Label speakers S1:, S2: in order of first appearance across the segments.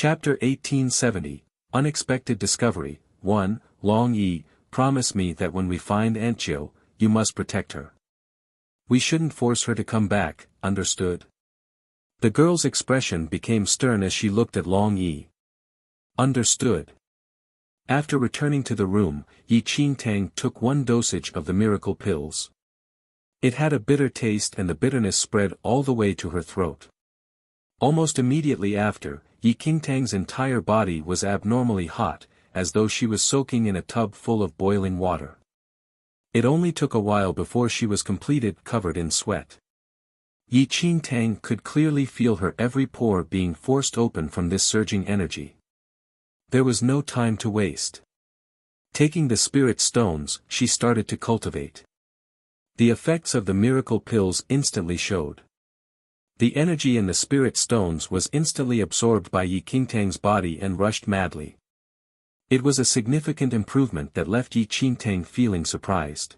S1: Chapter 1870, Unexpected Discovery. 1. Long Yi, promise me that when we find Aunt Jill, you must protect her. We shouldn't force her to come back, understood? The girl's expression became stern as she looked at Long Yi. Understood. After returning to the room, Yi Qingtang took one dosage of the miracle pills. It had a bitter taste and the bitterness spread all the way to her throat. Almost immediately after, Yi Qingtang's entire body was abnormally hot, as though she was soaking in a tub full of boiling water. It only took a while before she was completed covered in sweat. Yi Qingtang could clearly feel her every pore being forced open from this surging energy. There was no time to waste. Taking the spirit stones, she started to cultivate. The effects of the miracle pills instantly showed. The energy in the spirit stones was instantly absorbed by Yi Qingtang's body and rushed madly. It was a significant improvement that left Yi Qingtang feeling surprised.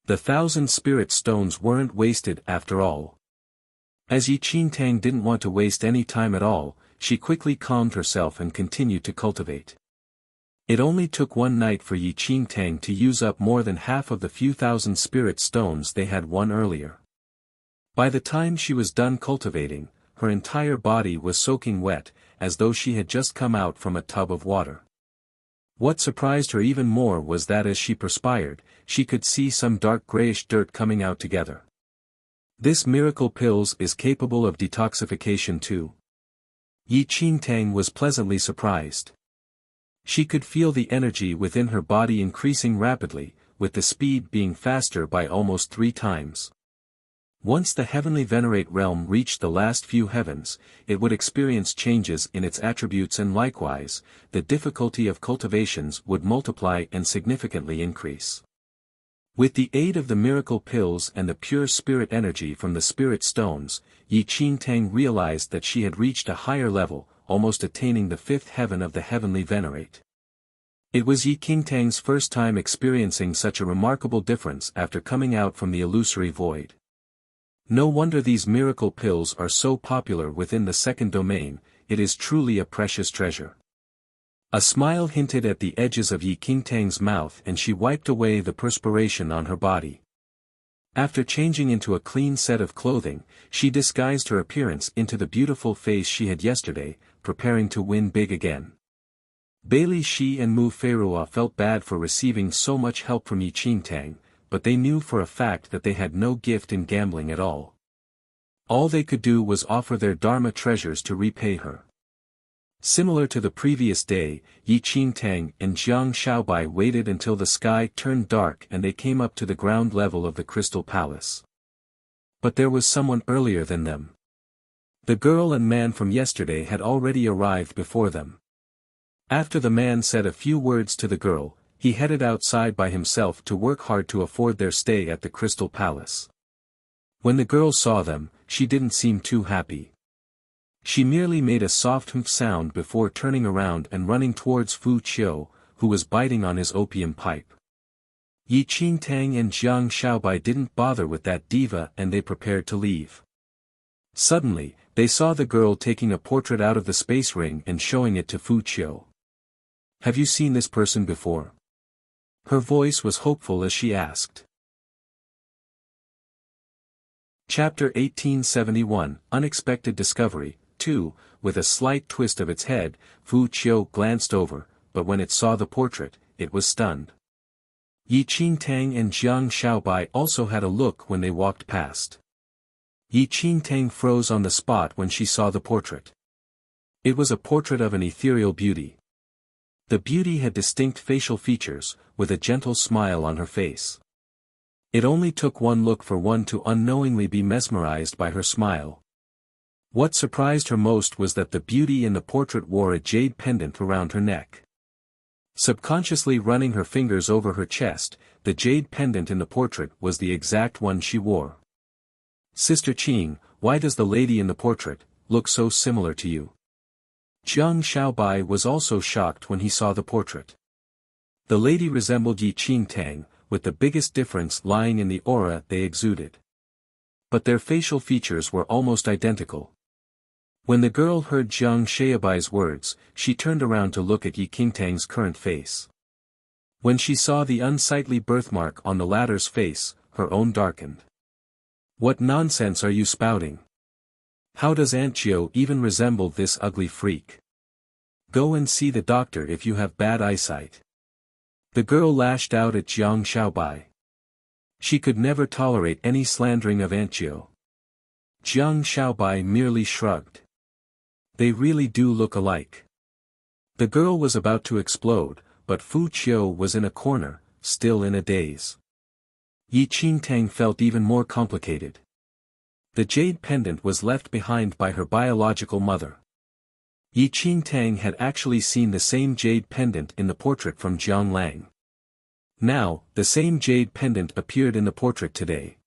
S1: The 1,000 spirit stones weren't wasted after all. As Yi Qingtang didn't want to waste any time at all, she quickly calmed herself and continued to cultivate. It only took one night for Yi Qingtang to use up more than half of the few thousand spirit stones they had won earlier. By the time she was done cultivating, her entire body was soaking wet, as though she had just come out from a tub of water. What surprised her even more was that as she perspired, she could see some dark grayish dirt coming out together. This miracle pills is capable of detoxification too. Yi Qingtang was pleasantly surprised. She could feel the energy within her body increasing rapidly, with the speed being faster by almost 3 times. Once the heavenly venerate realm reached the last few heavens, it would experience changes in its attributes and likewise, the difficulty of cultivations would multiply and significantly increase. With the aid of the miracle pills and the pure spirit energy from the spirit stones, Yi Qingtang realized that she had reached a higher level, almost attaining the 5th heaven of the heavenly venerate. It was Yi Qingtang's first time experiencing such a remarkable difference after coming out from the illusory void. No wonder these miracle pills are so popular within the second domain, it is truly a precious treasure. A smile hinted at the edges of Yi Qingtang's mouth and she wiped away the perspiration on her body. After changing into a clean set of clothing, she disguised her appearance into the beautiful face she had yesterday, preparing to win big again. Bailey Shi and Mu Feirua felt bad for receiving so much help from Yi Qingtang, but they knew for a fact that they had no gift in gambling at all. All they could do was offer their Dharma treasures to repay her. Similar to the previous day, Yi Qingtang and Jiang Shaobai waited until the sky turned dark and they came up to the ground level of the Crystal Palace. But there was someone earlier than them. The girl and man from yesterday had already arrived before them. After the man said a few words to the girl, he headed outside by himself to work hard to afford their stay at the Crystal Palace. When the girl saw them, she didn't seem too happy. She merely made a soft humph sound before turning around and running towards Fu Qiu, who was biting on his opium pipe. Yi Qingtang and Jiang Shaobai didn't bother with that diva and they prepared to leave. Suddenly, they saw the girl taking a portrait out of the space ring and showing it to Fu Qiu. "Have you seen this person before?" Her voice was hopeful as she asked. Chapter 1871, Unexpected Discovery. 2. With a slight twist of its head, Fu Qiu glanced over, but when it saw the portrait, it was stunned. Yi Qingtang and Jiang Shaobai also had a look when they walked past. Yi Qingtang froze on the spot when she saw the portrait. It was a portrait of an ethereal beauty. The beauty had distinct facial features, with a gentle smile on her face. It only took one look for one to unknowingly be mesmerized by her smile. What surprised her most was that the beauty in the portrait wore a jade pendant around her neck. Subconsciously running her fingers over her chest, the jade pendant in the portrait was the exact one she wore. "Sister Qing, why does the lady in the portrait look so similar to you?" Jiang Shaobai was also shocked when he saw the portrait. The lady resembled Yi Qingtang, with the biggest difference lying in the aura they exuded. But their facial features were almost identical. When the girl heard Jiang Shaobai's words, she turned around to look at Yi Qingtang's current face. When she saw the unsightly birthmark on the latter's face, her own darkened. What nonsense are you spouting? How does Aunt Jiu even resemble this ugly freak? Go and see the doctor if you have bad eyesight. The girl lashed out at Jiang Shaobai. She could never tolerate any slandering of Aunt Jiu. Jiang Shaobai merely shrugged. They really do look alike. The girl was about to explode, but Fu Qiu was in a corner, still in a daze. Yi Qingtang felt even more complicated. The jade pendant was left behind by her biological mother. Yi Qingtang had actually seen the same jade pendant in the portrait from Jiang Lang. Now, the same jade pendant appeared in the portrait today.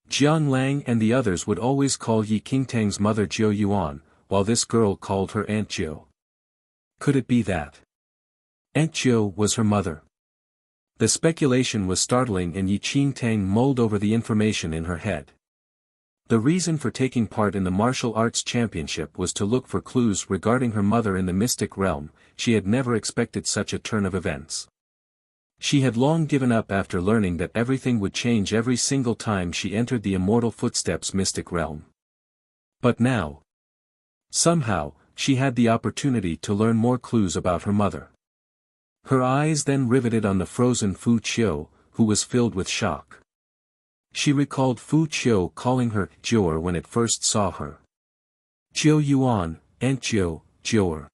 S1: Jiang Lang and the others would always call Yi Qingtang's mother Jiu Yuan, while this girl called her Aunt Jiu. Could it be that Aunt Jiu was her mother? The speculation was startling and Yi Qingtang mulled over the information in her head. The reason for taking part in the martial arts championship was to look for clues regarding her mother in the mystic realm. She had never expected such a turn of events. She had long given up after learning that everything would change every single time she entered the Immortal Footsteps mystic realm. But now, somehow, she had the opportunity to learn more clues about her mother. Her eyes then riveted on the frozen Fu Qiu, who was filled with shock. She recalled Fu Qiu calling her Jiuer when it first saw her. Jiu Yuan, Aunt Jiu, Jiuer.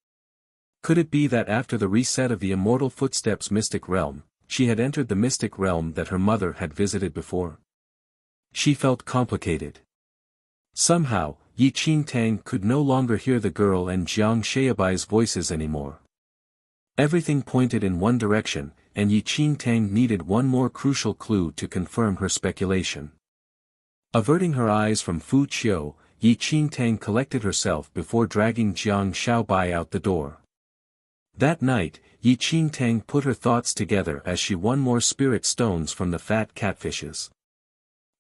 S1: Could it be that after the reset of the Immortal Footsteps mystic realm, she had entered the mystic realm that her mother had visited before? She felt complicated. Somehow, Yi Qingtang could no longer hear the girl and Jiang Shaobai's voices anymore. Everything pointed in one direction, and Yi Qingtang needed one more crucial clue to confirm her speculation. Averting her eyes from Fu Qiu, Yi Qingtang collected herself before dragging Jiang Shaobai out the door. That night, Yi Qingtang put her thoughts together as she won more spirit stones from the fat catfishes.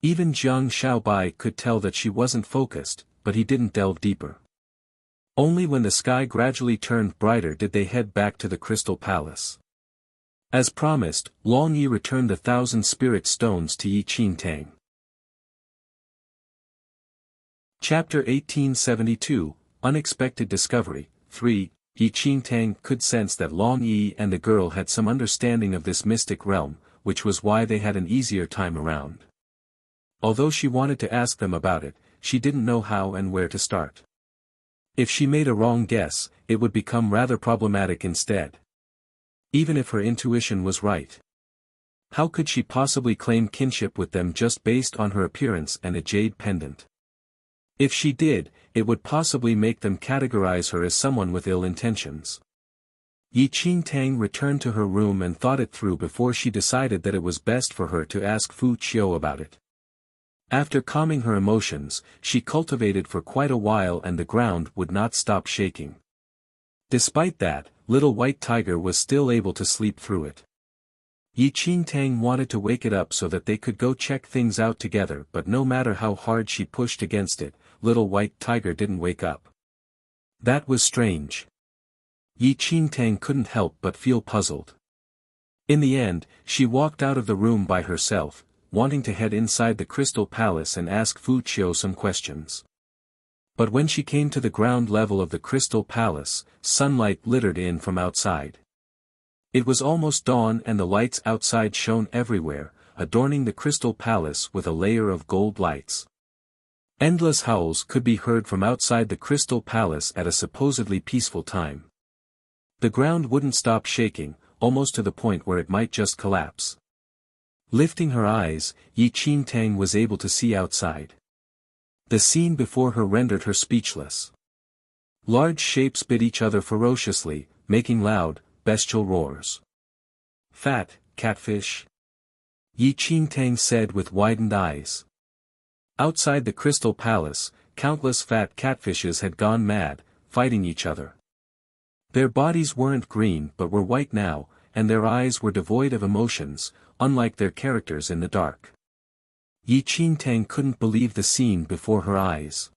S1: Even Jiang Shaobai could tell that she wasn't focused, but he didn't delve deeper. Only when the sky gradually turned brighter did they head back to the Crystal Palace. As promised, Long Yi returned 1,000 spirit stones to Yi Qingtang. Chapter 1872, Unexpected Discovery. 3. Yi Qingtang could sense that Long Yi and the girl had some understanding of this mystic realm, which was why they had an easier time around. Although she wanted to ask them about it, she didn't know how and where to start. If she made a wrong guess, it would become rather problematic instead. Even if her intuition was right. How could she possibly claim kinship with them just based on her appearance and a jade pendant? If she did, it would possibly make them categorize her as someone with ill intentions. Yi Qingtang returned to her room and thought it through before she decided that it was best for her to ask Fu Qiu about it. After calming her emotions, she cultivated for quite a while and the ground would not stop shaking. Despite that, little white tiger was still able to sleep through it. Yi Qingtang wanted to wake it up so that they could go check things out together, but no matter how hard she pushed against it, little white tiger didn't wake up. That was strange. Yi Qingtang couldn't help but feel puzzled. In the end, she walked out of the room by herself, wanting to head inside the Crystal Palace and ask Fu Qiu some questions. But when she came to the ground level of the Crystal Palace, sunlight glittered in from outside. It was almost dawn and the lights outside shone everywhere, adorning the Crystal Palace with a layer of gold lights. Endless howls could be heard from outside the Crystal Palace at a supposedly peaceful time. The ground wouldn't stop shaking, almost to the point where it might just collapse. Lifting her eyes, Yi Qingtang was able to see outside. The scene before her rendered her speechless. Large shapes bit each other ferociously, making loud, bestial roars. Fat, catfish? Yi Qingtang said with widened eyes. Outside the Crystal Palace, countless fat catfishes had gone mad, fighting each other. Their bodies weren't green but were white now, and their eyes were devoid of emotions, unlike their characters in the dark. Yi Qingtang couldn't believe the scene before her eyes.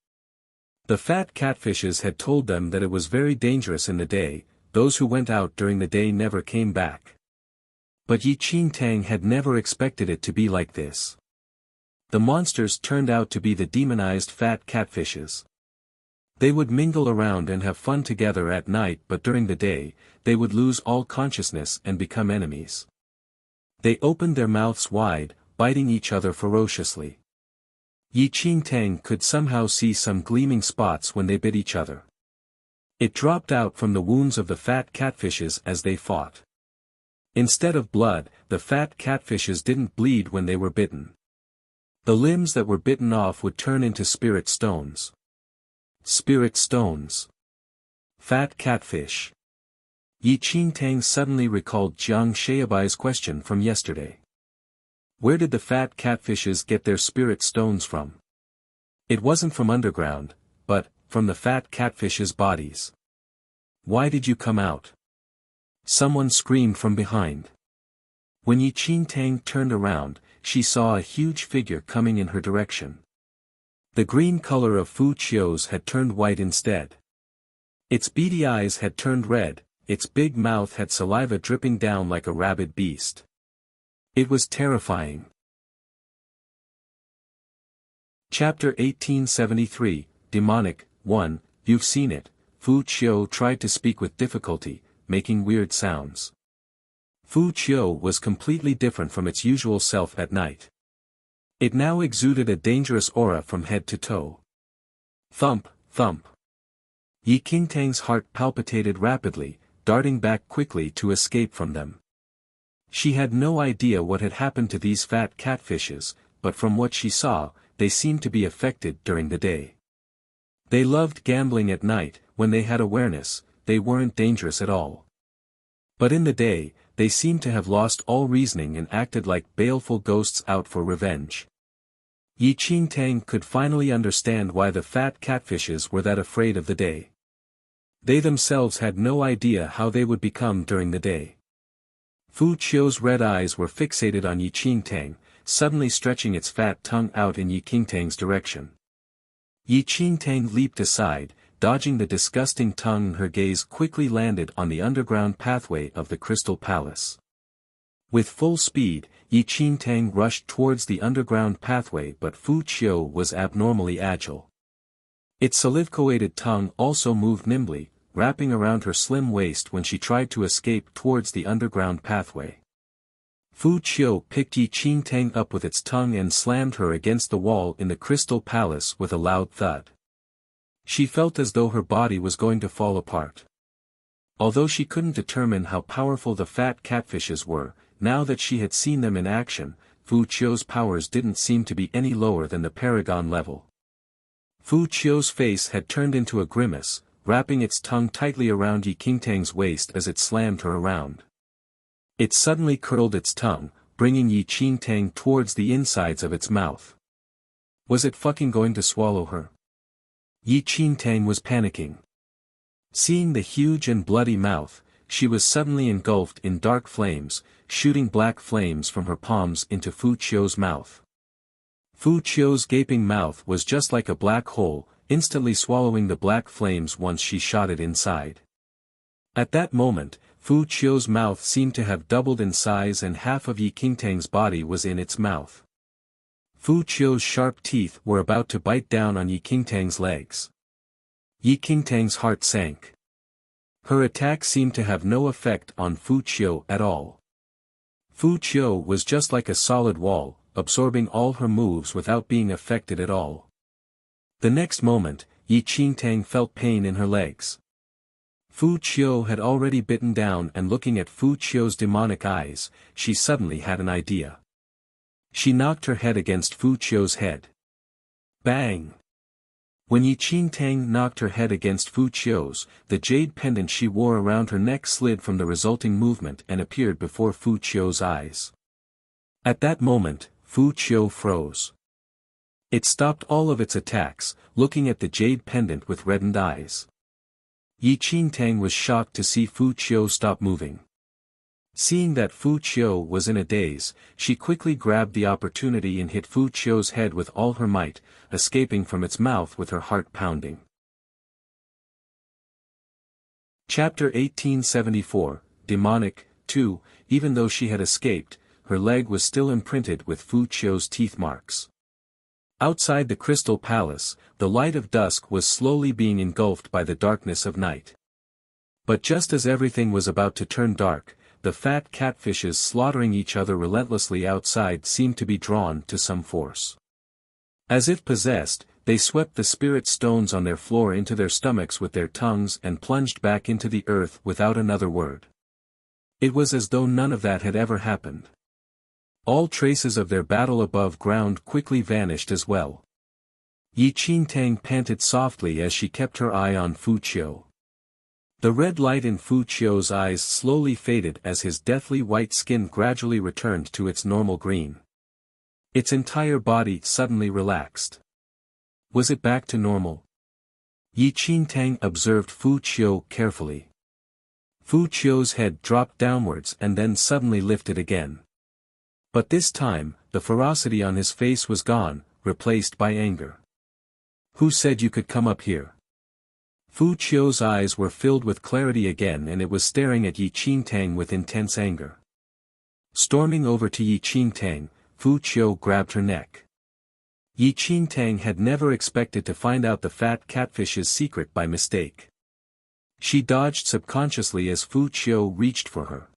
S1: The fat catfishes had told them that it was very dangerous in the day, those who went out during the day never came back. But Yi Qingtang had never expected it to be like this. The monsters turned out to be the demonized fat catfishes. They would mingle around and have fun together at night, but during the day, they would lose all consciousness and become enemies. They opened their mouths wide, biting each other ferociously. Yi Qingtang could somehow see some gleaming spots when they bit each other. It dropped out from the wounds of the fat catfishes as they fought. Instead of blood, the fat catfishes didn't bleed when they were bitten. The limbs that were bitten off would turn into spirit stones. Spirit stones. Fat catfish. Yi Qingtang suddenly recalled Jiang Shaobai's question from yesterday. Where did the fat catfishes get their spirit stones from? It wasn't from underground, but from the fat catfishes' bodies. Why did you come out? Someone screamed from behind. When Yi Qingtang turned around, she saw a huge figure coming in her direction. The green color of Fu Qiu's had turned white instead. Its beady eyes had turned red, its big mouth had saliva dripping down like a rabid beast. It was terrifying. Chapter 1873, Demonic, 1, You've seen it. Fu Qiu tried to speak with difficulty, making weird sounds. Fu Qiu was completely different from its usual self at night. It now exuded a dangerous aura from head to toe. Thump, thump. Yi Qingtang's heart palpitated rapidly, darting back quickly to escape from them. She had no idea what had happened to these fat catfishes, but from what she saw, they seemed to be affected during the day. They loved gambling at night. When they had awareness, they weren't dangerous at all. But in the day, they seemed to have lost all reasoning and acted like baleful ghosts out for revenge. Yi Qingtang could finally understand why the fat catfishes were that afraid of the day. They themselves had no idea how they would become during the day. Fu Qiu's red eyes were fixated on Yi Qingtang, suddenly stretching its fat tongue out in Yi Qingtang's direction. Yi Qingtang leaped aside, dodging the disgusting tongue, and her gaze quickly landed on the underground pathway of the Crystal Palace. With full speed, Yi Qingtang rushed towards the underground pathway, but Fu Qiu was abnormally agile. Its saliva-coated tongue also moved nimbly, wrapping around her slim waist when she tried to escape towards the underground pathway. Fu Qiu picked Yi Qingtang up with its tongue and slammed her against the wall in the Crystal Palace with a loud thud. She felt as though her body was going to fall apart. Although she couldn't determine how powerful the fat catfishes were, now that she had seen them in action, Fu Qiu's powers didn't seem to be any lower than the Paragon level. Fu Qiu's face had turned into a grimace, wrapping its tongue tightly around Yi Qingtang's waist as it slammed her around. It suddenly curled its tongue, bringing Yi Qingtang towards the insides of its mouth. Was it fucking going to swallow her? Yi Qingtang was panicking. Seeing the huge and bloody mouth, she was suddenly engulfed in dark flames, shooting black flames from her palms into Fu Qiu's mouth. Fu Qiu's gaping mouth was just like a black hole, instantly swallowing the black flames once she shot it inside. At that moment, Fu Qiu's mouth seemed to have doubled in size and half of Yi Qingtang's body was in its mouth. Fu Qiu's sharp teeth were about to bite down on Yi Qingtang's legs. Yi Qingtang's heart sank. Her attack seemed to have no effect on Fu Qiu at all. Fu Qiu was just like a solid wall, absorbing all her moves without being affected at all. The next moment, Yi Qingtang felt pain in her legs. Fu Qiu had already bitten down, and looking at Fu Qiu's demonic eyes, she suddenly had an idea. She knocked her head against Fu Qiu's head. Bang! When Yi Qingtang knocked her head against Fu Qiu's, the jade pendant she wore around her neck slid from the resulting movement and appeared before Fu Qiu's eyes. At that moment, Fu Qiu froze. It stopped all of its attacks, looking at the jade pendant with reddened eyes. Yi Qingtang was shocked to see Fu Qiu stop moving. Seeing that Fu Qiu was in a daze, she quickly grabbed the opportunity and hit Fu Qiu's head with all her might, escaping from its mouth with her heart pounding. Chapter 1874, Demonic, 2, even though she had escaped, her leg was still imprinted with Fu Qiu's teeth marks. Outside the Crystal Palace, the light of dusk was slowly being engulfed by the darkness of night. But just as everything was about to turn dark, the fat catfishes slaughtering each other relentlessly outside seemed to be drawn to some force. As if possessed, they swept the spirit stones on their floor into their stomachs with their tongues and plunged back into the earth without another word. It was as though none of that had ever happened. All traces of their battle above ground quickly vanished as well. Yi Qingtang panted softly as she kept her eye on Fu Qiu. The red light in Fu Qiu's eyes slowly faded as his deathly white skin gradually returned to its normal green. Its entire body suddenly relaxed. Was it back to normal? Yi Qingtang observed Fu Qiu carefully. Fu Qiu's head dropped downwards and then suddenly lifted again. But this time, the ferocity on his face was gone, replaced by anger. Who said you could come up here? Fu Qiu's eyes were filled with clarity again and it was staring at Yi Qingtang with intense anger. Storming over to Yi Qingtang, Fu Qiu grabbed her neck. Yi Qingtang had never expected to find out the fat catfish's secret by mistake. She dodged subconsciously as Fu Qiu reached for her.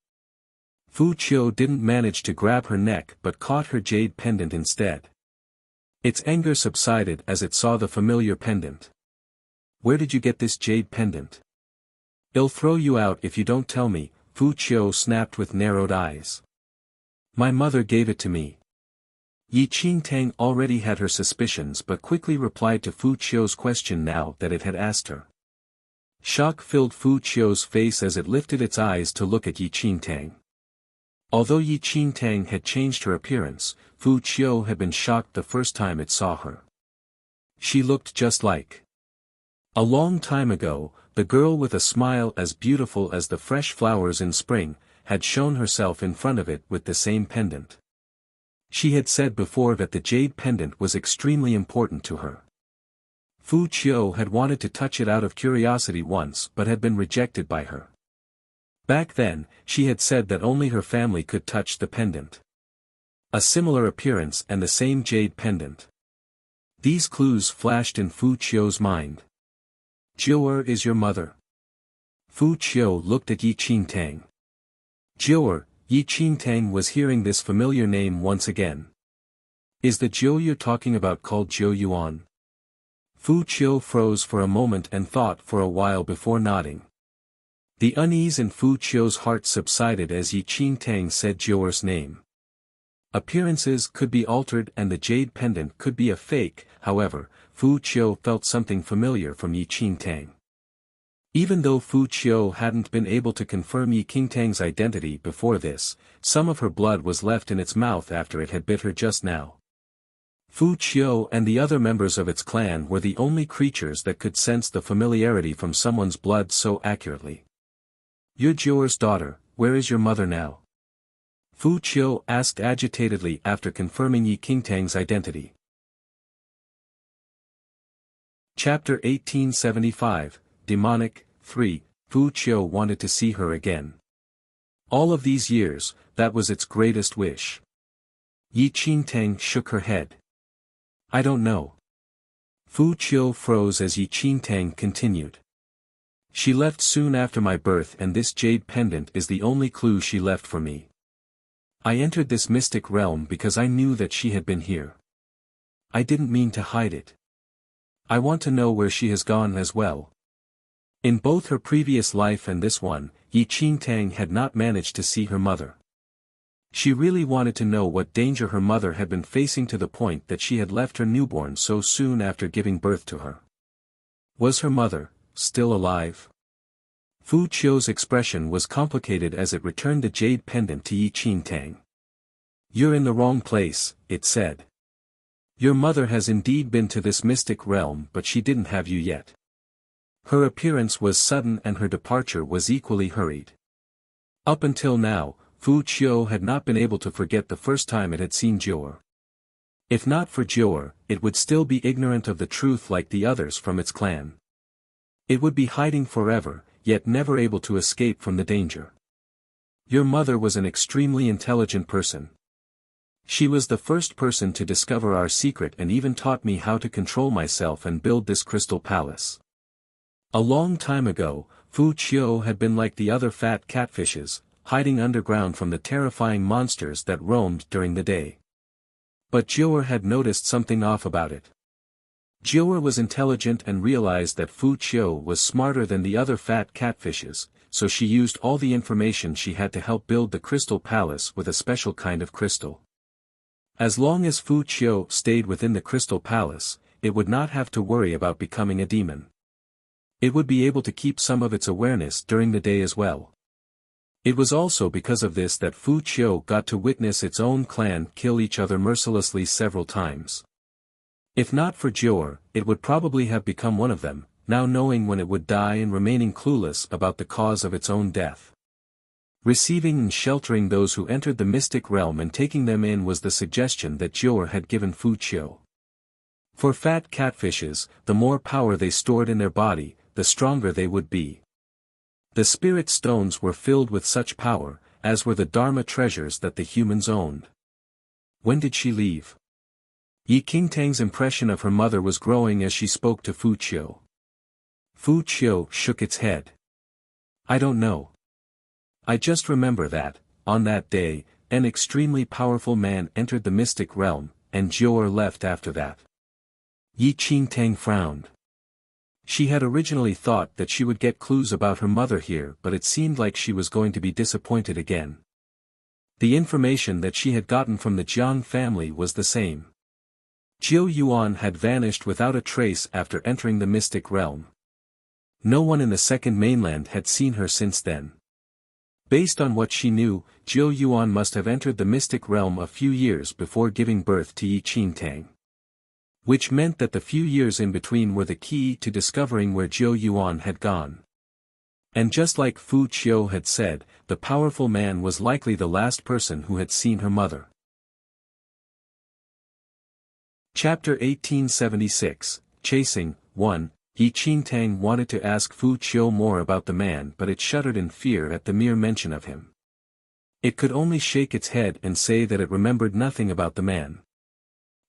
S1: Fu Qiu didn't manage to grab her neck but caught her jade pendant instead. Its anger subsided as it saw the familiar pendant. Where did you get this jade pendant? I'll throw you out if you don't tell me, Fu Qiu snapped with narrowed eyes. My mother gave it to me. Yi Qingtang already had her suspicions but quickly replied to Fu Qiu's question now that it had asked her. Shock filled Fu Qiu's face as it lifted its eyes to look at Yi Qingtang. Although Yi Qingtang had changed her appearance, Fu Qiu had been shocked the first time it saw her. She looked just like. A long time ago, the girl with a smile as beautiful as the fresh flowers in spring, had shown herself in front of it with the same pendant. She had said before that the jade pendant was extremely important to her. Fu Qiu had wanted to touch it out of curiosity once but had been rejected by her. Back then, she had said that only her family could touch the pendant. A similar appearance and the same jade pendant. These clues flashed in Fu Qiu's mind. Jiu'er is your mother. Fu Qiu looked at Yi Qingtang. Jiu'er, Yi Qingtang was hearing this familiar name once again. Is the Jiu you're talking about called Jiu Yuan? Fu Qiu froze for a moment and thought for a while before nodding. The unease in Fu Qiu's heart subsided as Yi Qingtang said Jiu'er's name. Appearances could be altered and the jade pendant could be a fake, however, Fu Qiu felt something familiar from Yi Qingtang. Even though Fu Qiu hadn't been able to confirm Yi Qingtang's identity before this, some of her blood was left in its mouth after it had bit her just now. Fu Qiu and the other members of its clan were the only creatures that could sense the familiarity from someone's blood so accurately. You're Jiu'er's daughter, where is your mother now? Fu Qiu asked agitatedly after confirming Yi Qingtang's identity. Chapter 1875, Demonic, 3, Fu Qiu wanted to see her again. All of these years, that was its greatest wish. Yi Qingtang shook her head. I don't know. Fu Qiu froze as Yi Qingtang continued. She left soon after my birth and this jade pendant is the only clue she left for me. I entered this mystic realm because I knew that she had been here. I didn't mean to hide it. I want to know where she has gone as well. In both her previous life and this one, Yi Qingtang had not managed to see her mother. She really wanted to know what danger her mother had been facing to the point that she had left her newborn so soon after giving birth to her. Was her mother still alive? Fu Qiu's expression was complicated as it returned the jade pendant to Yi Qingtang. You're in the wrong place, it said. Your mother has indeed been to this mystic realm but she didn't have you yet. Her appearance was sudden and her departure was equally hurried. Up until now, Fu Qiu had not been able to forget the first time it had seen Jiu'er. If not for Jiu'er, it would still be ignorant of the truth like the others from its clan. It would be hiding forever, yet never able to escape from the danger. Your mother was an extremely intelligent person. She was the first person to discover our secret and even taught me how to control myself and build this crystal palace. A long time ago, Fu Qiu had been like the other fat catfishes, hiding underground from the terrifying monsters that roamed during the day. But Jiu'er had noticed something off about it. Jiu'er was intelligent and realized that Fu Qiu was smarter than the other fat catfishes, so she used all the information she had to help build the crystal palace with a special kind of crystal. As long as Fu Qiu stayed within the crystal palace, it would not have to worry about becoming a demon. It would be able to keep some of its awareness during the day as well. It was also because of this that Fu Qiu got to witness its own clan kill each other mercilessly several times. If not for Jiu'er, it would probably have become one of them, now knowing when it would die and remaining clueless about the cause of its own death. Receiving and sheltering those who entered the mystic realm and taking them in was the suggestion that Jiu'er had given Fu Qiu. For fat catfishes, the more power they stored in their body, the stronger they would be. The spirit stones were filled with such power, as were the Dharma treasures that the humans owned. When did she leave? Yi Qingtang's impression of her mother was growing as she spoke to Fu Qiu. Fu Qiu shook its head. I don't know. I just remember that, on that day, an extremely powerful man entered the mystic realm, and Jiu'er left after that. Yi Qingtang frowned. She had originally thought that she would get clues about her mother here, but it seemed like she was going to be disappointed again. The information that she had gotten from the Jiang family was the same. Jiu Yuan had vanished without a trace after entering the mystic realm. No one in the second mainland had seen her since then. Based on what she knew, Jiu Yuan must have entered the mystic realm a few years before giving birth to Yi Qingtang. Which meant that the few years in between were the key to discovering where Jiu Yuan had gone. And just like Fu Qiu had said, the powerful man was likely the last person who had seen her mother. Chapter 1876, Chasing, 1. Yi Qingtang wanted to ask Fu Qiu more about the man, but it shuddered in fear at the mere mention of him. It could only shake its head and say that it remembered nothing about the man.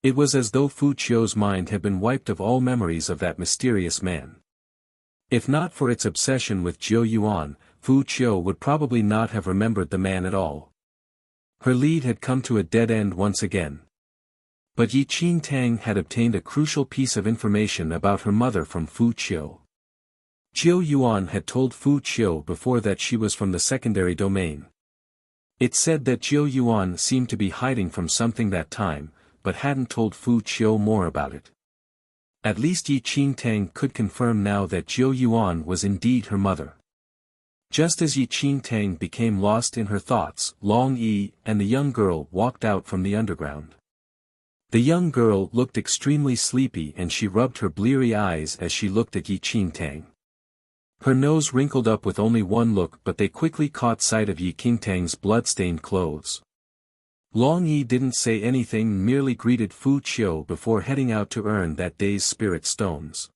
S1: It was as though Fu Qiu's mind had been wiped of all memories of that mysterious man. If not for its obsession with Jiu Yuan, Fu Qiu would probably not have remembered the man at all. Her lead had come to a dead end once again. But Yi Qingtang had obtained a crucial piece of information about her mother from Fu Qiu. Jiu Yuan had told Fu Qiu before that she was from the secondary domain. It said that Jiu Yuan seemed to be hiding from something that time, but hadn't told Fu Qiu more about it. At least Yi Qingtang could confirm now that Jiu Yuan was indeed her mother. Just as Yi Qingtang became lost in her thoughts, Long Yi and the young girl walked out from the underground. The young girl looked extremely sleepy and she rubbed her bleary eyes as she looked at Yi Qingtang. Her nose wrinkled up with only one look, but they quickly caught sight of Yi Qingtang's blood-stained clothes. Long Yi didn't say anything, merely greeted Fu Qiu before heading out to earn that day's spirit stones.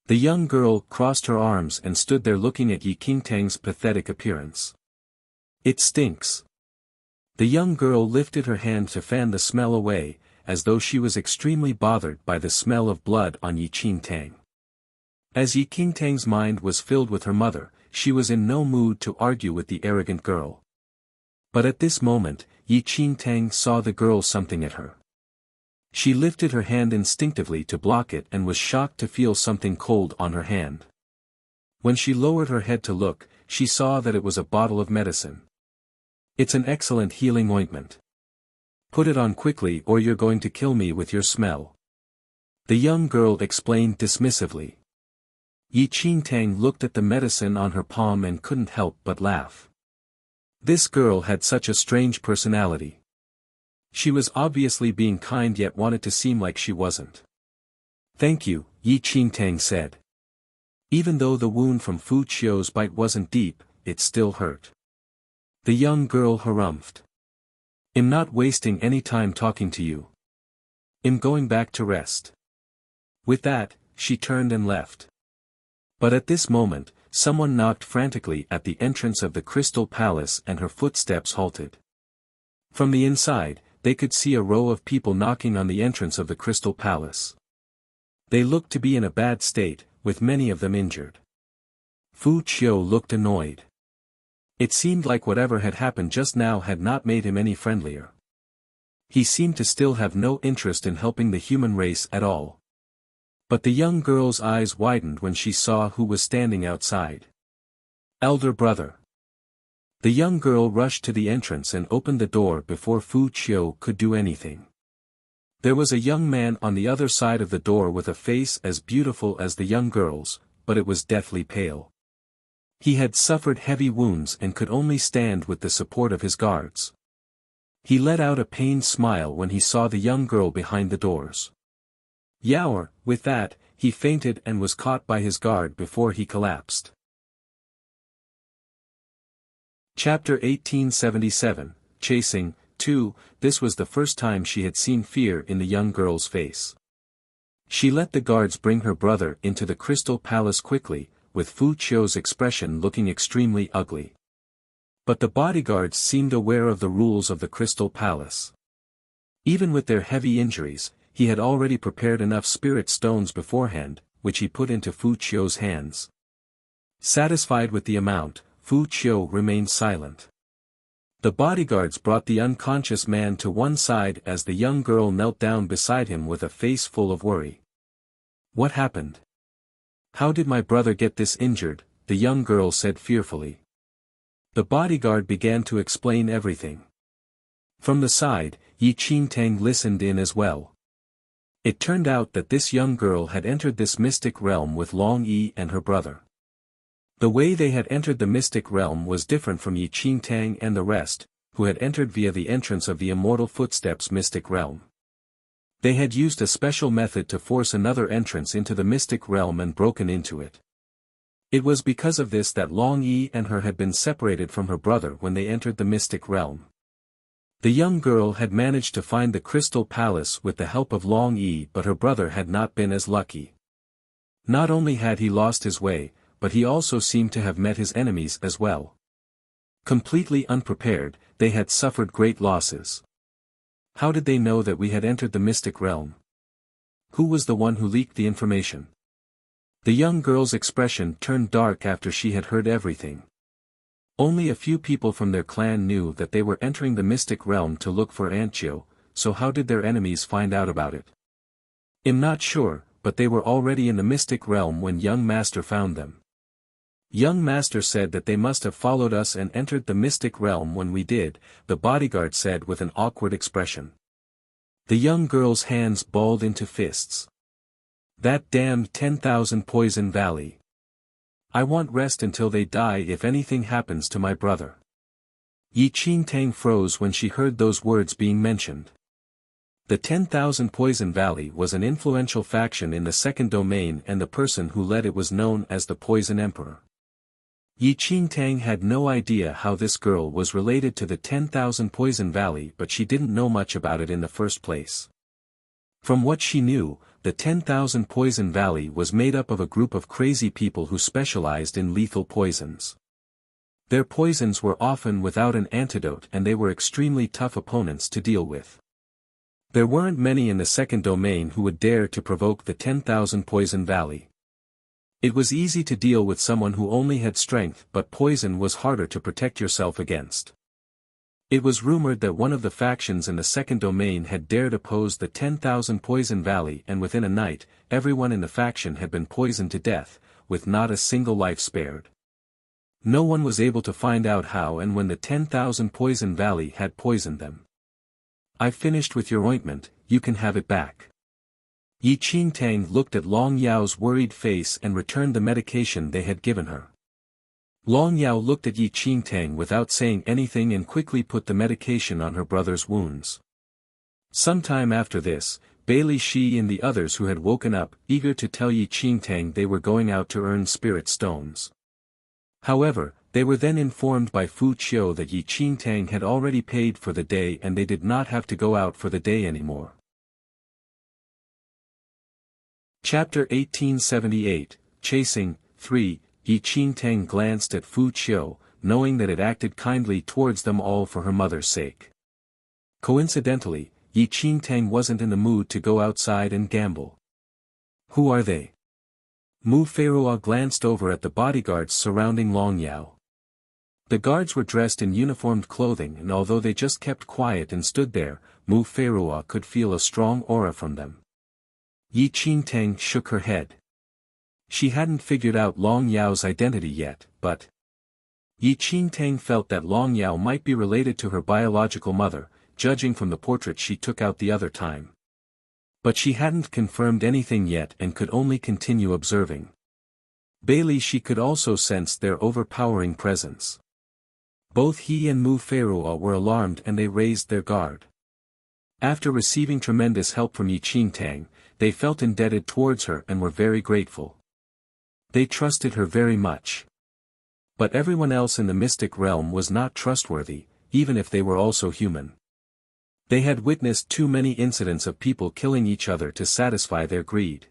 S1: The young girl crossed her arms and stood there looking at Yi Qingtang's pathetic appearance. It stinks. The young girl lifted her hand to fan the smell away, as though she was extremely bothered by the smell of blood on Yi Qingtang. As Yi Qingtang's mind was filled with her mother, she was in no mood to argue with the arrogant girl. But at this moment, Yi Qingtang saw the girl something at her. She lifted her hand instinctively to block it and was shocked to feel something cold on her hand. When she lowered her head to look, she saw that it was a bottle of medicine. It's an excellent healing ointment. Put it on quickly or you're going to kill me with your smell. The young girl explained dismissively. Yi Qingtang looked at the medicine on her palm and couldn't help but laugh. This girl had such a strange personality. She was obviously being kind yet wanted to seem like she wasn't. Thank you, Yi Qingtang said. Even though the wound from Fu Qiu's bite wasn't deep, it still hurt. The young girl harumphed. I'm not wasting any time talking to you. I'm going back to rest. With that, she turned and left. But at this moment, someone knocked frantically at the entrance of the Crystal Palace and her footsteps halted. From the inside, they could see a row of people knocking on the entrance of the Crystal Palace. They looked to be in a bad state, with many of them injured. Fu Qiu looked annoyed. It seemed like whatever had happened just now had not made him any friendlier. He seemed to still have no interest in helping the human race at all. But the young girl's eyes widened when she saw who was standing outside. Elder brother. The young girl rushed to the entrance and opened the door before Fu Qiu could do anything. There was a young man on the other side of the door with a face as beautiful as the young girl's, but it was deathly pale. He had suffered heavy wounds and could only stand with the support of his guards. He let out a pained smile when he saw the young girl behind the doors. Yaoer, with that, he fainted and was caught by his guard before he collapsed. Chapter 1877, Chasing, 2. This was the first time she had seen fear in the young girl's face. She let the guards bring her brother into the Crystal Palace quickly, with Fu Qiu's expression looking extremely ugly. But the bodyguards seemed aware of the rules of the Crystal Palace. Even with their heavy injuries, he had already prepared enough spirit stones beforehand, which he put into Fu Qiu's hands. Satisfied with the amount, Fu Qiu remained silent. The bodyguards brought the unconscious man to one side as the young girl knelt down beside him with a face full of worry. What happened? How did my brother get this injured? The young girl said fearfully. The bodyguard began to explain everything. From the side, Yi Qingtang listened in as well. It turned out that this young girl had entered this mystic realm with Long Yi and her brother. The way they had entered the mystic realm was different from Yi Qingtang and the rest, who had entered via the entrance of the Immortal Footsteps mystic realm. They had used a special method to force another entrance into the mystic realm and broken into it. It was because of this that Long Yi and her had been separated from her brother when they entered the mystic realm. The young girl had managed to find the Crystal Palace with the help of Long Yi, but her brother had not been as lucky. Not only had he lost his way, but he also seemed to have met his enemies as well. Completely unprepared, they had suffered great losses. How did they know that we had entered the mystic realm? Who was the one who leaked the information? The young girl's expression turned dark after she had heard everything. Only a few people from their clan knew that they were entering the mystic realm to look for Anqiu, so how did their enemies find out about it? I'm not sure, but they were already in the mystic realm when young master found them. Young master said that they must have followed us and entered the mystic realm when we did, the bodyguard said with an awkward expression. The young girl's hands balled into fists. That damned 10,000 Poison Valley. I want rest until they die if anything happens to my brother. Yi Qingtang froze when she heard those words being mentioned. The 10,000 Poison Valley was an influential faction in the second domain, and the person who led it was known as the Poison Emperor. Yi Qingtang had no idea how this girl was related to the 10,000 Poison Valley, but she didn't know much about it in the first place. From what she knew, the 10,000 Poison Valley was made up of a group of crazy people who specialized in lethal poisons. Their poisons were often without an antidote, and they were extremely tough opponents to deal with. There weren't many in the second domain who would dare to provoke the 10,000 Poison Valley. It was easy to deal with someone who only had strength, but poison was harder to protect yourself against. It was rumored that one of the factions in the second domain had dared oppose the 10,000 Poison Valley, and within a night, everyone in the faction had been poisoned to death, with not a single life spared. No one was able to find out how and when the 10,000 Poison Valley had poisoned them. I've finished with your ointment, you can have it back. Yi Qingtang looked at Long Yao's worried face and returned the medication they had given her. Long Yao looked at Yi Qingtang without saying anything and quickly put the medication on her brother's wounds. Sometime after this, Bailey Shi and the others who had woken up, eager to tell Yi Qingtang they were going out to earn spirit stones. However, they were then informed by Fu Qiu that Yi Qingtang had already paid for the day and they did not have to go out for the day anymore. Chapter 1878, Chasing, 3. Yi Qingtang glanced at Fu Qiu, knowing that it acted kindly towards them all for her mother's sake. Coincidentally, Yi Qingtang wasn't in the mood to go outside and gamble. Who are they? Mu Feirua glanced over at the bodyguards surrounding Long Yao. The guards were dressed in uniformed clothing, and although they just kept quiet and stood there, Mu Feirua could feel a strong aura from them. Yi Qingtang shook her head. She hadn't figured out Long Yao's identity yet, but Yi Qingtang felt that Long Yao might be related to her biological mother, judging from the portrait she took out the other time. But she hadn't confirmed anything yet and could only continue observing. Barely she could also sense their overpowering presence. Both he and Mu Feirua were alarmed and they raised their guard. After receiving tremendous help from Yi Qingtang, they felt indebted towards her and were very grateful. They trusted her very much. But everyone else in the mystic realm was not trustworthy, even if they were also human. They had witnessed too many incidents of people killing each other to satisfy their greed.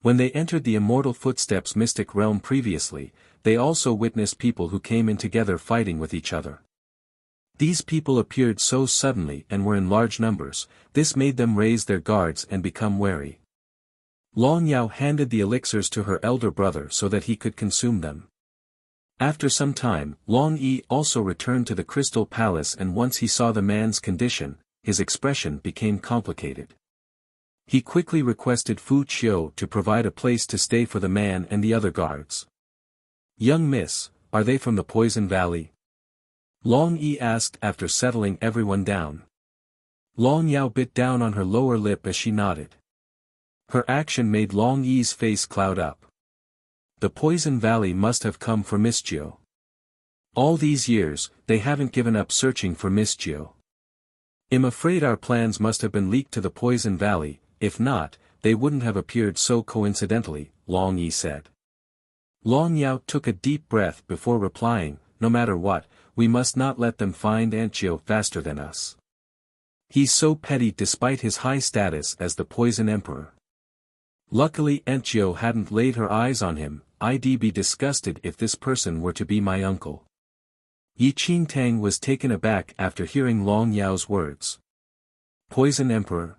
S1: When they entered the Immortal Footsteps mystic realm previously, they also witnessed people who came in together fighting with each other. These people appeared so suddenly and were in large numbers, this made them raise their guards and become wary. Long Yao handed the elixirs to her elder brother so that he could consume them. After some time, Long Yi also returned to the Crystal Palace, and once he saw the man's condition, his expression became complicated. He quickly requested Fu Qiu to provide a place to stay for the man and the other guards. "Young miss, are they from the Poison Valley?" Long Yi asked after settling everyone down. Long Yao bit down on her lower lip as she nodded. Her action made Long Yi's face cloud up. The Poison Valley must have come for Miss Jiu. All these years, they haven't given up searching for Miss Jiu. I'm afraid our plans must have been leaked to the Poison Valley, if not, they wouldn't have appeared so coincidentally, Long Yi said. Long Yao took a deep breath before replying, no matter what, we must not let them find Aunt Jiu faster than us. He's so petty despite his high status as the Poison Emperor. Luckily Aunt Jiu hadn't laid her eyes on him. I'd be disgusted if this person were to be my uncle. Yi Qingtang was taken aback after hearing Long Yao's words. Poison Emperor?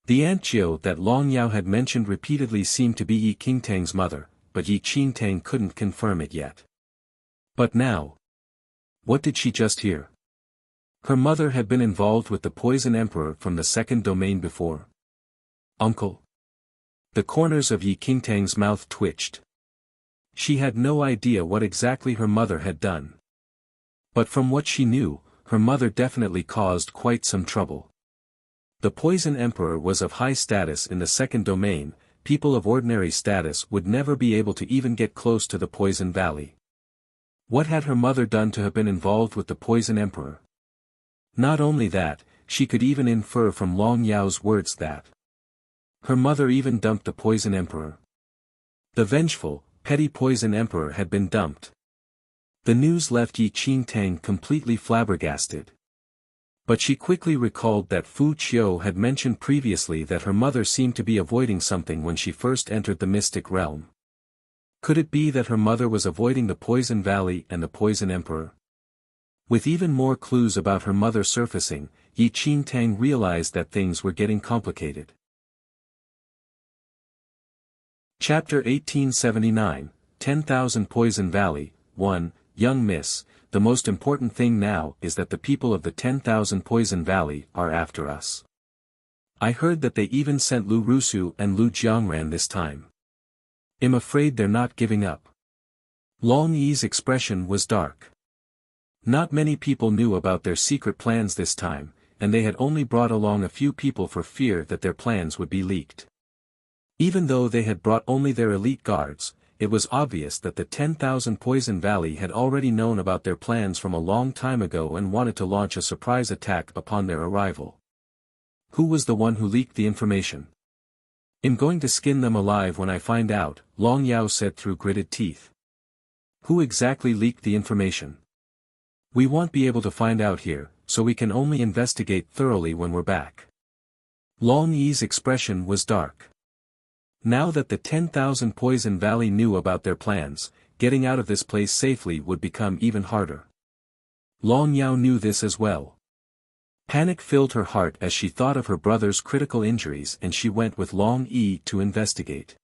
S1: The Aunt Jiu that Long Yao had mentioned repeatedly seemed to be Yi Qingtang's mother, but Yi Qingtang couldn't confirm it yet. But now, what did she just hear? Her mother had been involved with the Poison Emperor from the second domain before. Uncle? The corners of Yi Qingtang's mouth twitched. She had no idea what exactly her mother had done. But from what she knew, her mother definitely caused quite some trouble. The Poison Emperor was of high status in the second domain. People of ordinary status would never be able to even get close to the Poison Valley. What had her mother done to have been involved with the Poison Emperor? Not only that, she could even infer from Long Yao's words that her mother even dumped the Poison Emperor. The vengeful, petty Poison Emperor had been dumped. The news left Yi Qingtang completely flabbergasted. But she quickly recalled that Fu Qiu had mentioned previously that her mother seemed to be avoiding something when she first entered the mystic realm. Could it be that her mother was avoiding the Poison Valley and the Poison Emperor? With even more clues about her mother surfacing, Yi Qingtang realized that things were getting complicated. Chapter 1879, 10,000 Poison Valley, 1, Young Miss, the most important thing now is that the people of the 10,000 Poison Valley are after us. I heard that they even sent Lu Rusu and Lu Jiangran this time. I'm afraid they're not giving up. Long Yi's expression was dark. Not many people knew about their secret plans this time, and they had only brought along a few people for fear that their plans would be leaked. Even though they had brought only their elite guards, it was obvious that the 10,000 Poison Valley had already known about their plans from a long time ago and wanted to launch a surprise attack upon their arrival. Who was the one who leaked the information? I'm going to skin them alive when I find out, Long Yao said through gritted teeth. Who exactly leaked the information? We won't be able to find out here, so we can only investigate thoroughly when we're back. Long Yi's expression was dark. Now that the 10,000 Poison Valley knew about their plans, getting out of this place safely would become even harder. Long Yao knew this as well. Panic filled her heart as she thought of her brother's critical injuries, and she went with Long Yi to investigate.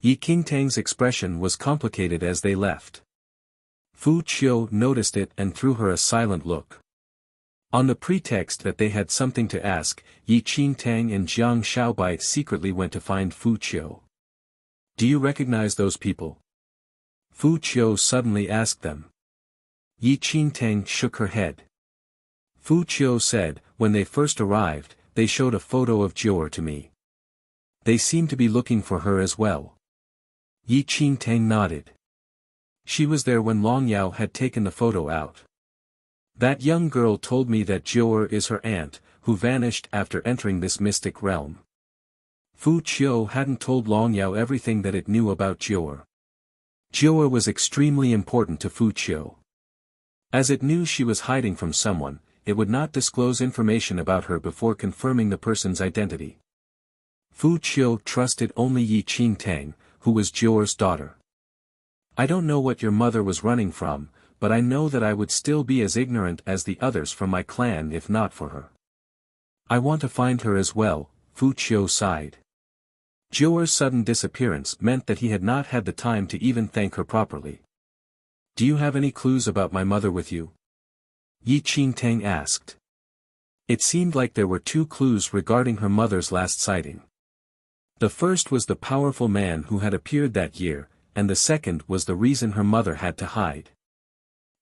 S1: Yi Qingtang's expression was complicated as they left. Fu Qiu noticed it and threw her a silent look. On the pretext that they had something to ask, Yi Qingtang and Jiang Xiaobai secretly went to find Fu Qiu. "Do you recognize those people?" Fu Qiu suddenly asked them. Yi Qingtang shook her head. Fu Qiu said, "When they first arrived, they showed a photo of Jior to me. They seem to be looking for her as well." Yi Qingtang nodded. "She was there when Long Yao had taken the photo out. That young girl told me that Jior is her aunt, who vanished after entering this mystic realm." Fu Qiu hadn't told Long Yao everything that it knew about Jior. Jior was extremely important to Fu Qiu. As it knew she was hiding from someone, it would not disclose information about her before confirming the person's identity. Fu Qiu trusted only Yi Qingtang, who was Jior's daughter. "I don't know what your mother was running from, but I know that I would still be as ignorant as the others from my clan if not for her. I want to find her as well," Fu Qiu sighed. Jior's sudden disappearance meant that he had not had the time to even thank her properly. "Do you have any clues about my mother with you?" Yi Qingtang asked. It seemed like there were two clues regarding her mother's last sighting. The first was the powerful man who had appeared that year, and the second was the reason her mother had to hide.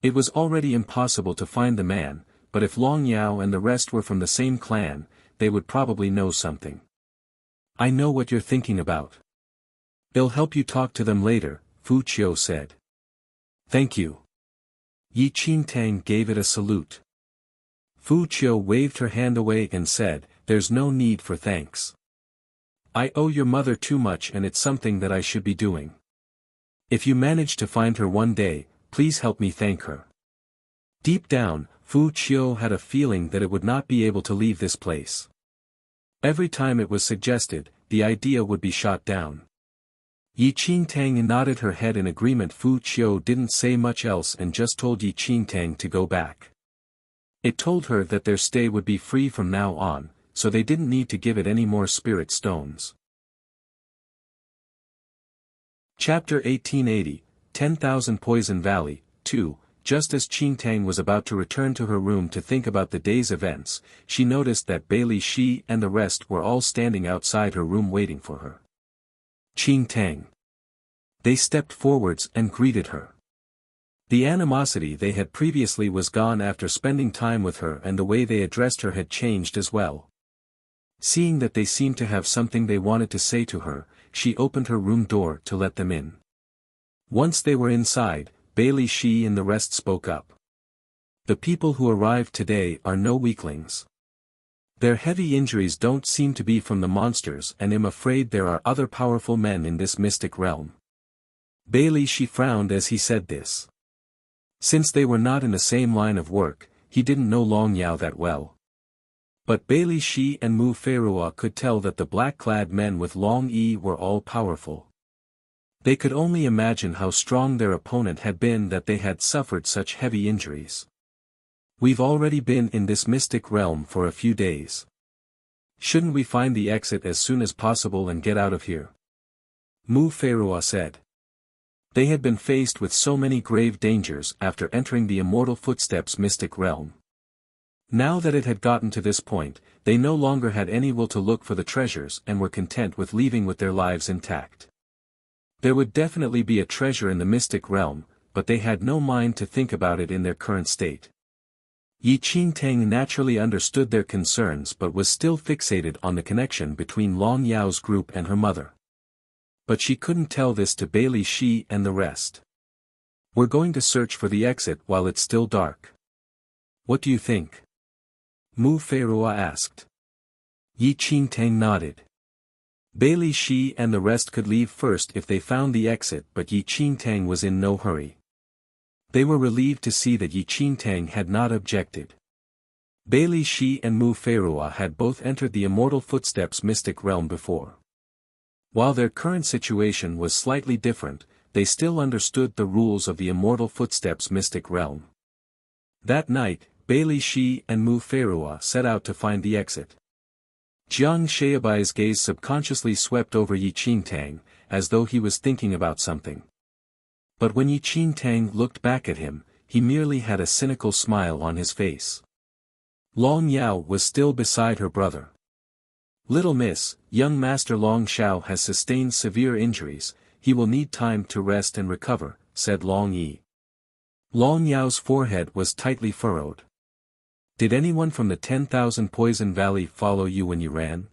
S1: It was already impossible to find the man, but if Long Yao and the rest were from the same clan, they would probably know something. "I know what you're thinking about. It'll help you talk to them later," Fu Qiu said. "Thank you." Yi Qingtang gave it a salute. Fu Qiu waved her hand away and said, "There's no need for thanks. I owe your mother too much, and it's something that I should be doing. If you manage to find her one day, please help me thank her." Deep down, Fu Qiu had a feeling that it would not be able to leave this place. Every time it was suggested, the idea would be shot down. Yi Qingtang nodded her head in agreement. Fu Qiu didn't say much else and just told Yi Qingtang to go back. It told her that their stay would be free from now on, so they didn't need to give it any more spirit stones. Chapter 1880, 10,000 Poison Valley, 2. Just as Qingtang was about to return to her room to think about the day's events, she noticed that Bailey Shi and the rest were all standing outside her room waiting for her. "Qingtang." They stepped forwards and greeted her. The animosity they had previously was gone after spending time with her, and the way they addressed her had changed as well. Seeing that they seemed to have something they wanted to say to her, she opened her room door to let them in. Once they were inside, Bailey Shi and the rest spoke up. "The people who arrived today are no weaklings. Their heavy injuries don't seem to be from the monsters, and I'm afraid there are other powerful men in this mystic realm." Bailey Shi frowned as he said this. Since they were not in the same line of work, he didn't know Long Yao that well. But Bailey Shi and Mu Feirua could tell that the black-clad men with Long Yi were all powerful. They could only imagine how strong their opponent had been that they had suffered such heavy injuries. "We've already been in this mystic realm for a few days. Shouldn't we find the exit as soon as possible and get out of here?" Mu Feirua said. They had been faced with so many grave dangers after entering the Immortal Footsteps mystic realm. Now that it had gotten to this point, they no longer had any will to look for the treasures and were content with leaving with their lives intact. There would definitely be a treasure in the mystic realm, but they had no mind to think about it in their current state. Yi Qingtang naturally understood their concerns but was still fixated on the connection between Long Yao's group and her mother. But she couldn't tell this to Bailey Shi and the rest. "We're going to search for the exit while it's still dark. What do you think?" Mu Feirua asked. Yi Qingtang nodded. Bailey Shi and the rest could leave first if they found the exit, but Yi Qingtang was in no hurry. They were relieved to see that Yi Qingtang had not objected. Bailey Shi and Mu Feirua had both entered the Immortal Footsteps mystic realm before. While their current situation was slightly different, they still understood the rules of the Immortal Footsteps mystic realm. That night, Bailey Shi and Mu Feirua set out to find the exit. Jiang Shaobai's gaze subconsciously swept over Yi Qingtang, as though he was thinking about something. But when Yi Qingtang looked back at him, he merely had a cynical smile on his face. Long Yao was still beside her brother. "Little miss, young Master Long Shao has sustained severe injuries, he will need time to rest and recover," said Long Yi. Long Yao's forehead was tightly furrowed. "Did anyone from the 10,000 Poison Valley follow you when you ran?"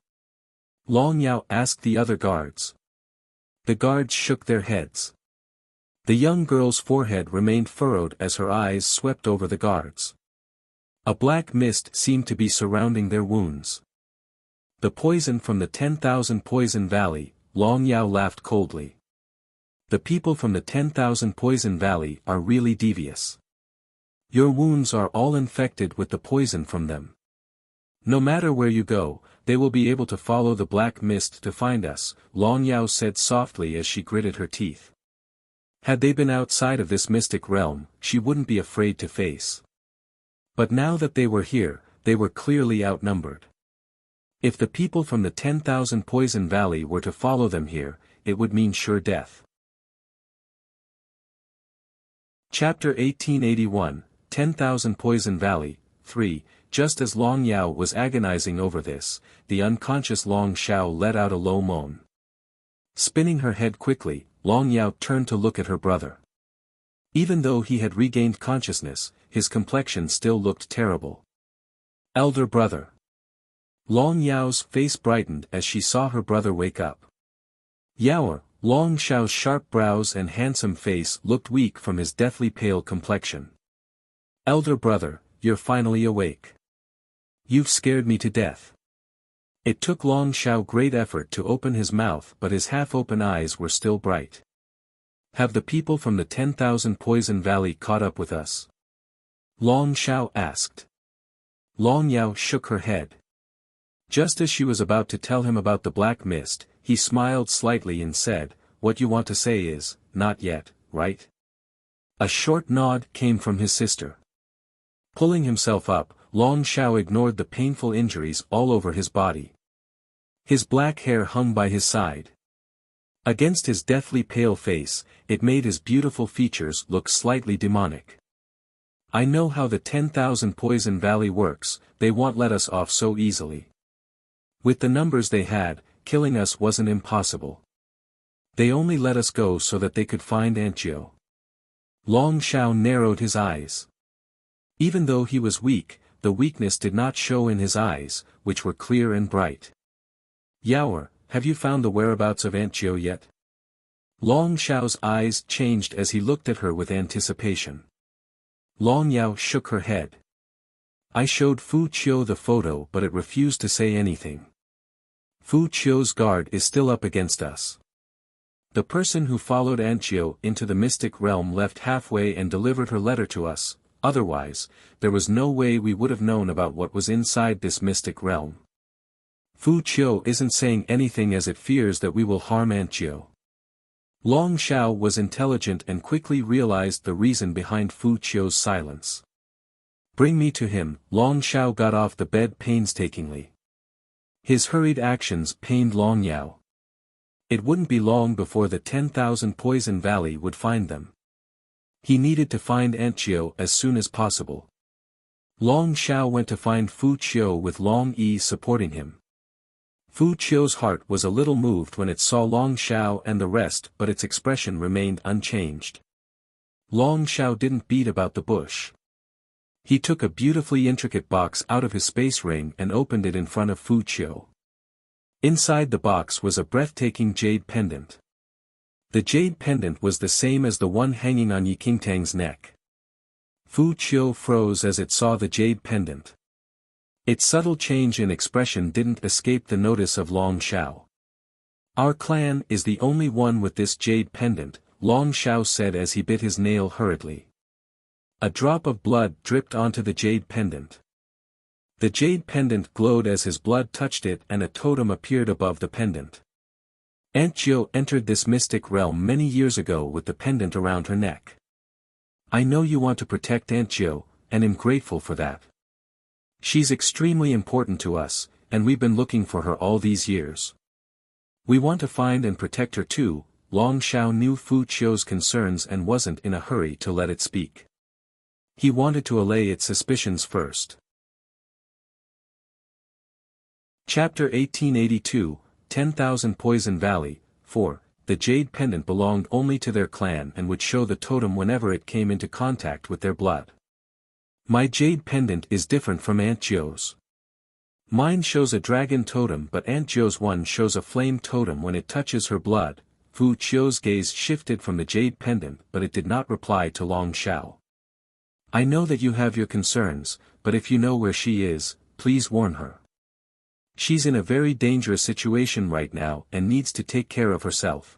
S1: Long Yao asked the other guards. The guards shook their heads. The young girl's forehead remained furrowed as her eyes swept over the guards. A black mist seemed to be surrounding their wounds. "The poison from the 10,000 Poison Valley," Long Yao laughed coldly. "The people from the 10,000 Poison Valley are really devious. Your wounds are all infected with the poison from them. No matter where you go, they will be able to follow the black mist to find us," Long Yao said softly as she gritted her teeth. Had they been outside of this mystic realm, she wouldn't be afraid to face. But now that they were here, they were clearly outnumbered. If the people from the 10,000 Poison Valley were to follow them here, it would mean sure death. Chapter 1881, 10,000 Poison Valley, 3. Just as Long Yao was agonizing over this, the unconscious Long Shao let out a low moan. Spinning her head quickly, Long Yao turned to look at her brother. Even though he had regained consciousness, his complexion still looked terrible. "Elder brother." Long Yao's face brightened as she saw her brother wake up. Yao, Long Shao's sharp brows and handsome face looked weak from his deathly pale complexion. "Elder brother, you're finally awake. You've scared me to death." It took Long Shao great effort to open his mouth, but his half-open eyes were still bright. "Have the people from the 10,000 Poison Valley caught up with us?" Long Shao asked. Long Yao shook her head. Just as she was about to tell him about the black mist, he smiled slightly and said, "What you want to say is, not yet, right?" A short nod came from his sister. Pulling himself up, Long Shao ignored the painful injuries all over his body. His black hair hung by his side. Against his deathly pale face, it made his beautiful features look slightly demonic. "I know how the 10,000 Poison Valley works, they won't let us off so easily. With the numbers they had, killing us wasn't impossible. They only let us go so that they could find Anqiu." Long Shao narrowed his eyes. Even though he was weak, the weakness did not show in his eyes, which were clear and bright. "Yao, have you found the whereabouts of Anqiu yet?" Long Shao's eyes changed as he looked at her with anticipation. Long Yao shook her head. "I showed Fu Qiu the photo but it refused to say anything. Fu Qiu's guard is still up against us. The person who followed Anqiu into the mystic realm left halfway and delivered her letter to us, otherwise, there was no way we would have known about what was inside this mystic realm. Fu Qiu isn't saying anything as it fears that we will harm Anqiu." Long Shao was intelligent and quickly realized the reason behind Fu Qiu's silence. "Bring me to him." Long Shao got off the bed painstakingly. His hurried actions pained Long Yao. It wouldn't be long before the 10,000 Poison Valley would find them. He needed to find Anqiu as soon as possible. Long Shao went to find Fu Qiu with Long Yi supporting him. Fu Qiu's heart was a little moved when it saw Long Shao and the rest, but its expression remained unchanged. Long Shao didn't beat about the bush. He took a beautifully intricate box out of his space ring and opened it in front of Fu Qiu. Inside the box was a breathtaking jade pendant. The jade pendant was the same as the one hanging on Yi Qingtang's neck. Fu Qiu froze as it saw the jade pendant. Its subtle change in expression didn't escape the notice of Long Shao. "Our clan is the only one with this jade pendant," Long Shao said as he bit his nail hurriedly. A drop of blood dripped onto the jade pendant. The jade pendant glowed as his blood touched it and a totem appeared above the pendant. Aunt Jiu entered this mystic realm many years ago with the pendant around her neck. I know you want to protect Aunt Jiu, and am grateful for that. She's extremely important to us, and we've been looking for her all these years. We want to find and protect her too. Long Xiao knew Fu Qiu's concerns and wasn't in a hurry to let it speak. He wanted to allay its suspicions first. Chapter 1882, 10,000 Poison Valley. 4. The jade pendant belonged only to their clan and would show the totem whenever it came into contact with their blood. My jade pendant is different from Aunt Jiu's. Mine shows a dragon totem, but Aunt Jiu's one shows a flame totem when it touches her blood. Fu Qiu's gaze shifted from the jade pendant, but it did not reply to Long Xiao. I know that you have your concerns, but if you know where she is, please warn her. She's in a very dangerous situation right now and needs to take care of herself.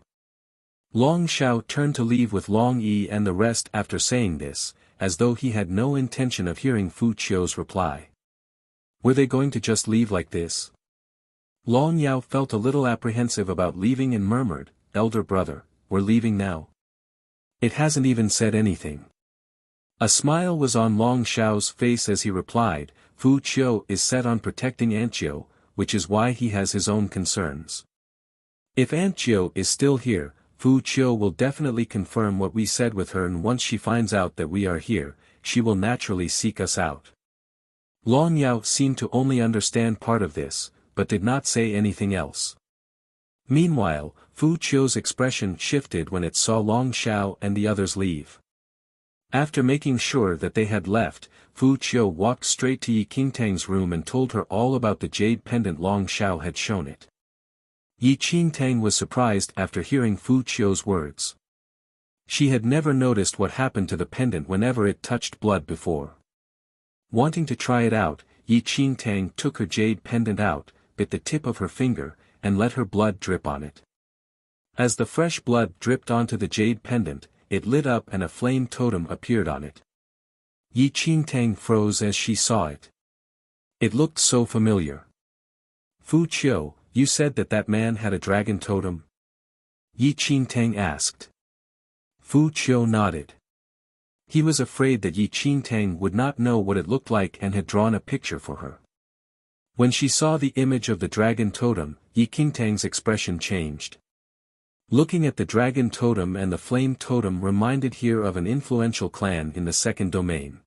S1: Long Xiao turned to leave with Long Yi and the rest after saying this, as though he had no intention of hearing Fu Qiu's reply. Were they going to just leave like this? Long Yao felt a little apprehensive about leaving and murmured, "Elder brother, we're leaving now?" It hasn't even said anything. A smile was on Long Xiao's face as he replied, Fu Qiu is set on protecting Aunt Jiu, which is why he has his own concerns. If Aunt Jiu is still here, Fu Qiu will definitely confirm what we said with her, and once she finds out that we are here, she will naturally seek us out. Long Yao seemed to only understand part of this, but did not say anything else. Meanwhile, Fu Qiu's expression shifted when it saw Long Xiao and the others leave. After making sure that they had left, Fu Qiu walked straight to Yi Qingtang's room and told her all about the jade pendant Long Xiao had shown it. Yi Qingtang was surprised after hearing Fu Qiu's words. She had never noticed what happened to the pendant whenever it touched blood before. Wanting to try it out, Yi Qingtang took her jade pendant out, bit the tip of her finger, and let her blood drip on it. As the fresh blood dripped onto the jade pendant, it lit up and a flame totem appeared on it. Yi Qingtang froze as she saw it. It looked so familiar. Fu Qiu, you said that man had a dragon totem? Yi Qingtang asked. Fu Qiu nodded. He was afraid that Yi Qingtang would not know what it looked like and had drawn a picture for her. When she saw the image of the dragon totem, Yi Qingtang's expression changed. Looking at the dragon totem and the flame totem reminded her of an influential clan in the second domain.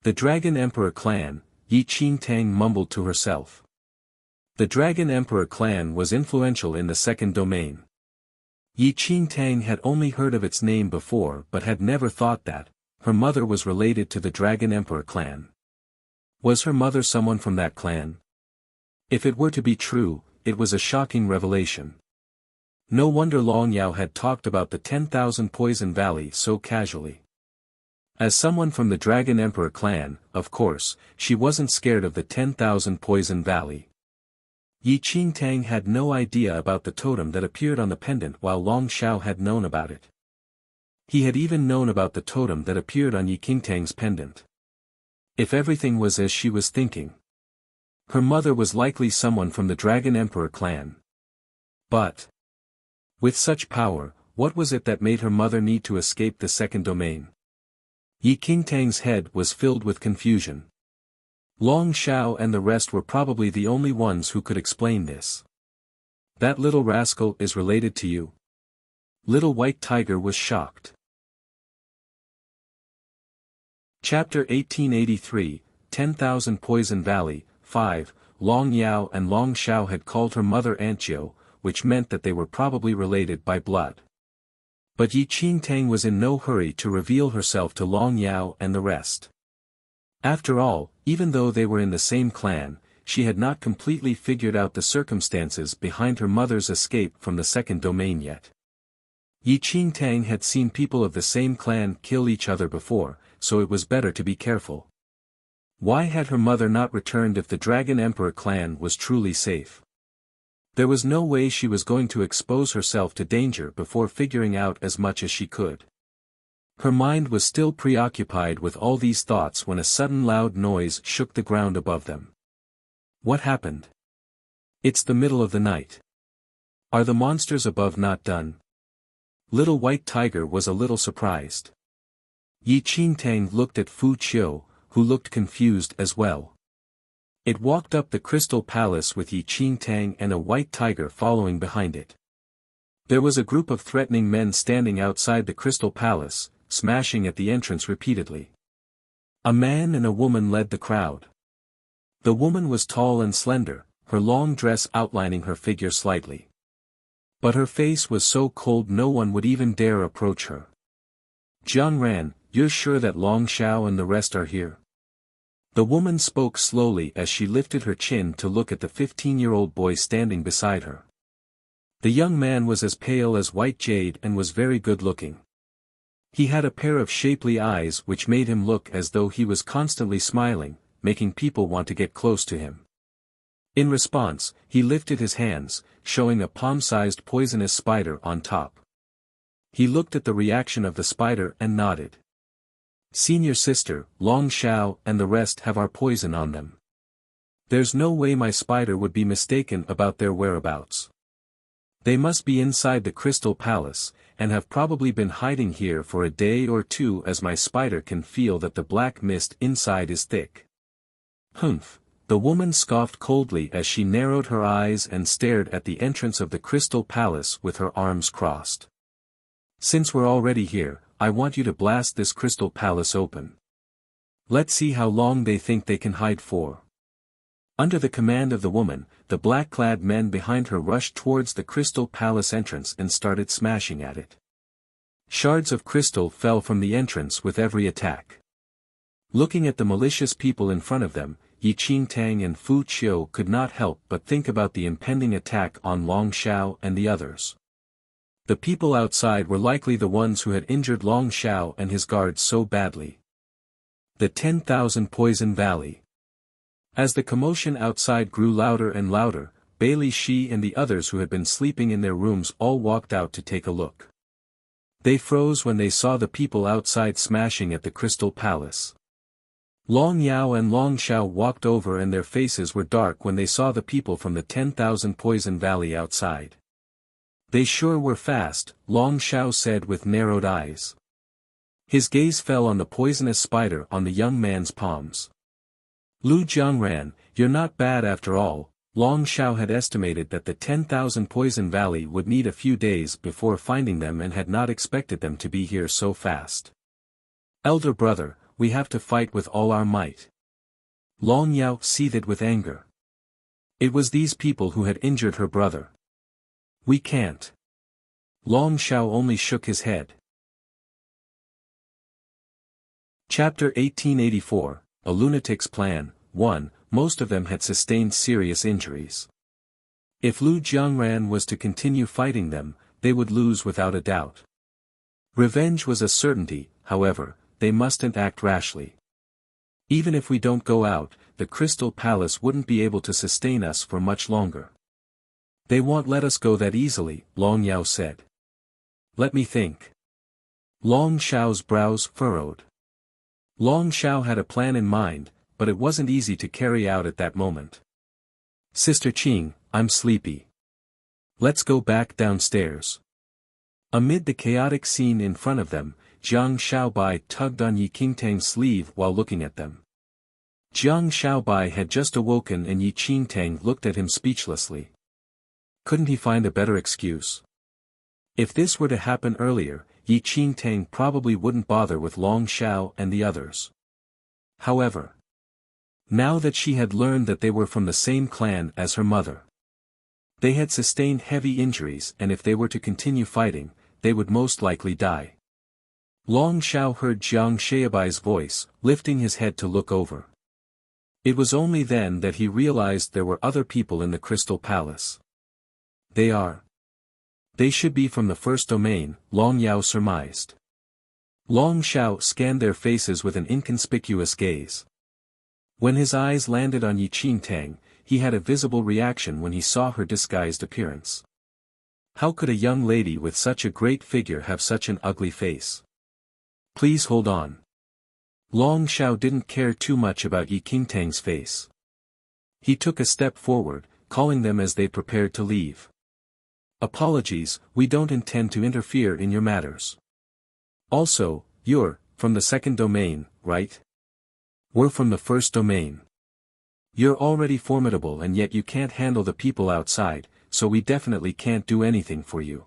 S1: The Dragon Emperor clan, Yi Qingtang mumbled to herself. The Dragon Emperor clan was influential in the second domain. Yi Qingtang had only heard of its name before but had never thought that her mother was related to the Dragon Emperor clan. Was her mother someone from that clan? If it were to be true, it was a shocking revelation. No wonder Long Yao had talked about the 10,000 Poison Valley so casually. As someone from the Dragon Emperor clan, of course, she wasn't scared of the 10,000 Poison Valley. Yi Qingtang had no idea about the totem that appeared on the pendant while Long Xiao had known about it. He had even known about the totem that appeared on Yi Qingtang's pendant. If everything was as she was thinking, her mother was likely someone from the Dragon Emperor clan. But with such power, what was it that made her mother need to escape the second domain? Yi Qingtang's head was filled with confusion. Long Xiao and the rest were probably the only ones who could explain this. That little rascal is related to you? Little White Tiger was shocked. Chapter 1883, 10,000 Poison Valley. 5. Long Yao and Long Xiao had called her mother Aunt Jiu, which meant that they were probably related by blood. But Yi Qingtang was in no hurry to reveal herself to Long Yao and the rest. After all, even though they were in the same clan, she had not completely figured out the circumstances behind her mother's escape from the second domain yet. Yi Qingtang had seen people of the same clan kill each other before, so it was better to be careful. Why had her mother not returned if the Dragon Emperor clan was truly safe? There was no way she was going to expose herself to danger before figuring out as much as she could. Her mind was still preoccupied with all these thoughts when a sudden loud noise shook the ground above them. What happened? It's the middle of the night. Are the monsters above not done? Little White Tiger was a little surprised. Yi Qingtang looked at Fu Qiu, who looked confused as well. It walked up the Crystal Palace with Yi Qingtang and a white tiger following behind it. There was a group of threatening men standing outside the Crystal Palace, smashing at the entrance repeatedly. A man and a woman led the crowd. The woman was tall and slender, her long dress outlining her figure slightly. But her face was so cold no one would even dare approach her. Jiang Ran, you're sure that Long Xiao and the rest are here? The woman spoke slowly as she lifted her chin to look at the 15-year-old boy standing beside her. The young man was as pale as white jade and was very good-looking. He had a pair of shapely eyes which made him look as though he was constantly smiling, making people want to get close to him. In response, he lifted his hands, showing a palm-sized poisonous spider on top. He looked at the reaction of the spider and nodded. Senior sister, Long Xiao and the rest have our poison on them. There's no way my spider would be mistaken about their whereabouts. They must be inside the Crystal Palace, and have probably been hiding here for a day or two as my spider can feel that the black mist inside is thick. Humph, the woman scoffed coldly as she narrowed her eyes and stared at the entrance of the Crystal Palace with her arms crossed. Since we're already here, I want you to blast this Crystal Palace open. Let's see how long they think they can hide for. Under the command of the woman, the black-clad men behind her rushed towards the Crystal Palace entrance and started smashing at it. Shards of crystal fell from the entrance with every attack. Looking at the malicious people in front of them, Yi Qingtang and Fu Qiu could not help but think about the impending attack on Long Xiao and the others. The people outside were likely the ones who had injured Long Xiao and his guards so badly. The 10,000 Poison Valley. As the commotion outside grew louder and louder, Bailey Shi and the others who had been sleeping in their rooms all walked out to take a look. They froze when they saw the people outside smashing at the Crystal Palace. Long Yao and Long Xiao walked over and their faces were dark when they saw the people from the 10,000 Poison Valley outside. They sure were fast, Long Xiao said with narrowed eyes. His gaze fell on the poisonous spider on the young man's palms. Lu Jiangran, you're not bad after all. Long Xiao had estimated that the 10,000 Poison Valley would need a few days before finding them and had not expected them to be here so fast. Elder brother, we have to fight with all our might. Long Yao seethed with anger. It was these people who had injured her brother. We can't. Long Xiao only shook his head. Chapter 1884, A Lunatic's Plan. 1. Most of them had sustained serious injuries. If Lu Jiangran was to continue fighting them, they would lose without a doubt. Revenge was a certainty, however, they mustn't act rashly. Even if we don't go out, the Crystal Palace wouldn't be able to sustain us for much longer. They won't let us go that easily, Long Yao said. Let me think. Long Xiao's brows furrowed. Long Xiao had a plan in mind, but it wasn't easy to carry out at that moment. Sister Qing, I'm sleepy. Let's go back downstairs. Amid the chaotic scene in front of them, Jiang Xiaobai tugged on Yi Qingtang's sleeve while looking at them. Jiang Xiaobai had just awoken and Yi Qingtang looked at him speechlessly. Couldn't he find a better excuse? If this were to happen earlier, Yi Qingtang probably wouldn't bother with Long Xiao and the others. However, now that she had learned that they were from the same clan as her mother, they had sustained heavy injuries and if they were to continue fighting, they would most likely die. Long Xiao heard Jiang Xiaobai's voice, lifting his head to look over. It was only then that he realized there were other people in the Crystal Palace. They should be from the first domain, Long Yao surmised. Long Xiao scanned their faces with an inconspicuous gaze. When his eyes landed on Yi Qingtang, he had a visible reaction when he saw her disguised appearance. How could a young lady with such a great figure have such an ugly face? Please hold on. Long Xiao didn't care too much about Yi Qingtang's face. He took a step forward, calling them as they prepared to leave. Apologies, we don't intend to interfere in your matters. Also, you're from the second domain, right? We're from the first domain. You're already formidable and yet you can't handle the people outside, so we definitely can't do anything for you.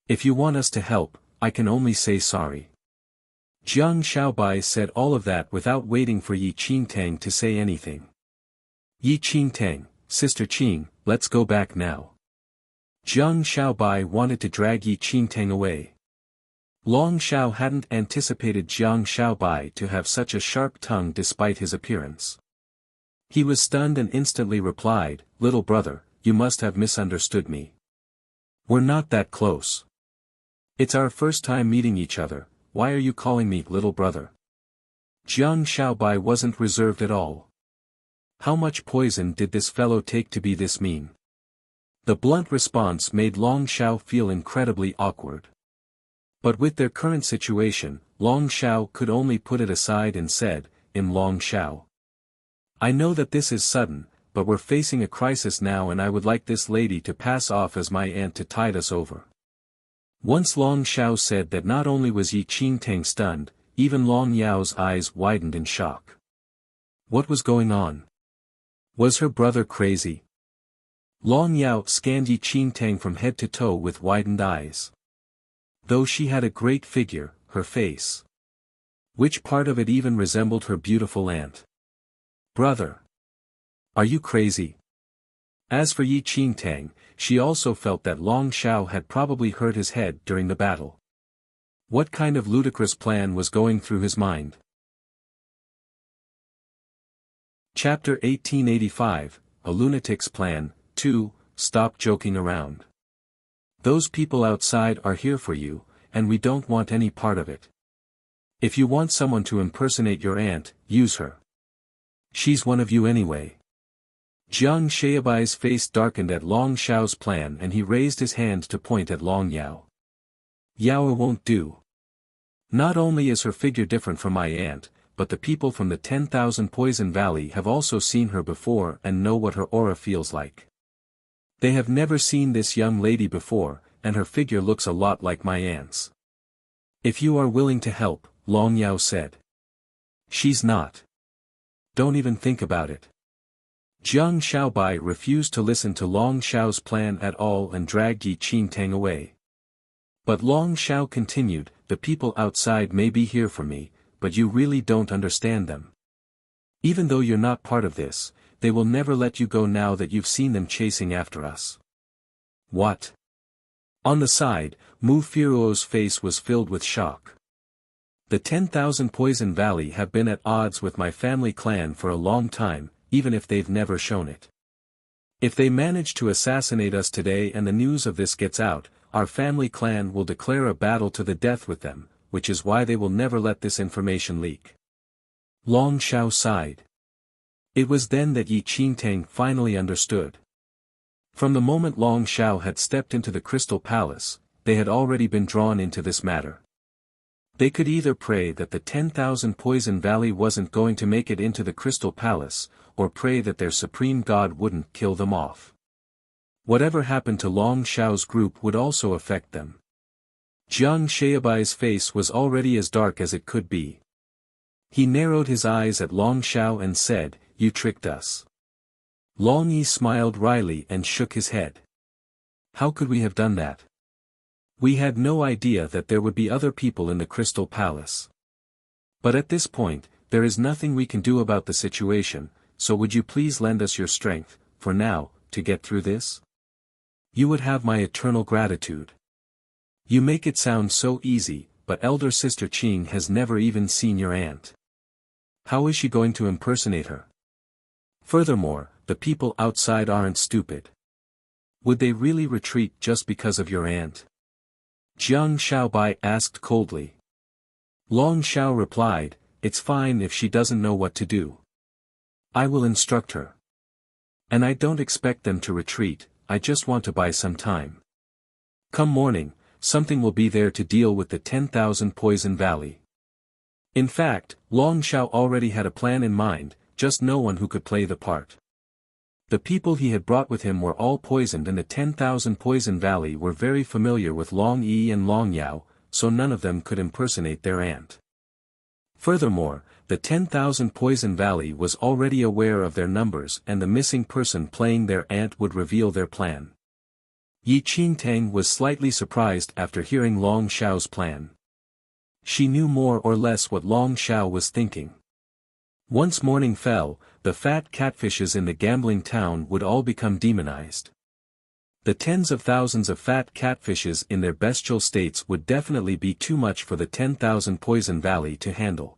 S1: If you want us to help, I can only say sorry. Jiang Xiaobai said all of that without waiting for Yi Qingtang to say anything. Yi Qingtang, Sister Qing, let's go back now. Jiang Xiaobai wanted to drag Yi Qingtang away. Long Xiao hadn't anticipated Jiang Xiaobai to have such a sharp tongue despite his appearance. He was stunned and instantly replied, "Little brother, you must have misunderstood me. We're not that close. It's our first time meeting each other, why are you calling me little brother?" Jiang Xiaobai wasn't reserved at all. How much poison did this fellow take to be this mean? The blunt response made Long Xiao feel incredibly awkward. But with their current situation, Long Xiao could only put it aside and said, "In Long Xiao. I know that this is sudden, but we're facing a crisis now and I would like this lady to pass off as my aunt to tide us over." Once Long Xiao said that, not only was Yi Qingtang stunned, even Long Yao's eyes widened in shock. What was going on? Was her brother crazy? Long Yao scanned Yi Qingtang from head to toe with widened eyes. Though she had a great figure, her face. Which part of it even resembled her beautiful aunt? Brother! Are you crazy? As for Yi Qingtang, she also felt that Long Xiao had probably hurt his head during the battle. What kind of ludicrous plan was going through his mind? Chapter 1885, A Lunatic's Plan, 2, Stop Joking Around. Those people outside are here for you, and we don't want any part of it. If you want someone to impersonate your aunt, use her. She's one of you anyway. Jiang Xiaobai's face darkened at Long Xiao's plan and he raised his hand to point at Long Yao. Yao won't do. Not only is her figure different from my aunt, but the people from the 10,000 Poison Valley have also seen her before and know what her aura feels like. They have never seen this young lady before, and her figure looks a lot like my aunt's. If you are willing to help, Long Yao said. She's not. Don't even think about it. Jiang Xiaobai refused to listen to Long Xiao's plan at all and dragged Yi Qingtang away. But Long Xiao continued, "The people outside may be here for me, but you really don't understand them. Even though you're not part of this, they will never let you go now that you've seen them chasing after us." What? On the side, Mu Firuo's face was filled with shock. The 10,000 Poison Valley have been at odds with my family clan for a long time, even if they've never shown it. If they manage to assassinate us today and the news of this gets out, our family clan will declare a battle to the death with them, which is why they will never let this information leak. Long Xiao sighed. It was then that Yi Qingtang finally understood. From the moment Long Xiao had stepped into the Crystal Palace, they had already been drawn into this matter. They could either pray that the 10,000 Poison Valley wasn't going to make it into the Crystal Palace, or pray that their supreme god wouldn't kill them off. Whatever happened to Long Xiao's group would also affect them. Jiang Xiaobai's face was already as dark as it could be. He narrowed his eyes at Long Xiao and said, "You tricked us." Long Yi smiled wryly and shook his head. "How could we have done that? We had no idea that there would be other people in the Crystal Palace. But at this point, there is nothing we can do about the situation, so would you please lend us your strength, for now, to get through this? You would have my eternal gratitude. You make it sound so easy, but elder sister Qing has never even seen your aunt. How is she going to impersonate her? Furthermore, the people outside aren't stupid. Would they really retreat just because of your aunt?" Jiang Xiaobai asked coldly. Long Xiao replied, "It's fine if she doesn't know what to do. I will instruct her. And I don't expect them to retreat, I just want to buy some time. Come morning, something will be there to deal with the 10,000 Poison Valley." In fact, Long Xiao already had a plan in mind, just no one who could play the part. The people he had brought with him were all poisoned, and the 10,000 Poison Valley were very familiar with Long Yi and Long Yao, so none of them could impersonate their aunt. Furthermore, the 10,000 Poison Valley was already aware of their numbers, and the missing person playing their aunt would reveal their plan. Yi Qingtang was slightly surprised after hearing Long Xiao's plan. She knew more or less what Long Xiao was thinking. Once morning fell, the fat catfishes in the gambling town would all become demonized. The tens of thousands of fat catfishes in their bestial states would definitely be too much for the 10,000 Poison Valley to handle.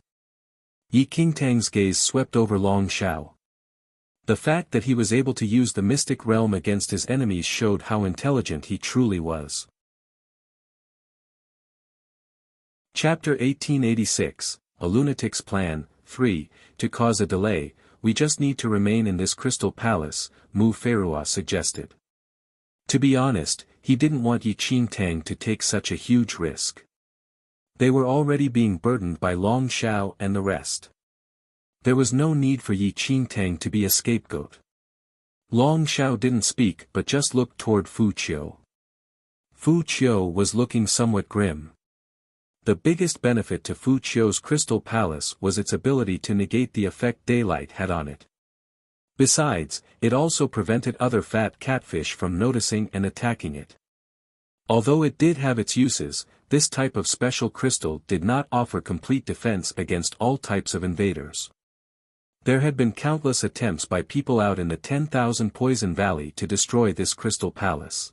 S1: Yi Qingtang's gaze swept over Long Xiao. The fact that he was able to use the mystic realm against his enemies showed how intelligent he truly was. Chapter 1886, A Lunatic's Plan, 3, To cause a delay, we just need to remain in this crystal palace, Mu Feirua suggested. To be honest, he didn't want Yi Qingtang to take such a huge risk. They were already being burdened by Long Xiao and the rest. There was no need for Yi Qingtang to be a scapegoat. Long Xiao didn't speak but just looked toward Fu Qiu. Fu Qiu was looking somewhat grim. The biggest benefit to Fu Qiu's crystal palace was its ability to negate the effect daylight had on it. Besides, it also prevented other fat catfish from noticing and attacking it. Although it did have its uses, this type of special crystal did not offer complete defense against all types of invaders. There had been countless attempts by people out in the 10,000 Poison Valley to destroy this crystal palace.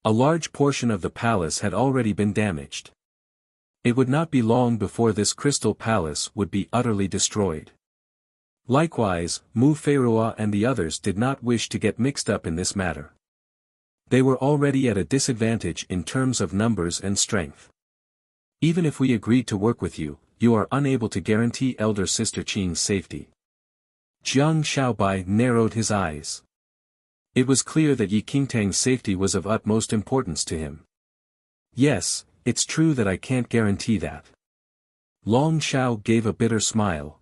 S1: A large portion of the palace had already been damaged. It would not be long before this crystal palace would be utterly destroyed. Likewise, Mu Feirua and the others did not wish to get mixed up in this matter. They were already at a disadvantage in terms of numbers and strength. Even if we agreed to work with you, you are unable to guarantee elder sister Qing's safety. Jiang Xiaobai narrowed his eyes. It was clear that Yi Qingtang's safety was of utmost importance to him. Yes, it's true that I can't guarantee that. Long Xiao gave a bitter smile.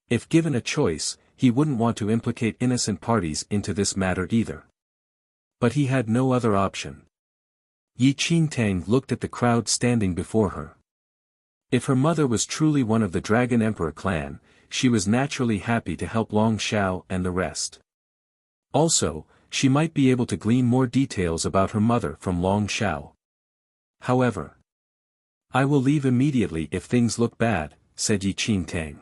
S1: If given a choice, he wouldn't want to implicate innocent parties into this matter either. But he had no other option. Yi Qingtang looked at the crowd standing before her. If her mother was truly one of the Dragon Emperor clan, she was naturally happy to help Long Xiao and the rest. Also, she might be able to glean more details about her mother from Long Xiao. However, I will leave immediately if things look bad, said Yi Qingtang.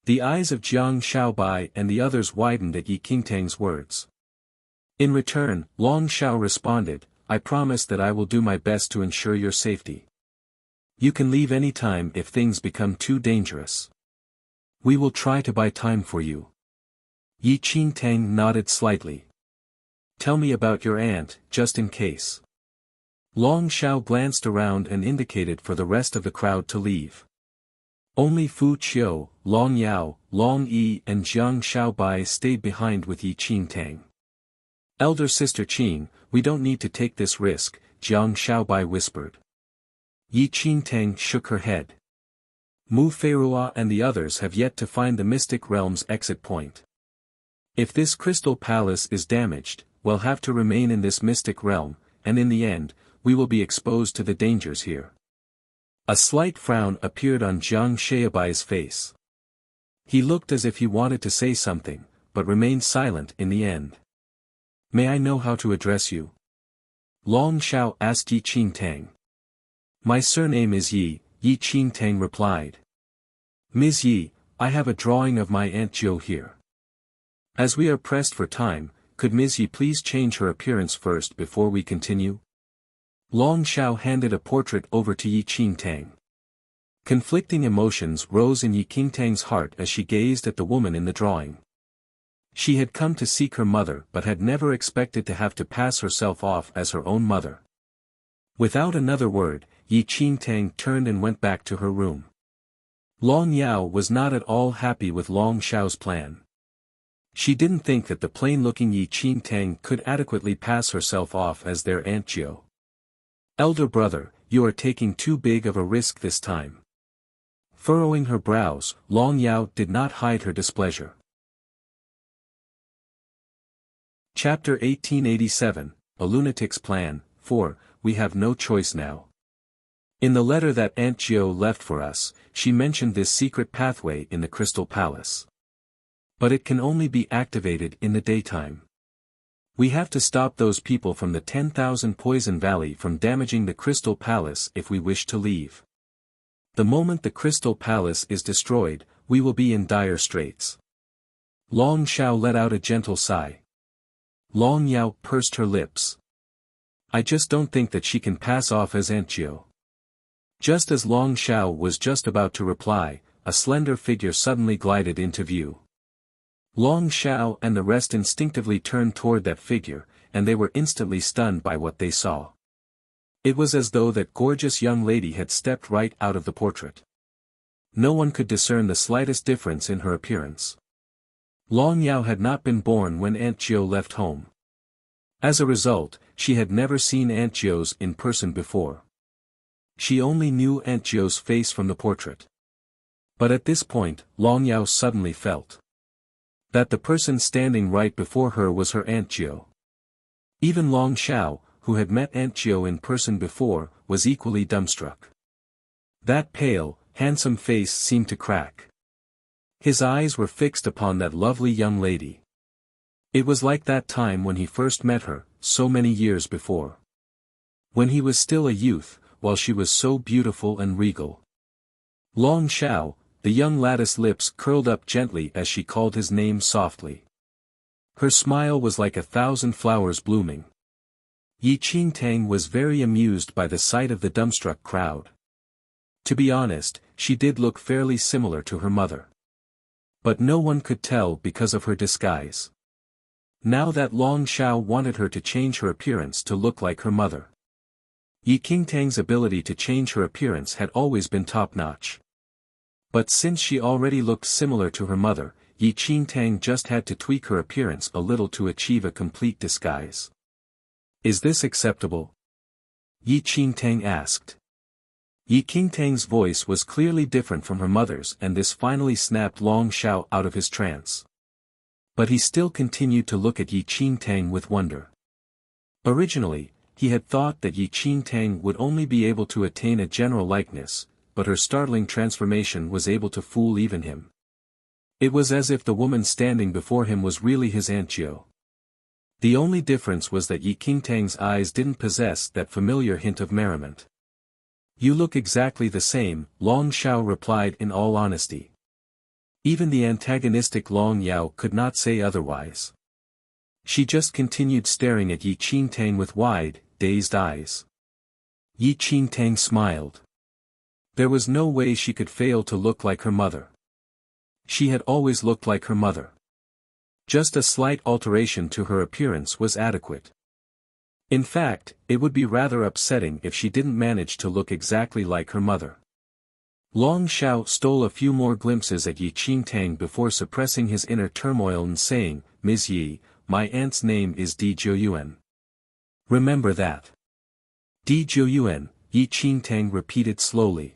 S1: The eyes of Jiang Xiaobai and the others widened at Yi Qingtang's words. In return, Long Xiao responded, I promise that I will do my best to ensure your safety. You can leave any time if things become too dangerous. We will try to buy time for you. Yi Qingtang nodded slightly. Tell me about your aunt, just in case. Long Xiao glanced around and indicated for the rest of the crowd to leave. Only Fu Qiu, Long Yao, Long Yi and Jiang Xiaobai stayed behind with Yi Qingtang. Elder sister Qing, we don't need to take this risk, Jiang Xiaobai whispered. Yi Qingtang shook her head. Mu Feirua and the others have yet to find the Mystic Realm's exit point. If this crystal palace is damaged, we'll have to remain in this Mystic Realm, and in the end, we will be exposed to the dangers here. A slight frown appeared on Jiang Xiaobai's face. He looked as if he wanted to say something, but remained silent in the end. May I know how to address you? Long Xiao asked Yi Qingtang. My surname is Yi, Yi Qingtang replied. Ms. Yi, I have a drawing of my Aunt Jiu here. As we are pressed for time, could Ms. Yi please change her appearance first before we continue? Long Xiao handed a portrait over to Yi Qingtang. Conflicting emotions rose in Yi Qingtang's heart as she gazed at the woman in the drawing. She had come to seek her mother but had never expected to have to pass herself off as her own mother. Without another word, Yi Qingtang turned and went back to her room. Long Yao was not at all happy with Long Xiao's plan. She didn't think that the plain-looking Yi Qingtang could adequately pass herself off as their Aunt Jiu. Elder brother, you are taking too big of a risk this time. Furrowing her brows, Long Yao did not hide her displeasure. Chapter 1887, A Lunatic's Plan, 4, We Have No Choice Now. In the letter that Aunt Gio left for us, she mentioned this secret pathway in the Crystal Palace. But it can only be activated in the daytime. We have to stop those people from the 10,000 Poison Valley from damaging the Crystal Palace if we wish to leave. The moment the Crystal Palace is destroyed, we will be in dire straits. Long Xiao let out a gentle sigh. Long Yao pursed her lips. I just don't think that she can pass off as Aunt Gio. Just as Long Xiao was just about to reply, a slender figure suddenly glided into view. Long Xiao and the rest instinctively turned toward that figure, and they were instantly stunned by what they saw. It was as though that gorgeous young lady had stepped right out of the portrait. No one could discern the slightest difference in her appearance. Long Yao had not been born when Aunt Gio left home. As a result, she had never seen Aunt Gio's in person before. She only knew Aunt Gio's face from the portrait. But at this point, Long Yao suddenly felt that the person standing right before her was her Aunt Gio. Even Long Xiao, who had met Aunt Gio in person before, was equally dumbstruck. That pale, handsome face seemed to crack. His eyes were fixed upon that lovely young lady. It was like that time when he first met her, so many years before. When he was still a youth, while she was so beautiful and regal. Long Xiao, the young lattice lips curled up gently as she called his name softly. Her smile was like 1,000 flowers blooming. Yi Qingtang was very amused by the sight of the dumbstruck crowd. To be honest, she did look fairly similar to her mother. But no one could tell because of her disguise. Now that Long Xiao wanted her to change her appearance to look like her mother. Yi Qingtang's ability to change her appearance had always been top-notch. But since she already looked similar to her mother, Yi Qingtang just had to tweak her appearance a little to achieve a complete disguise. Is this acceptable? Yi Qingtang asked. Yi Qingtang's voice was clearly different from her mother's, and this finally snapped Long Xiao out of his trance. But he still continued to look at Yi Qingtang with wonder. Originally, he had thought that Yi Qingtang would only be able to attain a general likeness, but her startling transformation was able to fool even him. It was as if the woman standing before him was really his Aunt Gio. The only difference was that Yi Qingtang's eyes didn't possess that familiar hint of merriment. You look exactly the same, Long Xiao replied in all honesty. Even the antagonistic Long Yao could not say otherwise. She just continued staring at Yi Qingtang with wide, dazed eyes. Yi Qingtang smiled. There was no way she could fail to look like her mother. She had always looked like her mother. Just a slight alteration to her appearance was adequate. In fact, it would be rather upsetting if she didn't manage to look exactly like her mother. Long Xiao stole a few more glimpses at Yi Qingtang before suppressing his inner turmoil and saying, Ms. Yi, my aunt's name is Di Jiuyuan. Remember that. Di Jiuyuan, Yi Qingtang repeated slowly.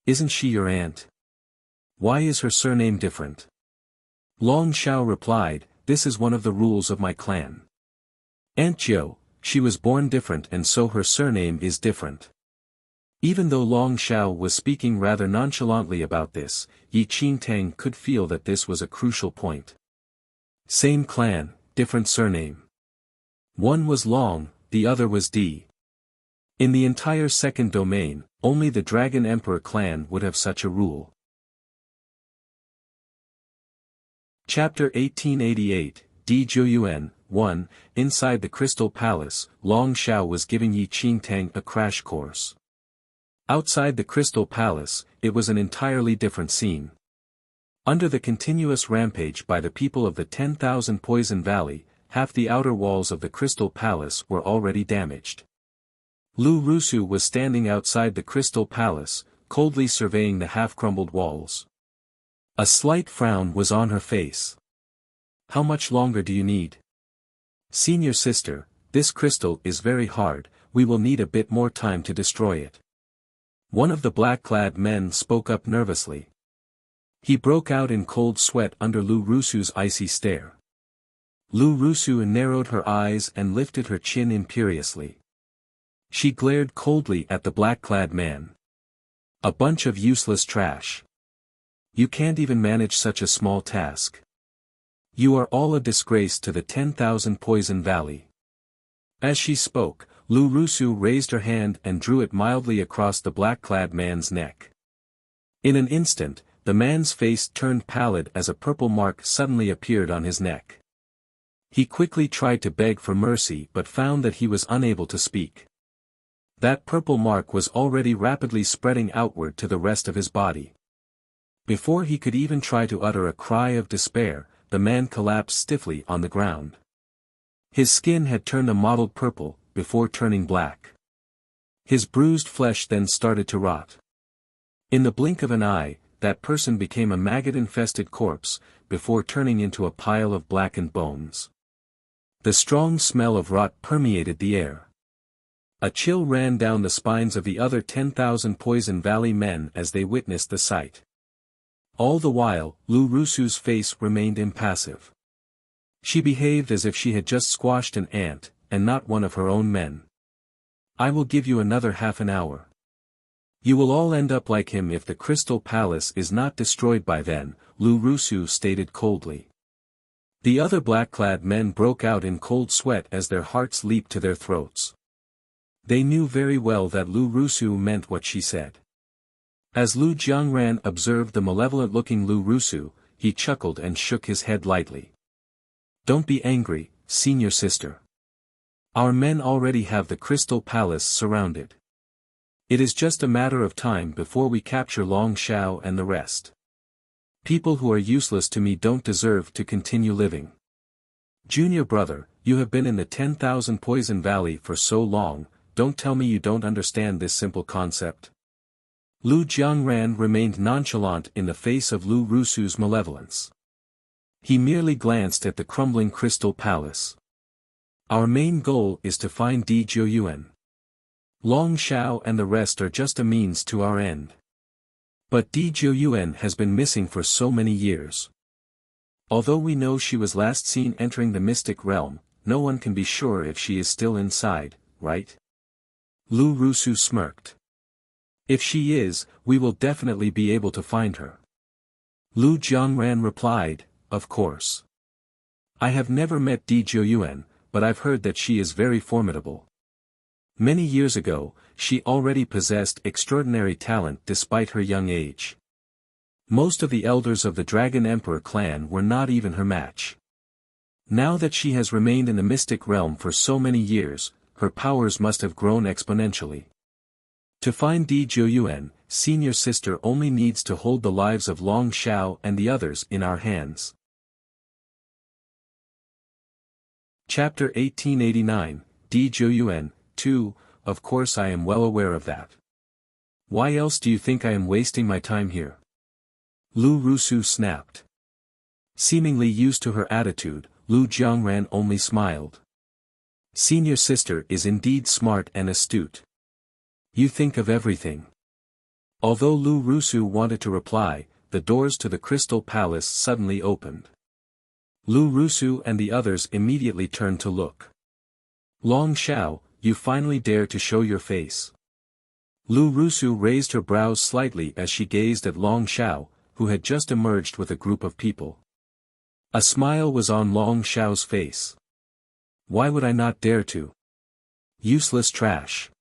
S1: Isn't she your aunt? Why is her surname different? Long Xiao replied, this is one of the rules of my clan. Aunt Gio, she was born different and so her surname is different. Even though Long Xiao was speaking rather nonchalantly about this, Yi Qingtang could feel that this was a crucial point. Same clan, different surname. One was Long, the other was Di. In the entire second domain, only the Dragon Emperor clan would have such a rule. Chapter 1888, Di Jiuyuan, 1, Inside the Crystal Palace, Long Xiao was giving Yi Qingtang a crash course. Outside the Crystal Palace, it was an entirely different scene. Under the continuous rampage by the people of the 10,000 Poison Valley, half the outer walls of the Crystal Palace were already damaged. Lu Rusu was standing outside the Crystal Palace, coldly surveying the half-crumbled walls. A slight frown was on her face. How much longer do you need? Senior sister, this crystal is very hard, we will need a bit more time to destroy it. One of the black-clad men spoke up nervously. He broke out in cold sweat under Lu Rusu's icy stare. Lu Rusu narrowed her eyes and lifted her chin imperiously. She glared coldly at the black-clad man. A bunch of useless trash. You can't even manage such a small task. You are all a disgrace to the 10,000 Poison Valley. As she spoke, Lu Rusu raised her hand and drew it mildly across the black-clad man's neck. In an instant, the man's face turned pallid as a purple mark suddenly appeared on his neck. He quickly tried to beg for mercy but found that he was unable to speak. That purple mark was already rapidly spreading outward to the rest of his body. Before he could even try to utter a cry of despair, the man collapsed stiffly on the ground. His skin had turned a mottled purple, before turning black. His bruised flesh then started to rot. In the blink of an eye, that person became a maggot-infested corpse, before turning into a pile of blackened bones. The strong smell of rot permeated the air. A chill ran down the spines of the other 10,000 Poison Valley men as they witnessed the sight. All the while, Lu Rusu's face remained impassive. She behaved as if she had just squashed an ant, and not one of her own men. I will give you another half an hour. You will all end up like him if the Crystal Palace is not destroyed by then, Lu Rusu stated coldly. The other black-clad men broke out in cold sweat as their hearts leaped to their throats. They knew very well that Lu Rusu meant what she said. As Lu Jiangran observed the malevolent-looking Lu Rusu, he chuckled and shook his head lightly. Don't be angry, senior sister. Our men already have the Crystal Palace surrounded. It is just a matter of time before we capture Long Shao and the rest. People who are useless to me don't deserve to continue living. Junior brother, you have been in the 10,000 Poison Valley for so long, don't tell me you don't understand this simple concept. Lu Jiangran remained nonchalant in the face of Lu Rusu's malevolence. He merely glanced at the crumbling Crystal Palace. Our main goal is to find Di Jiuyuan. Long Shao and the rest are just a means to our end. But Di Jiuyuan has been missing for so many years. Although we know she was last seen entering the mystic realm, no one can be sure if she is still inside, right? Lu Rusu smirked. If she is, we will definitely be able to find her. Lu Jiangran replied, of course. I have never met Di Jiuyuan, but I've heard that she is very formidable. Many years ago, she already possessed extraordinary talent despite her young age. Most of the elders of the Dragon Emperor clan were not even her match. Now that she has remained in the mystic realm for so many years, her powers must have grown exponentially. To find Di Jiuyuan, senior sister only needs to hold the lives of Long Shao and the others in our hands. Chapter 1889, Di Jiuyuan, 2, of course I am well aware of that. Why else do you think I am wasting my time here? Lu Rusu snapped. Seemingly used to her attitude, Lu Jiangran only smiled. Senior sister is indeed smart and astute. You think of everything. Although Lu Rusu wanted to reply, the doors to the Crystal Palace suddenly opened. Lu Rusu and the others immediately turned to look. Long Shao, you finally dare to show your face. Lu Rusu raised her brows slightly as she gazed at Long Shao, who had just emerged with a group of people. A smile was on Long Shao's face. Why would I not dare to? Useless trash.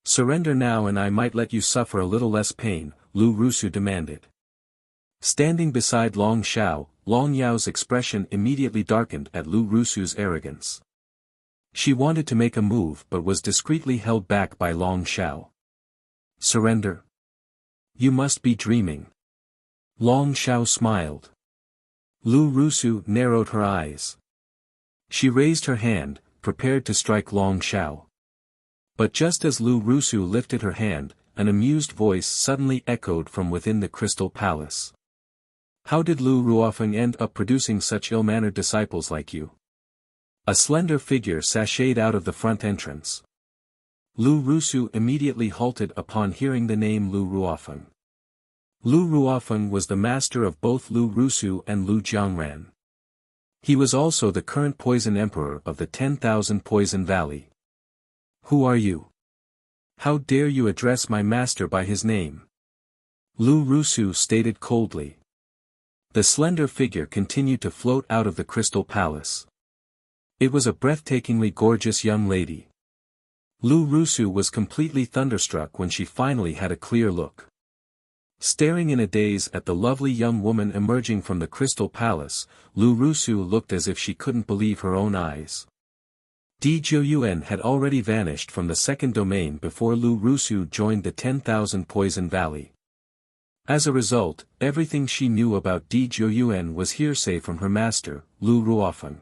S1: Surrender now and I might let you suffer a little less pain, Lu Rusu demanded. Standing beside Long Shao, Long Yao's expression immediately darkened at Lu Rusu's arrogance. She wanted to make a move but was discreetly held back by Long Shao. Surrender? You must be dreaming. Long Shao smiled. Lu Rusu narrowed her eyes. She raised her hand, prepared to strike Long Shao. But just as Lu Rusu lifted her hand, an amused voice suddenly echoed from within the Crystal Palace. How did Lu Ruofeng end up producing such ill-mannered disciples like you? A slender figure sashayed out of the front entrance. Lu Rusu immediately halted upon hearing the name Lu Ruofeng. Lu Ruofeng was the master of both Lu Rusu and Lu Jiangran. He was also the current Poison Emperor of the 10,000 Poison Valley. Who are you? How dare you address my master by his name? Lu Rusu stated coldly. The slender figure continued to float out of the crystal palace. It was a breathtakingly gorgeous young lady. Lu Rusu was completely thunderstruck when she finally had a clear look. Staring in a daze at the lovely young woman emerging from the crystal palace, Lu Rusu looked as if she couldn't believe her own eyes. Di Zhouyuan had already vanished from the second domain before Lu Rusu joined the 10,000 Poison Valley. As a result, everything she knew about Di Zhouyuan was hearsay from her master, Lu Ruofeng.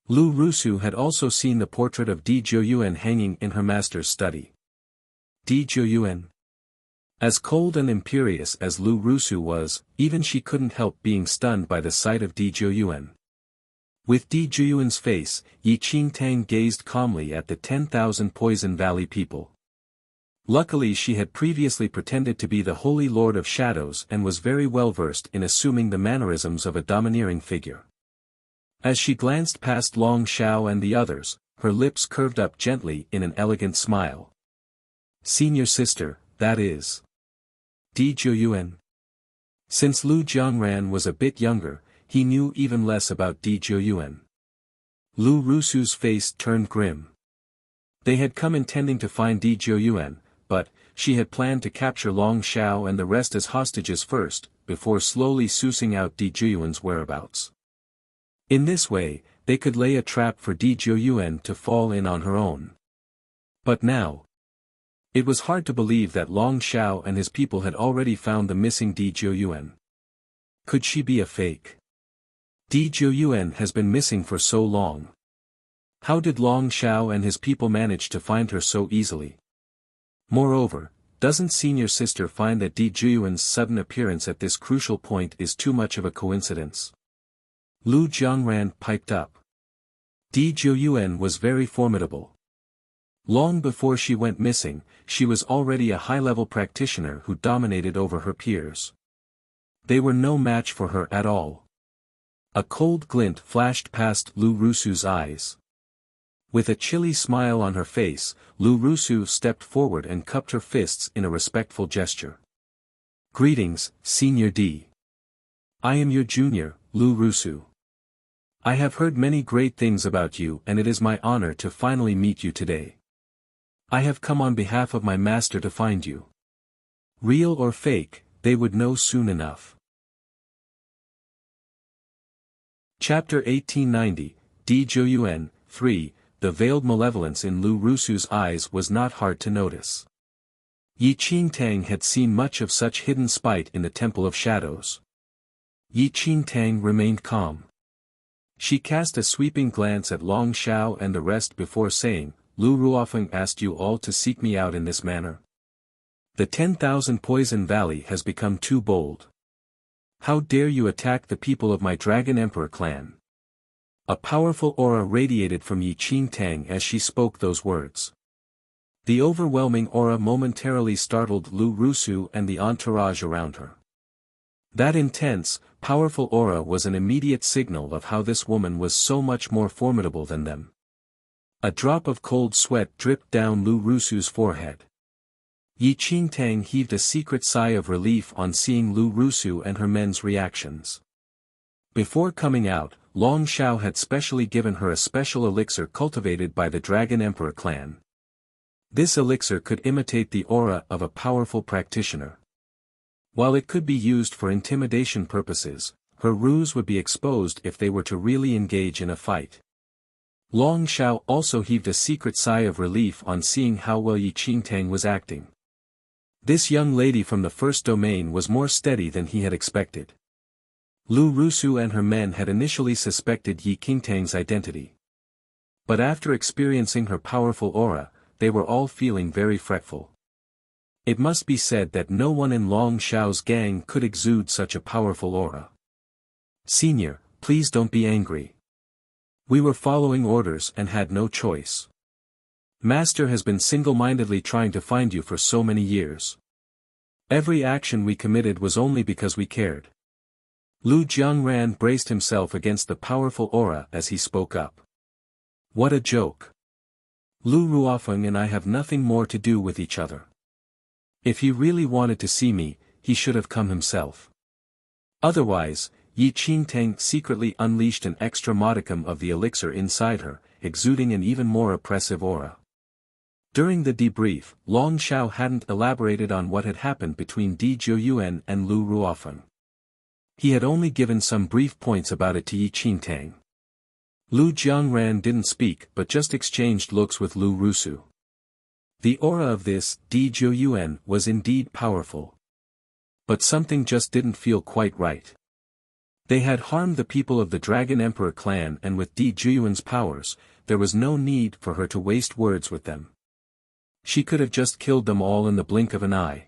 S1: Lu Rusu had also seen the portrait of Di Zhouyuan hanging in her master's study. Di Zhouyuan. As cold and imperious as Lu Rusu was, even she couldn't help being stunned by the sight of Di Zhouyuan. With Di Zhouyuan's face, Yi Qingtang gazed calmly at the 10,000 Poison Valley people. Luckily she had previously pretended to be the Holy Lord of Shadows and was very well versed in assuming the mannerisms of a domineering figure. As she glanced past Long Shao and the others, her lips curved up gently in an elegant smile. Senior sister, that is. Di Zhouyuan. Since Lu Jiangran was a bit younger, he knew even less about Di Zhouyuan. Lu Rusu's face turned grim. They had come intending to find Di Zhouyuan, but she had planned to capture Long Shao and the rest as hostages first, before slowly sussing out Di Zhouyuan's whereabouts. In this way, they could lay a trap for Di Zhouyuan to fall in on her own. But now, it was hard to believe that Long Shao and his people had already found the missing Di Zhouyuan. Could she be a fake? Di Zhouyuan has been missing for so long. How did Long Shao and his people manage to find her so easily? Moreover, doesn't senior sister find that Di Zhouyuan's sudden appearance at this crucial point is too much of a coincidence? Lu Jiangran piped up. Di Zhouyuan was very formidable. Long before she went missing, she was already a high-level practitioner who dominated over her peers. They were no match for her at all. A cold glint flashed past Lu Rusu's eyes. With a chilly smile on her face, Lu Rusu stepped forward and cupped her fists in a respectful gesture. Greetings, Senior Di. I am your junior, Lu Rusu. I have heard many great things about you and it is my honor to finally meet you today. I have come on behalf of my master to find you. Real or fake, they would know soon enough. Chapter 1890, Di Zhouyuan, 3, The veiled malevolence in Lu Rusu's eyes was not hard to notice. Yi Qingtang had seen much of such hidden spite in the Temple of Shadows. Yi Qingtang remained calm. She cast a sweeping glance at Long Shao and the rest before saying, Lu Ruofeng asked you all to seek me out in this manner. The 10,000 Poison Valley has become too bold. How dare you attack the people of my Dragon Emperor clan? A powerful aura radiated from Yi Qingtang as she spoke those words. The overwhelming aura momentarily startled Lu Rusu and the entourage around her. That intense, powerful aura was an immediate signal of how this woman was so much more formidable than them. A drop of cold sweat dripped down Lu Rusu's forehead. Yi Qingtang heaved a secret sigh of relief on seeing Lu Rusu and her men's reactions. Before coming out, Long Shao had specially given her a special elixir cultivated by the Dragon Emperor clan. This elixir could imitate the aura of a powerful practitioner. While it could be used for intimidation purposes, her ruse would be exposed if they were to really engage in a fight. Long Shao also heaved a secret sigh of relief on seeing how well Yi Qingtang was acting. This young lady from the first domain was more steady than he had expected. Lu Rusu and her men had initially suspected Yi Qingtang's identity. But after experiencing her powerful aura, they were all feeling very fretful. It must be said that no one in Long Shao's gang could exude such a powerful aura. Senior, please don't be angry. We were following orders and had no choice. Master has been single-mindedly trying to find you for so many years. Every action we committed was only because we cared. Lu Jiangran braced himself against the powerful aura as he spoke up. What a joke. Lu Ruofeng and I have nothing more to do with each other. If he really wanted to see me, he should have come himself. Otherwise, Yi Qingtang secretly unleashed an extra modicum of the elixir inside her, exuding an even more oppressive aura. During the debrief, Long Xiao hadn't elaborated on what had happened between Di Zhouyuan and Lu Ruofeng. He had only given some brief points about it to Yi Qingtang. Lu Jiangran didn't speak but just exchanged looks with Lu Rusu. The aura of this Di Zhouyuan was indeed powerful. But something just didn't feel quite right. They had harmed the people of the Dragon Emperor clan, and with Di Zhouyuan's powers, there was no need for her to waste words with them. She could have just killed them all in the blink of an eye.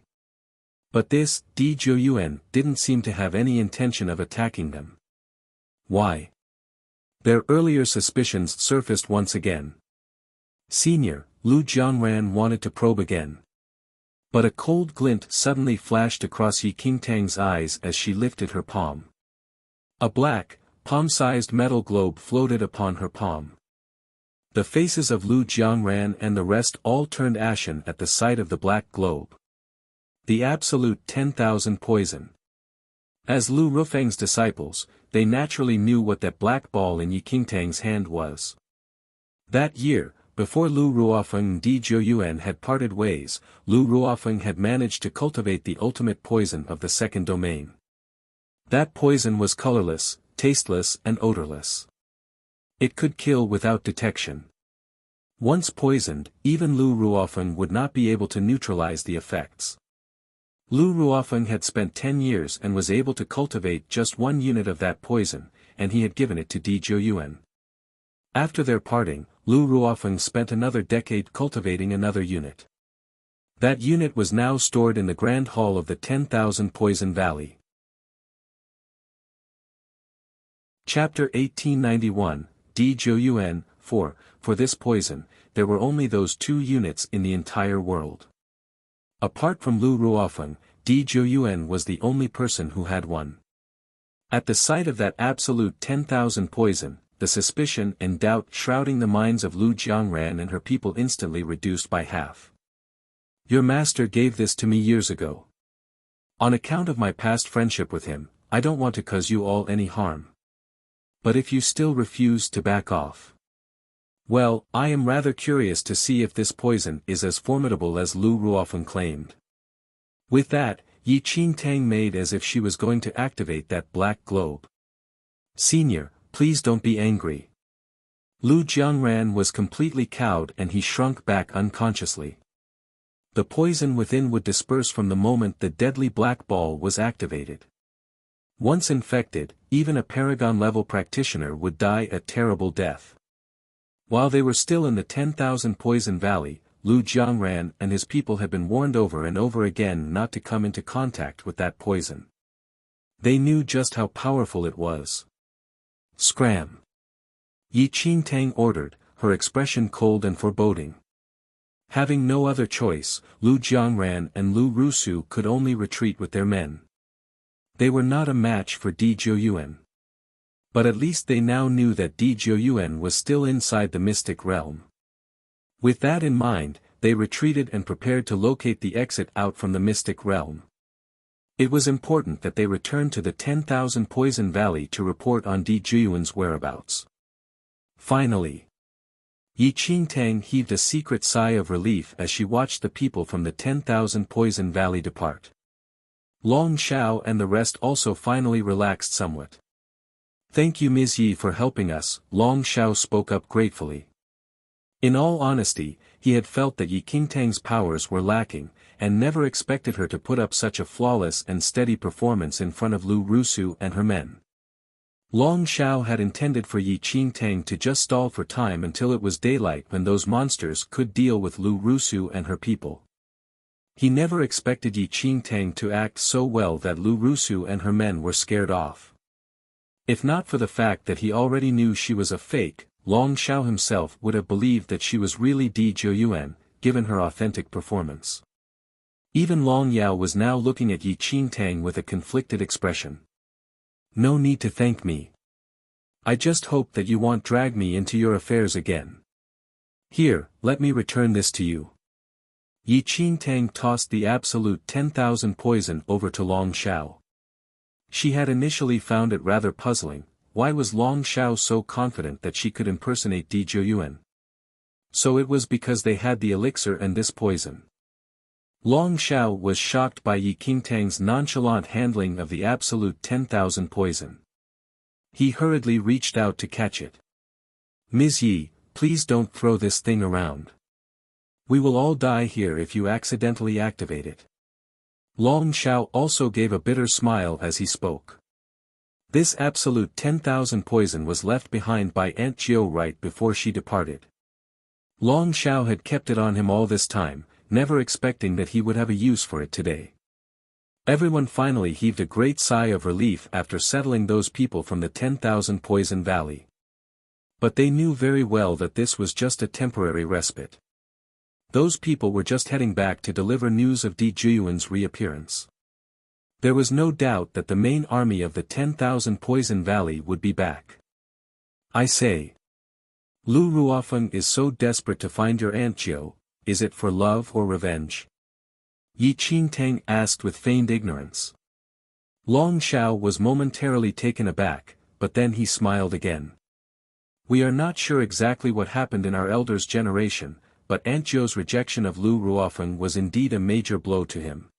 S1: But this Di Zhouyuan didn't seem to have any intention of attacking them. Why? Their earlier suspicions surfaced once again. Senior, Lu Jiangran wanted to probe again. But a cold glint suddenly flashed across Yi Qingtang's eyes as she lifted her palm. A black, palm-sized metal globe floated upon her palm. The faces of Lu Jiangran and the rest all turned ashen at the sight of the black globe. The absolute 10,000 poison. As Lu Ruofeng's disciples, they naturally knew what that black ball in Yi Qingtang's hand was. That year, before Lu Ruofeng and Di Zhouyuan had parted ways, Lu Ruofeng had managed to cultivate the ultimate poison of the second domain. That poison was colorless, tasteless and odorless. It could kill without detection. Once poisoned, even Lu Ruofeng would not be able to neutralize the effects. Lu Ruofeng had spent 10 years and was able to cultivate just 1 unit of that poison, and he had given it to Di Zhouyuan. After their parting, Lu Ruofeng spent another decade cultivating another unit. That unit was now stored in the Grand Hall of the 10,000 Poison Valley. Chapter 1891, Di Zhouyuan, 4. For this poison, there were only those 2 units in the entire world. Apart from Lu Ruofeng, Di Zhouyuan was the only person who had one. At the sight of that absolute 10,000 poison, the suspicion and doubt shrouding the minds of Lu Jiangran and her people instantly reduced by half. Your master gave this to me years ago. On account of my past friendship with him, I don't want to cause you all any harm. But if you still refuse to back off, well, I am rather curious to see if this poison is as formidable as Lu Ruofeng claimed. With that, Yi Qingtang made as if she was going to activate that black globe. Senior, please don't be angry. Lu Jiangran was completely cowed and he shrunk back unconsciously. The poison within would disperse from the moment the deadly black ball was activated. Once infected, even a paragon-level practitioner would die a terrible death. While they were still in the 10,000 Poison Valley, Lu Jiangran and his people had been warned over and over again not to come into contact with that poison. They knew just how powerful it was. Scram! Yi Qingtang ordered, her expression cold and foreboding. Having no other choice, Lu Jiangran and Lu Rusu could only retreat with their men. They were not a match for Di Zhouyuan. But at least they now knew that Di Zhouyuan was still inside the mystic realm. With that in mind, they retreated and prepared to locate the exit out from the mystic realm. It was important that they return to the 10,000 Poison Valley to report on Di Zhouyuan's whereabouts. Finally, Yi Qingtang heaved a secret sigh of relief as she watched the people from the 10,000 Poison Valley depart. Long Xiao and the rest also finally relaxed somewhat. Thank you Ms. Yi for helping us, Long Xiao spoke up gratefully. In all honesty, he had felt that Yi Qingtang's powers were lacking, and never expected her to put up such a flawless and steady performance in front of Lu Rusu and her men. Long Xiao had intended for Yi Qingtang to just stall for time until it was daylight when those monsters could deal with Lu Rusu and her people. He never expected Yi Qingtang to act so well that Lu Rusu and her men were scared off. If not for the fact that he already knew she was a fake, Long Xiao himself would have believed that she was really Di Zhouyuan, given her authentic performance. Even Long Yao was now looking at Yi Qingtang with a conflicted expression. No need to thank me. I just hope that you won't drag me into your affairs again. Here, let me return this to you. Yi Qingtang tossed the absolute 10,000 poison over to Long Xiao. She had initially found it rather puzzling, why was Long Xiao so confident that she could impersonate Di Zhouyuan? So it was because they had the elixir and this poison. Long Xiao was shocked by Yi Qingtang's nonchalant handling of the absolute 10,000 poison. He hurriedly reached out to catch it. Ms. Yi, please don't throw this thing around. We will all die here if you accidentally activate it. Long Xiao also gave a bitter smile as he spoke. This absolute 10,000 poison was left behind by Aunt Jiu right before she departed. Long Xiao had kept it on him all this time, never expecting that he would have a use for it today. Everyone finally heaved a great sigh of relief after settling those people from the 10,000 poison valley. But they knew very well that this was just a temporary respite. Those people were just heading back to deliver news of Di Zhouyuan's reappearance. There was no doubt that the main army of the 10,000 Poison Valley would be back. I say. Lu Ruofeng is so desperate to find your Aunt Jiu, is it for love or revenge? Yi Qingtang asked with feigned ignorance. Long Xiao was momentarily taken aback, but then he smiled again. We are not sure exactly what happened in our elder's generation, but Aunt Jiu's rejection of Lu Ruofeng was indeed a major blow to him.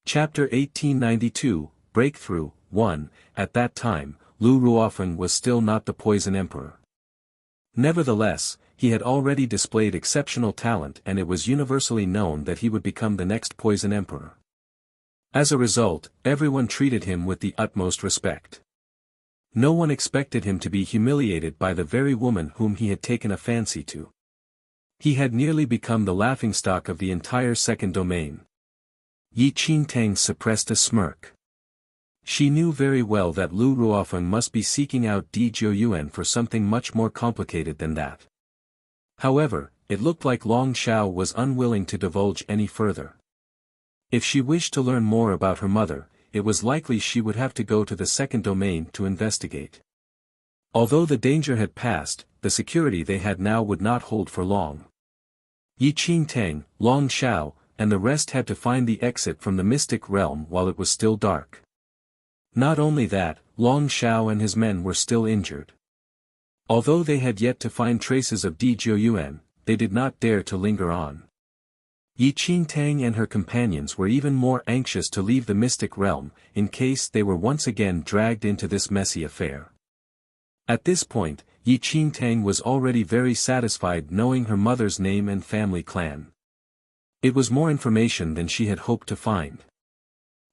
S1: Chapter 1892, Breakthrough, 1. At that time, Lu Ruofeng was still not the Poison Emperor. Nevertheless, he had already displayed exceptional talent and it was universally known that he would become the next Poison Emperor. As a result, everyone treated him with the utmost respect. No one expected him to be humiliated by the very woman whom he had taken a fancy to. He had nearly become the laughingstock of the entire second domain. Yi Qingtang suppressed a smirk. She knew very well that Lu Ruofeng must be seeking out Di Zhouyuan for something much more complicated than that. However, it looked like Long Xiao was unwilling to divulge any further. If she wished to learn more about her mother, it was likely she would have to go to the second domain to investigate. Although the danger had passed, the security they had now would not hold for long. Yi Qingtang, Long Xiao, and the rest had to find the exit from the mystic realm while it was still dark. Not only that, Long Xiao and his men were still injured. Although they had yet to find traces of Di Zhouyuan, they did not dare to linger on. Yi Qingtang and her companions were even more anxious to leave the mystic realm, in case they were once again dragged into this messy affair. At this point, Yi Qingtang was already very satisfied knowing her mother's name and family clan. It was more information than she had hoped to find.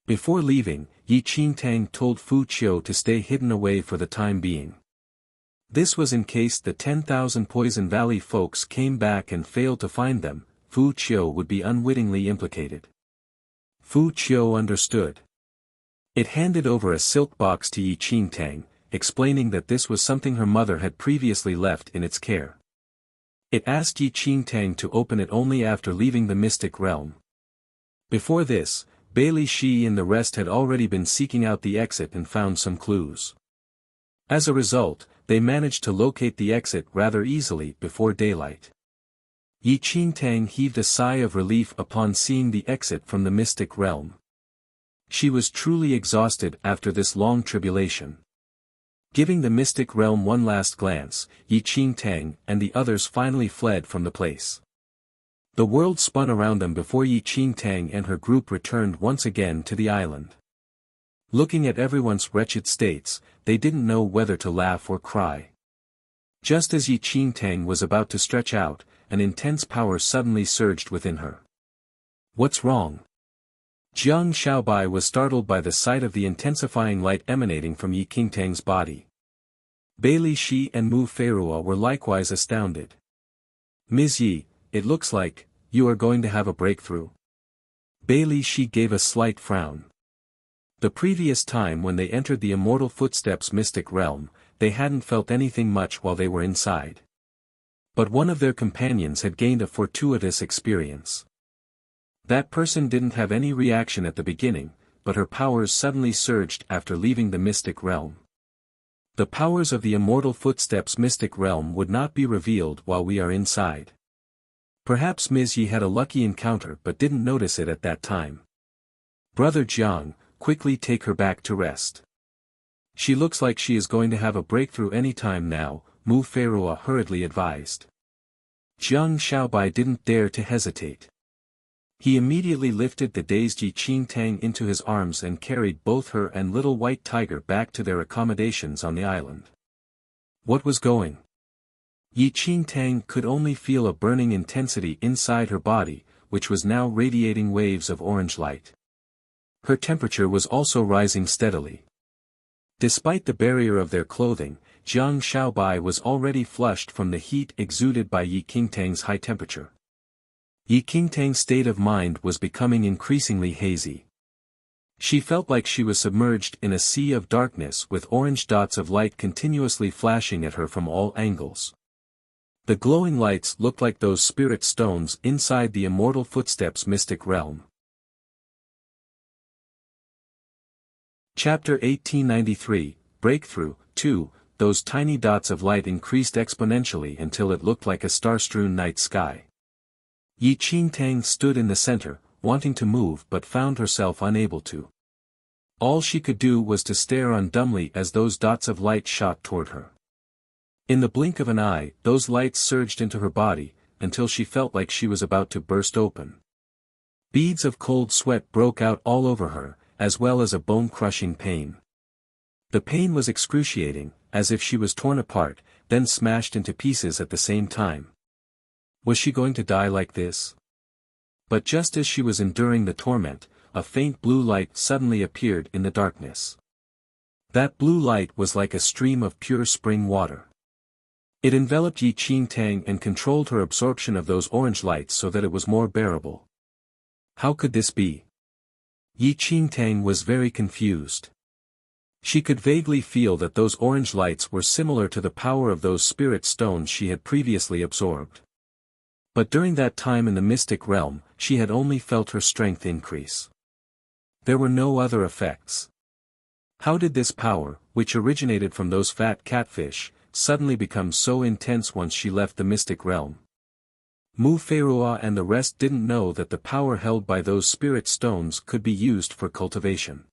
S1: Before leaving, Yi Qingtang told Fu Qiu to stay hidden away for the time being. This was in case the 10,000 Poison Valley folks came back and failed to find them. Fu Qiu would be unwittingly implicated. Fu Qiu understood. It handed over a silk box to Yi Qingtang, explaining that this was something her mother had previously left in its care. It asked Yi Qingtang to open it only after leaving the mystic realm. Before this, Bailey Shi and the rest had already been seeking out the exit and found some clues. As a result, they managed to locate the exit rather easily before daylight. Yi Qingtang heaved a sigh of relief upon seeing the exit from the mystic realm. She was truly exhausted after this long tribulation. Giving the mystic realm one last glance, Yi Qingtang and the others finally fled from the place. The world spun around them before Yi Qingtang and her group returned once again to the island. Looking at everyone's wretched states, they didn't know whether to laugh or cry. Just as Yi Qingtang was about to stretch out, an intense power suddenly surged within her. What's wrong? Jiang Xiaobai was startled by the sight of the intensifying light emanating from Yi Qingtang's body. Bailey Shi and Mu Feirua were likewise astounded. Ms. Yi, it looks like you are going to have a breakthrough. Bailey Shi gave a slight frown. The previous time when they entered the Immortal Footsteps mystic realm, they hadn't felt anything much while they were inside. But one of their companions had gained a fortuitous experience. That person didn't have any reaction at the beginning, but her powers suddenly surged after leaving the mystic realm. The powers of the Immortal Footsteps mystic realm would not be revealed while we are inside. Perhaps Ms. Yi had a lucky encounter but didn't notice it at that time. Brother Jiang, quickly take her back to rest. She looks like she is going to have a breakthrough any time now, Mu Feirua hurriedly advised. Jiang Xiaobai didn't dare to hesitate. He immediately lifted the dazed Yi Qingtang into his arms and carried both her and little white tiger back to their accommodations on the island. What was going? Yi Qingtang could only feel a burning intensity inside her body, which was now radiating waves of orange light. Her temperature was also rising steadily. Despite the barrier of their clothing, Jiang Xiaobai was already flushed from the heat exuded by Yi Qingtang's high temperature. Yi Qingtang's state of mind was becoming increasingly hazy. She felt like she was submerged in a sea of darkness with orange dots of light continuously flashing at her from all angles. The glowing lights looked like those spirit stones inside the Immortal Footsteps mystic realm. Chapter 1893, Breakthrough, 2, Those tiny dots of light increased exponentially until it looked like a star-strewn night sky. Yi Qingtang stood in the center, wanting to move but found herself unable to. All she could do was to stare on dumbly as those dots of light shot toward her. In the blink of an eye, those lights surged into her body, until she felt like she was about to burst open. Beads of cold sweat broke out all over her, as well as a bone-crushing pain. The pain was excruciating, as if she was torn apart, then smashed into pieces at the same time. Was she going to die like this? But just as she was enduring the torment, a faint blue light suddenly appeared in the darkness. That blue light was like a stream of pure spring water. It enveloped Yi Qingtang and controlled her absorption of those orange lights so that it was more bearable. How could this be? Yi Qingtang was very confused. She could vaguely feel that those orange lights were similar to the power of those spirit stones she had previously absorbed. But during that time in the mystic realm, she had only felt her strength increase. There were no other effects. How did this power, which originated from those fat catfish, suddenly become so intense once she left the mystic realm? Mu Feirua and the rest didn't know that the power held by those spirit stones could be used for cultivation.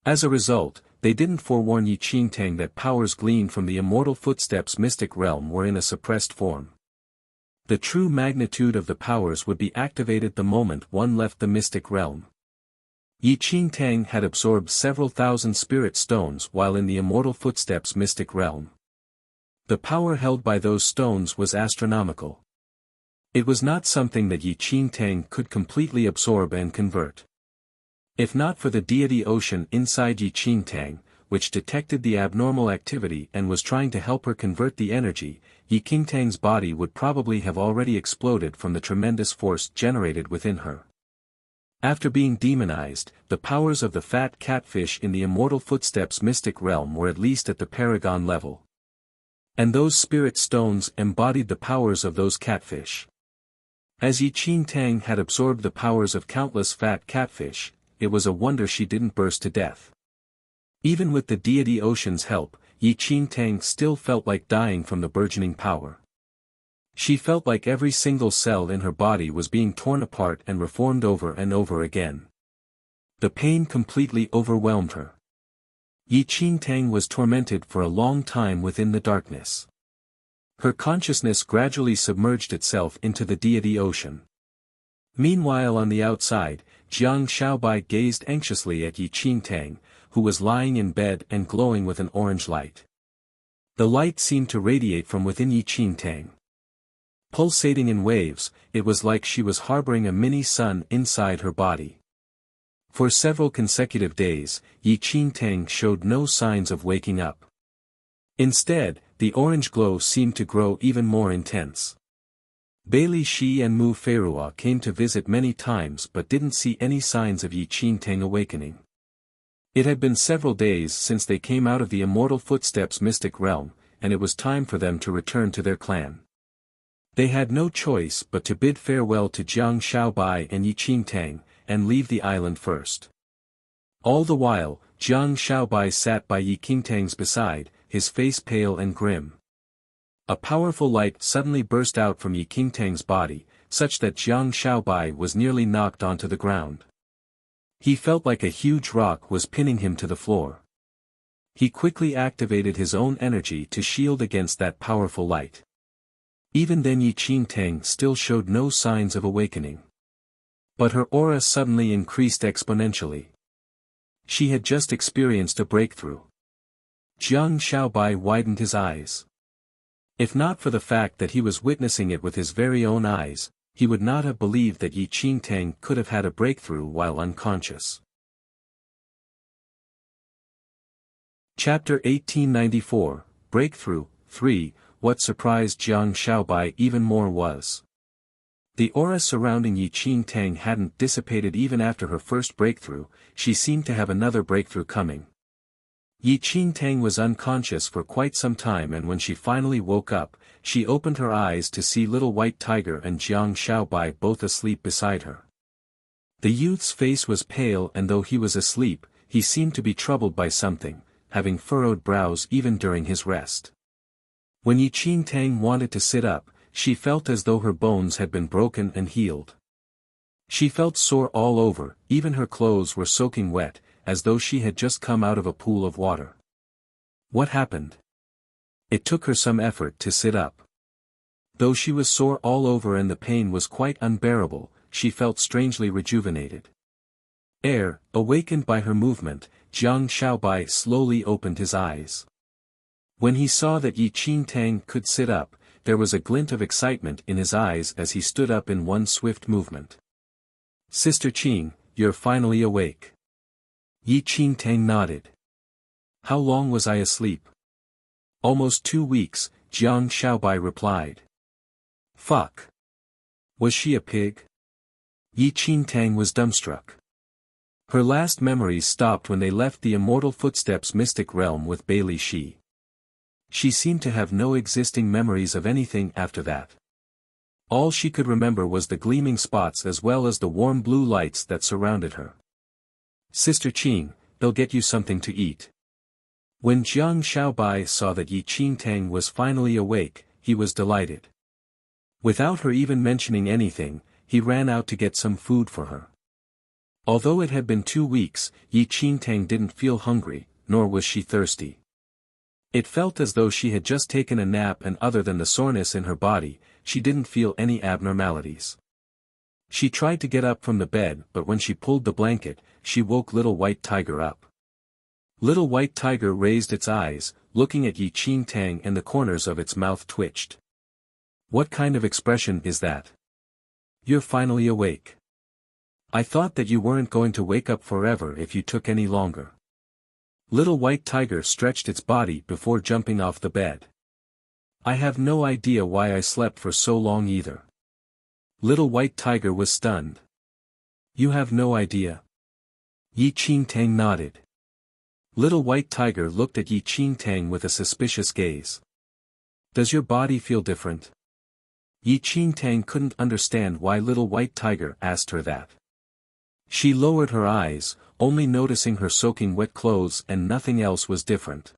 S1: As a result, they didn't forewarn Yi Qingtang that powers gleaned from the Immortal Footsteps mystic realm were in a suppressed form. The true magnitude of the powers would be activated the moment one left the mystic realm. Yi Qingtang had absorbed several thousand spirit stones while in the Immortal Footsteps mystic realm. The power held by those stones was astronomical. It was not something that Yi Qingtang could completely absorb and convert. If not for the deity ocean inside Yi Qingtang, which detected the abnormal activity and was trying to help her convert the energy, Yi Qingtang's body would probably have already exploded from the tremendous force generated within her. After being demonized, the powers of the fat catfish in the Immortal Footsteps mystic realm were at least at the paragon level. And those spirit stones embodied the powers of those catfish. As Yi Qingtang had absorbed the powers of countless fat catfish, it was a wonder she didn't burst to death. Even with the deity ocean's help, Yi Qingtang still felt like dying from the burgeoning power. She felt like every single cell in her body was being torn apart and reformed over and over again. The pain completely overwhelmed her. Yi Qingtang was tormented for a long time within the darkness. Her consciousness gradually submerged itself into the deity ocean. Meanwhile on the outside, Jiang Xiaobai gazed anxiously at Yi Qingtang, who was lying in bed and glowing with an orange light. The light seemed to radiate from within Yi Qingtang. Pulsating in waves, it was like she was harboring a mini-sun inside her body. For several consecutive days, Yi Qingtang showed no signs of waking up. Instead, the orange glow seemed to grow even more intense. Bailey Shi and Mu Feirua came to visit many times but didn't see any signs of Yi Qingtang awakening. It had been several days since they came out of the Immortal Footsteps mystic realm, and it was time for them to return to their clan. They had no choice but to bid farewell to Jiang Xiaobai and Yi Qingtang, and leave the island first. All the while, Jiang Shaobai sat by Yi Qingtang's beside, his face pale and grim. A powerful light suddenly burst out from Yi Qingtang's body, such that Jiang Shaobai was nearly knocked onto the ground. He felt like a huge rock was pinning him to the floor. He quickly activated his own energy to shield against that powerful light. Even then Yi Qingtang still showed no signs of awakening. But her aura suddenly increased exponentially. She had just experienced a breakthrough. Jiang Shaobai widened his eyes. If not for the fact that he was witnessing it with his very own eyes, he would not have believed that Yi Qingtang could have had a breakthrough while unconscious. Chapter 1894, Breakthrough, 3. What surprised Jiang Shaobai even more was the aura surrounding Yi Qingtang hadn't dissipated even after her first breakthrough. She seemed to have another breakthrough coming. Yi Qingtang was unconscious for quite some time, and when she finally woke up, she opened her eyes to see little white tiger and Jiang Shaobai both asleep beside her. The youth's face was pale, and though he was asleep, he seemed to be troubled by something, having furrowed brows even during his rest. When Yi Qingtang wanted to sit up, she felt as though her bones had been broken and healed. She felt sore all over, even her clothes were soaking wet, as though she had just come out of a pool of water. What happened? It took her some effort to sit up. Though she was sore all over and the pain was quite unbearable, she felt strangely rejuvenated. Awakened by her movement, Jiang Shaobai slowly opened his eyes. When he saw that Yi Qingtang could sit up, there was a glint of excitement in his eyes as he stood up in one swift movement. "Sister Qing, you're finally awake." Yi Qingtang nodded. "How long was I asleep?" "Almost 2 weeks," Jiang Shaobai replied. "Fuck. Was she a pig?" Yi Qingtang was dumbstruck. Her last memories stopped when they left the Immortal Footsteps mystic realm with Bailey Shi. She seemed to have no existing memories of anything after that. All she could remember was the gleaming spots as well as the warm blue lights that surrounded her. "Sister Qing, they'll get you something to eat." When Jiang Shaobai saw that Yi Qingtang was finally awake, he was delighted. Without her even mentioning anything, he ran out to get some food for her. Although it had been 2 weeks, Yi Qingtang didn't feel hungry, nor was she thirsty. It felt as though she had just taken a nap, and other than the soreness in her body, she didn't feel any abnormalities. She tried to get up from the bed, but when she pulled the blanket, she woke Little White Tiger up. Little White Tiger raised its eyes, looking at Yi Qingtang, and the corners of its mouth twitched. "What kind of expression is that? You're finally awake. I thought that you weren't going to wake up forever if you took any longer." Little White Tiger stretched its body before jumping off the bed. "I have no idea why I slept for so long either." Little White Tiger was stunned. "You have no idea?" Yi Qingtang nodded. Little White Tiger looked at Yi Qingtang with a suspicious gaze. "Does your body feel different?" Yi Qingtang couldn't understand why Little White Tiger asked her that. She lowered her eyes, only noticing her soaking wet clothes, and nothing else was different.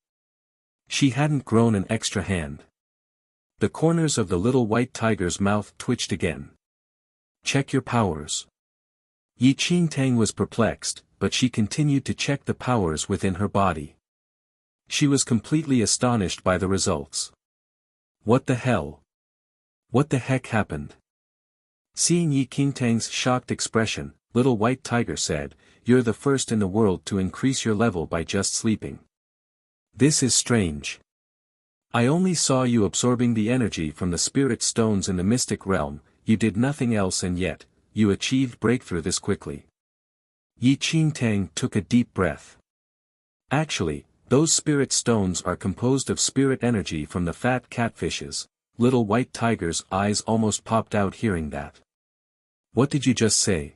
S1: She hadn't grown an extra hand. The corners of the Little White Tiger's mouth twitched again. "Check your powers." Yi Qingtang was perplexed, but she continued to check the powers within her body. She was completely astonished by the results. What the hell? What the heck happened? Seeing Yi Qingtang's shocked expression, Little White Tiger said, "You're the first in the world to increase your level by just sleeping. This is strange. I only saw you absorbing the energy from the spirit stones in the mystic realm, you did nothing else, and yet, you achieved breakthrough this quickly." Yi Qingtang took a deep breath. "Actually, those spirit stones are composed of spirit energy from the fat catfishes." Little White Tiger's eyes almost popped out hearing that. "What did you just say?"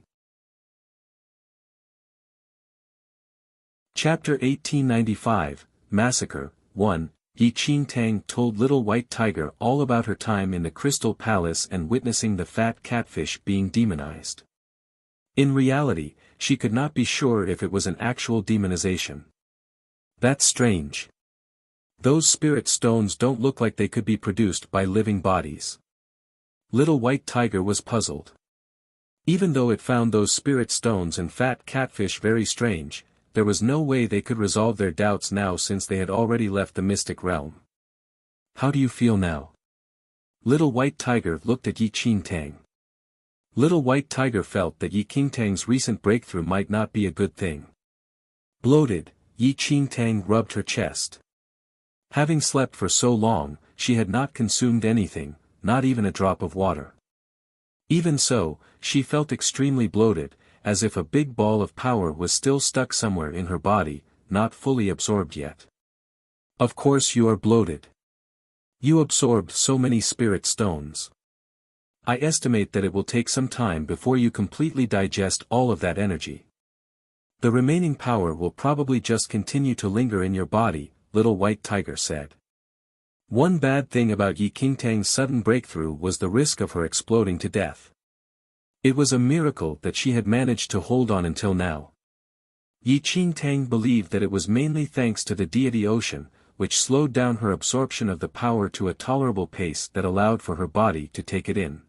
S1: Chapter 1895, Massacre, 1. Yi Qingtang told Little White Tiger all about her time in the Crystal Palace and witnessing the fat catfish being demonized. In reality, she could not be sure if it was an actual demonization. That's strange. Those spirit stones don't look like they could be produced by living bodies. Little White Tiger was puzzled. Even though it found those spirit stones and fat catfish very strange, there was no way they could resolve their doubts now since they had already left the mystic realm. How do you feel now? Little White Tiger looked at Yi Qingtang. Little White Tiger felt that Yi Qingtang's recent breakthrough might not be a good thing. Bloated, Yi Qingtang rubbed her chest. Having slept for so long, she had not consumed anything, not even a drop of water. Even so, she felt extremely bloated, as if a big ball of power was still stuck somewhere in her body, not fully absorbed yet. Of course you are bloated. You absorbed so many spirit stones. I estimate that it will take some time before you completely digest all of that energy. The remaining power will probably just continue to linger in your body, Little White Tiger said. One bad thing about Yi Qingtang's sudden breakthrough was the risk of her exploding to death. It was a miracle that she had managed to hold on until now. Yi Qingtang believed that it was mainly thanks to the deity ocean, which slowed down her absorption of the power to a tolerable pace that allowed for her body to take it in.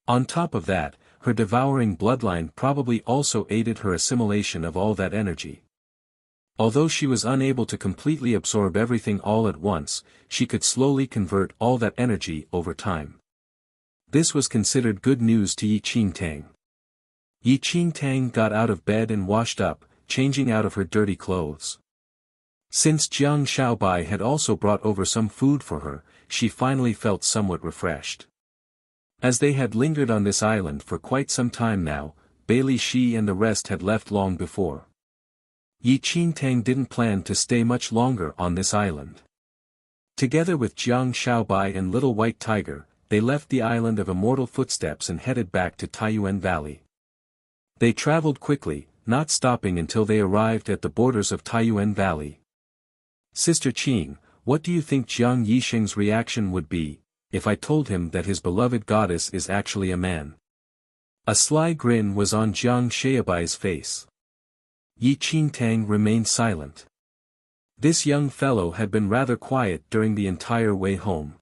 S1: On top of that, her devouring bloodline probably also aided her assimilation of all that energy. Although she was unable to completely absorb everything all at once, she could slowly convert all that energy over time. This was considered good news to Yi Qingtang. Yi Qingtang got out of bed and washed up, changing out of her dirty clothes. Since Jiang Xiaobai had also brought over some food for her, she finally felt somewhat refreshed. As they had lingered on this island for quite some time now, Bailey Shi and the rest had left long before. Yi Qingtang didn't plan to stay much longer on this island. Together with Jiang Xiaobai and Little White Tiger, they left the island of immortal footsteps and headed back to Taiyuan Valley. They traveled quickly, not stopping until they arrived at the borders of Taiyuan Valley. Sister Qing, what do you think Jiang Yixing's reaction would be, if I told him that his beloved goddess is actually a man? A sly grin was on Jiang Xiaobai's face. Yi Qingtang remained silent. This young fellow had been rather quiet during the entire way home.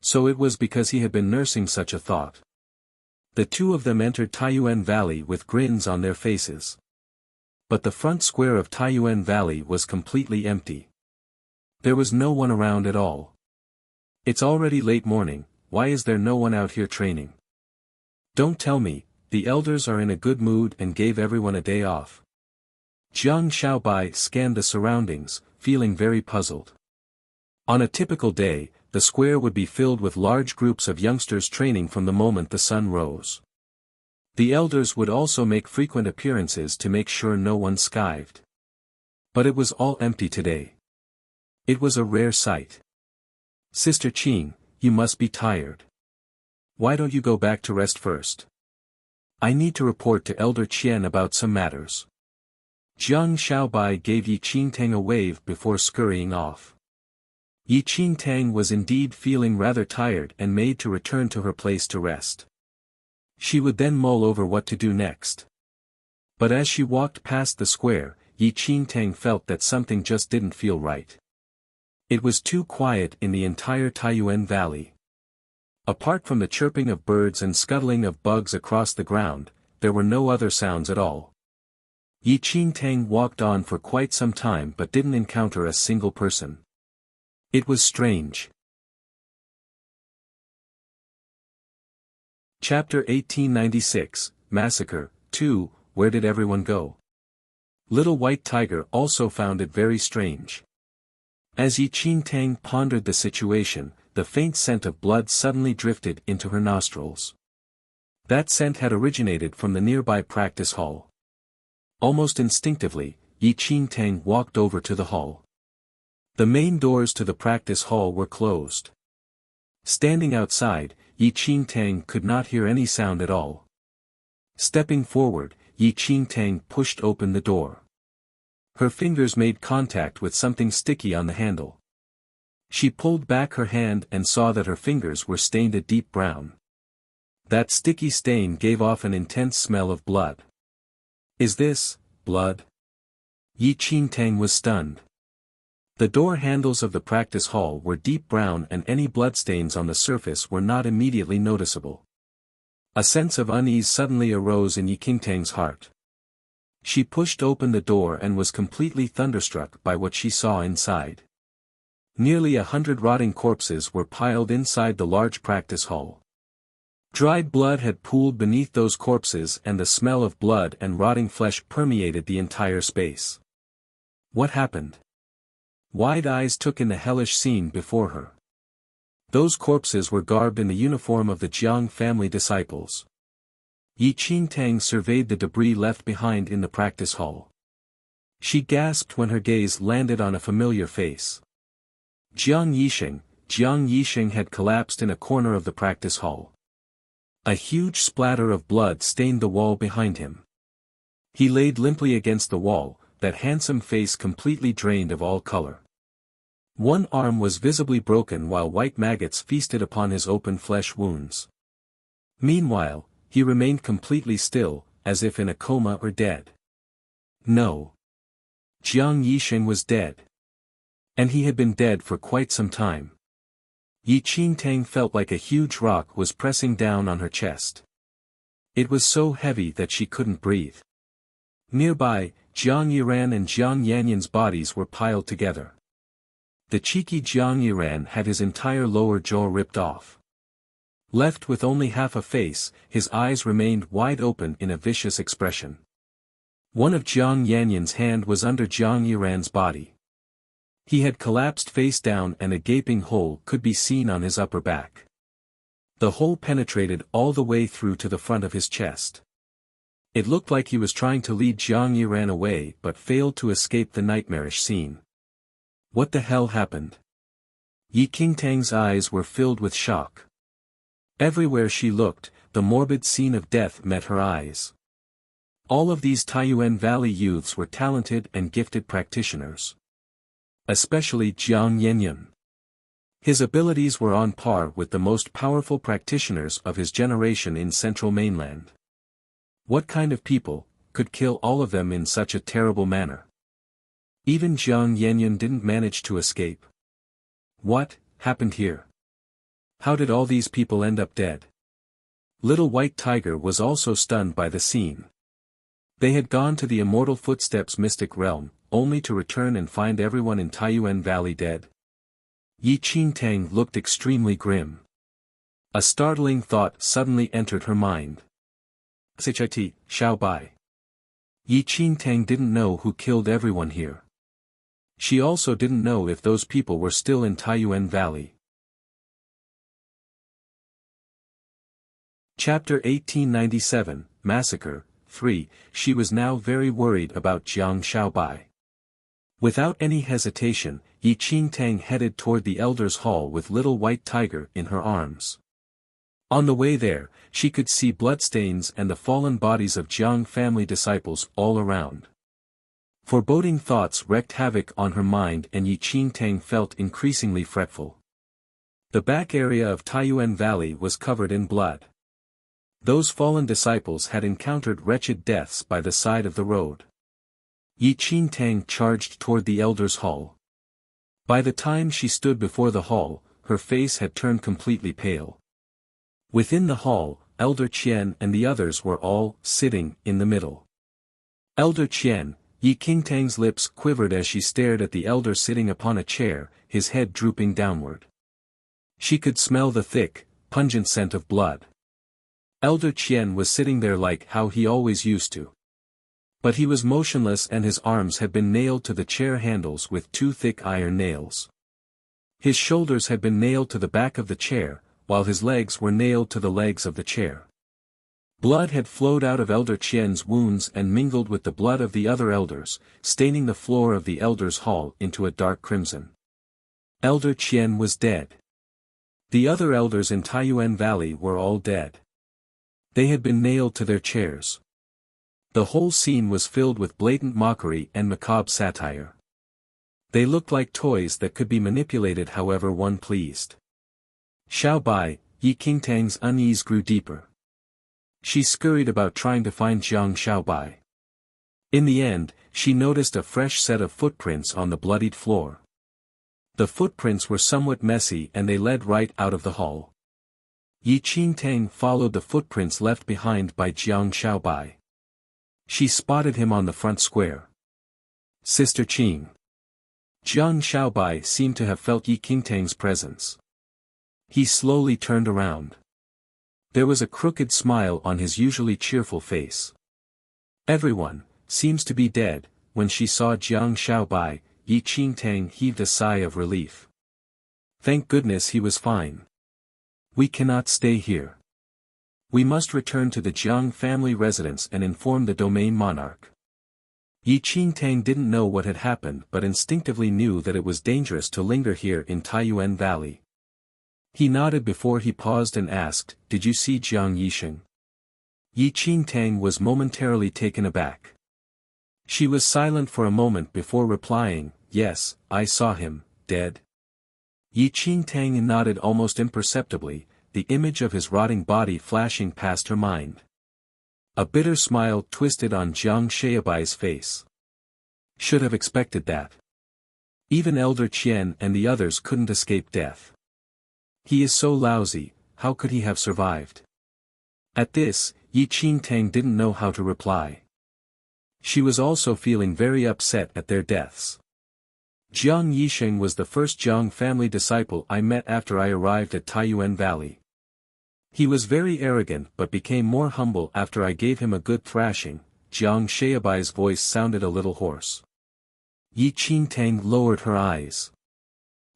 S1: So it was because he had been nursing such a thought. The two of them entered Taiyuan Valley with grins on their faces. But the front square of Taiyuan Valley was completely empty. There was no one around at all. It's already late morning, why is there no one out here training? Don't tell me, the elders are in a good mood and gave everyone a day off. Jiang Xiaobai scanned the surroundings, feeling very puzzled. On a typical day, the square would be filled with large groups of youngsters training from the moment the sun rose. The elders would also make frequent appearances to make sure no one skived. But it was all empty today. It was a rare sight. Sister Qing, you must be tired. Why don't you go back to rest first? I need to report to Elder Qian about some matters. Jiang Xiaobai gave Yi Qingtang a wave before scurrying off. Yi Qingtang was indeed feeling rather tired and made to return to her place to rest. She would then mull over what to do next. But as she walked past the square, Yi Qingtang felt that something just didn't feel right. It was too quiet in the entire Taiyuan Valley. Apart from the chirping of birds and scuttling of bugs across the ground, there were no other sounds at all. Yi Qingtang walked on for quite some time but didn't encounter a single person. It was strange. Chapter 1896, Massacre, 2, Where did everyone go? Little White Tiger also found it very strange. As Yi Qingtang pondered the situation, the faint scent of blood suddenly drifted into her nostrils. That scent had originated from the nearby practice hall. Almost instinctively, Yi Qingtang walked over to the hall. The main doors to the practice hall were closed. Standing outside, Yi Qingtang could not hear any sound at all. Stepping forward, Yi Qingtang pushed open the door. Her fingers made contact with something sticky on the handle. She pulled back her hand and saw that her fingers were stained a deep brown. That sticky stain gave off an intense smell of blood. Is this blood? Yi Qingtang was stunned. The door handles of the practice hall were deep brown and any bloodstains on the surface were not immediately noticeable. A sense of unease suddenly arose in Yi Qingtang's heart. She pushed open the door and was completely thunderstruck by what she saw inside. Nearly 100 rotting corpses were piled inside the large practice hall. Dried blood had pooled beneath those corpses and the smell of blood and rotting flesh permeated the entire space. What happened? Wide eyes took in the hellish scene before her. Those corpses were garbed in the uniform of the Jiang family disciples. Yi Qingtang surveyed the debris left behind in the practice hall. She gasped when her gaze landed on a familiar face. Jiang Yixing had collapsed in a corner of the practice hall. A huge splatter of blood stained the wall behind him. He laid limply against the wall, that handsome face completely drained of all color. One arm was visibly broken while white maggots feasted upon his open flesh wounds. Meanwhile, he remained completely still, as if in a coma or dead. No. Jiang Yixing was dead. And he had been dead for quite some time. Yi Qingtang felt like a huge rock was pressing down on her chest. It was so heavy that she couldn't breathe. Nearby, Jiang Yiran and Jiang Yanyan's bodies were piled together. The cheeky Jiang Yiran had his entire lower jaw ripped off. Left with only half a face, his eyes remained wide open in a vicious expression. One of Jiang Yanyan's hand was under Jiang Yiran's body. He had collapsed face down and a gaping hole could be seen on his upper back. The hole penetrated all the way through to the front of his chest. It looked like he was trying to lead Jiang Yiran away but failed to escape the nightmarish scene. What the hell happened? Yi Qingtang's eyes were filled with shock. Everywhere she looked, the morbid scene of death met her eyes. All of these Taiyuan Valley youths were talented and gifted practitioners. Especially Jiang Yanyan. His abilities were on par with the most powerful practitioners of his generation in central mainland. What kind of people could kill all of them in such a terrible manner? Even Jiang Yanyan didn't manage to escape. What happened here? How did all these people end up dead? Little White Tiger was also stunned by the scene. They had gone to the Immortal Footsteps mystic realm, only to return and find everyone in Taiyuan Valley dead. Yi Qingtang looked extremely grim. A startling thought suddenly entered her mind. Shit, Xiao Bai. Yi Qingtang didn't know who killed everyone here. She also didn't know if those people were still in Taiyuan Valley. Chapter 1897, Massacre, 3. She was now very worried about Jiang Xiaobai. Without any hesitation, Yi Qingtang headed toward the Elder's Hall with Little White Tiger in her arms. On the way there, she could see bloodstains and the fallen bodies of Jiang family disciples all around. Foreboding thoughts wreaked havoc on her mind and Yi Qingtang felt increasingly fretful. The back area of Taiyuan Valley was covered in blood. Those fallen disciples had encountered wretched deaths by the side of the road. Yi Qingtang charged toward the Elder's Hall. By the time she stood before the hall, her face had turned completely pale. Within the hall, Elder Qian and the others were all sitting in the middle. Elder Qian, Yi Qingtang's lips quivered as she stared at the elder sitting upon a chair, his head drooping downward. She could smell the thick, pungent scent of blood. Elder Qian was sitting there like how he always used to. But he was motionless and his arms had been nailed to the chair handles with two thick iron nails. His shoulders had been nailed to the back of the chair, while his legs were nailed to the legs of the chair. Blood had flowed out of Elder Qian's wounds and mingled with the blood of the other elders, staining the floor of the Elder's Hall into a dark crimson. Elder Qian was dead. The other elders in Taiyuan Valley were all dead. They had been nailed to their chairs. The whole scene was filled with blatant mockery and macabre satire. They looked like toys that could be manipulated however one pleased. Xiao Bai, Yi Qingtang's unease grew deeper. She scurried about trying to find Jiang Xiaobai. In the end, she noticed a fresh set of footprints on the bloodied floor. The footprints were somewhat messy and they led right out of the hall. Yi Qingtang followed the footprints left behind by Jiang Shaobai. She spotted him on the front square. Sister Qing. Jiang Shaobai seemed to have felt Yi Qingtang's presence. He slowly turned around. There was a crooked smile on his usually cheerful face. Everyone seems to be dead. When she saw Jiang Shaobai, Yi Qingtang heaved a sigh of relief. Thank goodness he was fine. We cannot stay here. We must return to the Jiang family residence and inform the domain monarch. Yi Qingtang didn't know what had happened but instinctively knew that it was dangerous to linger here in Taiyuan Valley. He nodded before he paused and asked, "Did you see Jiang Yisheng?" Yi Qingtang was momentarily taken aback. She was silent for a moment before replying, "Yes, I saw him, dead." Yi Qingtang nodded almost imperceptibly, the image of his rotting body flashing past her mind. A bitter smile twisted on Jiang Shaobai's face. Should have expected that. Even Elder Qian and the others couldn't escape death. He is so lousy, how could he have survived? At this, Yi Qingtang didn't know how to reply. She was also feeling very upset at their deaths. Jiang Yisheng was the first Jiang family disciple I met after I arrived at Taiyuan Valley. He was very arrogant but became more humble after I gave him a good thrashing. Jiang Shaobai's voice sounded a little hoarse. Yi Qingtang lowered her eyes.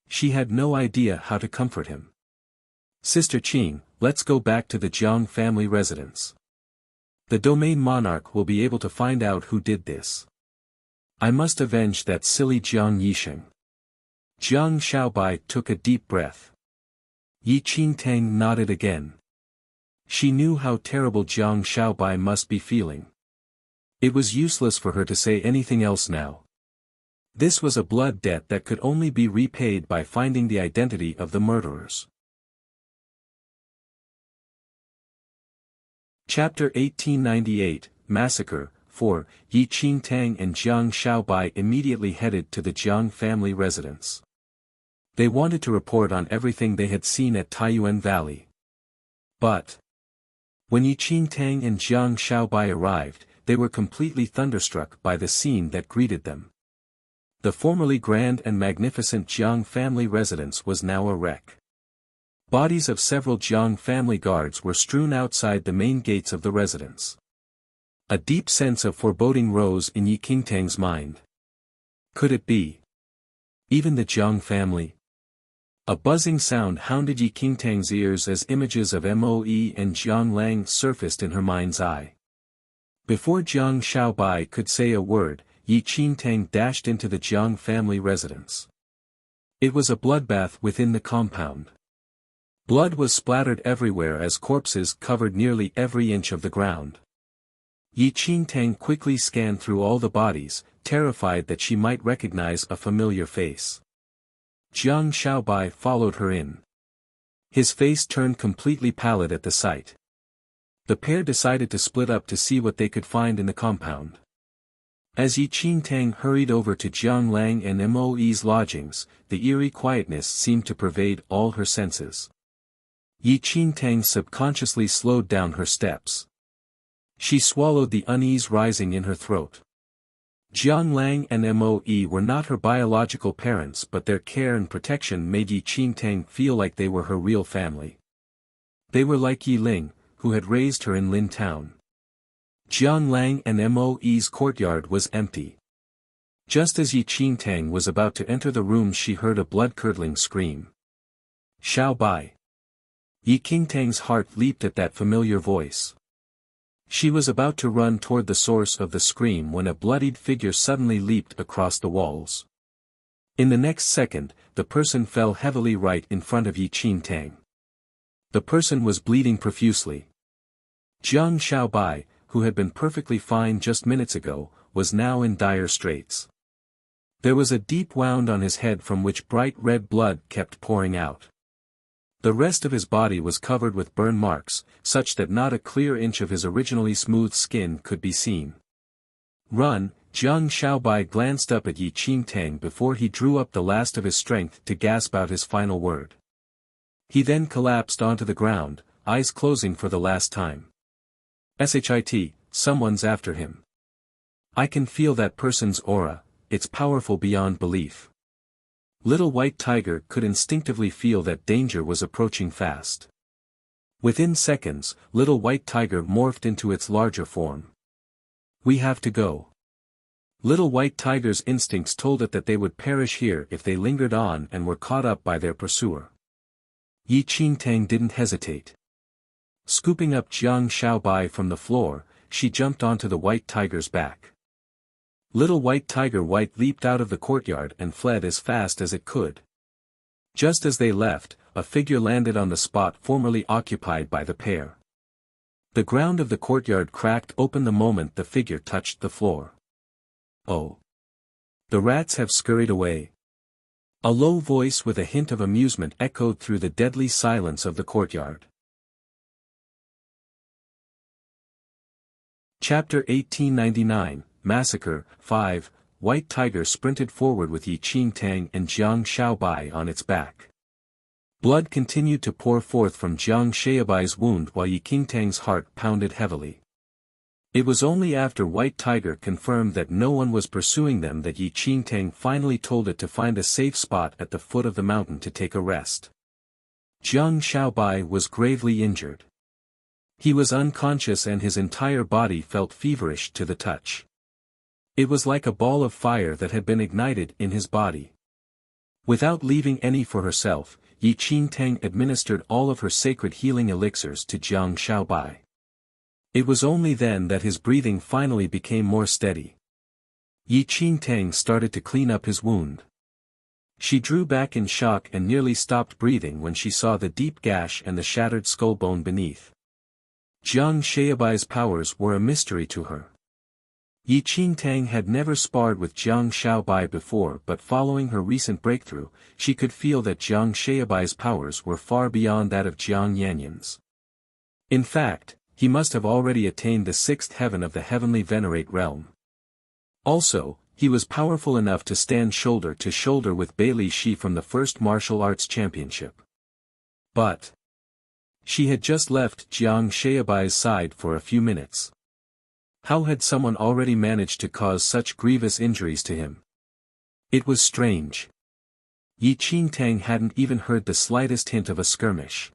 S1: She had no idea how to comfort him. Sister Qing, let's go back to the Jiang family residence. The domain monarch will be able to find out who did this. I must avenge that silly Jiang Yisheng. Jiang Shaobai took a deep breath. Yi Qingtang nodded again. She knew how terrible Jiang Shaobai must be feeling. It was useless for her to say anything else now. This was a blood debt that could only be repaid by finding the identity of the murderers. Chapter 1898, Massacre. 4. Yi Qingtang and Jiang Shaobai immediately headed to the Jiang family residence. They wanted to report on everything they had seen at Taiyuan Valley. But when Yi Qingtang and Jiang Shaobai arrived, they were completely thunderstruck by the scene that greeted them. The formerly grand and magnificent Jiang family residence was now a wreck. Bodies of several Jiang family guards were strewn outside the main gates of the residence. A deep sense of foreboding rose in Yi Qingtang's mind. Could it be even the Jiang family? A buzzing sound hounded Yi Qingtang's ears as images of Moe and Jiang Lang surfaced in her mind's eye. Before Jiang Shaobai could say a word, Yi Qingtang dashed into the Jiang family residence. It was a bloodbath within the compound. Blood was splattered everywhere as corpses covered nearly every inch of the ground. Yi Qingtang quickly scanned through all the bodies, terrified that she might recognize a familiar face. Jiang Shaobai followed her in. His face turned completely pallid at the sight. The pair decided to split up to see what they could find in the compound. As Yi Qingtang hurried over to Jiang Lang and Moe's lodgings, the eerie quietness seemed to pervade all her senses. Yi Qingtang subconsciously slowed down her steps. She swallowed the unease rising in her throat. Jiang Lang and Moe were not her biological parents, but their care and protection made Yi Qingtang feel like they were her real family. They were like Yi Ling, who had raised her in Lin Town. Jiang Lang and Moe's courtyard was empty. Just as Yi Qingtang was about to enter the room, she heard a blood-curdling scream. Shaobai. Yi Qingtang's heart leaped at that familiar voice. She was about to run toward the source of the scream when a bloodied figure suddenly leaped across the walls. In the next second, the person fell heavily right in front of Yi Qingtang. The person was bleeding profusely. Jiang Shaobai, who had been perfectly fine just minutes ago, was now in dire straits. There was a deep wound on his head from which bright red blood kept pouring out. The rest of his body was covered with burn marks, such that not a clear inch of his originally smooth skin could be seen. Run! Jiang Shaobai glanced up at Yi Qingtang before he drew up the last of his strength to gasp out his final word. He then collapsed onto the ground, eyes closing for the last time. Shit, someone's after him. I can feel that person's aura, it's powerful beyond belief. Little White Tiger could instinctively feel that danger was approaching fast. Within seconds, Little White Tiger morphed into its larger form. We have to go. Little White Tiger's instincts told it that they would perish here if they lingered on and were caught up by their pursuer. Yi Qingtang didn't hesitate. Scooping up Jiang Shaobai from the floor, she jumped onto the White Tiger's back. Little White Tiger leaped out of the courtyard and fled as fast as it could. Just as they left, a figure landed on the spot formerly occupied by the pair. The ground of the courtyard cracked open the moment the figure touched the floor. Oh! The rats have scurried away. A low voice with a hint of amusement echoed through the deadly silence of the courtyard. Chapter 1899, Massacre, 5, White Tiger sprinted forward with Yi Qingtang and Jiang Shaobai on its back. Blood continued to pour forth from Jiang Shaobai's wound while Yi Qingtang's heart pounded heavily. It was only after White Tiger confirmed that no one was pursuing them that Yi Qingtang finally told it to find a safe spot at the foot of the mountain to take a rest. Jiang Shaobai was gravely injured. He was unconscious and his entire body felt feverish to the touch. It was like a ball of fire that had been ignited in his body. Without leaving any for herself, Yi Qingtang administered all of her sacred healing elixirs to Jiang Shaobai. It was only then that his breathing finally became more steady. Yi Qingtang started to clean up his wound. She drew back in shock and nearly stopped breathing when she saw the deep gash and the shattered skull bone beneath. Jiang Shaobai's powers were a mystery to her. Yi Qingtang had never sparred with Jiang Shaobai before, but following her recent breakthrough, she could feel that Jiang Shaobai's powers were far beyond that of Jiang Yanyan's. In fact, he must have already attained the sixth heaven of the heavenly venerate realm. Also, he was powerful enough to stand shoulder to shoulder with Bailey Shi from the first martial arts championship. But she had just left Jiang Shaobai's side for a few minutes. How had someone already managed to cause such grievous injuries to him? It was strange. Yi Qingtang hadn't even heard the slightest hint of a skirmish.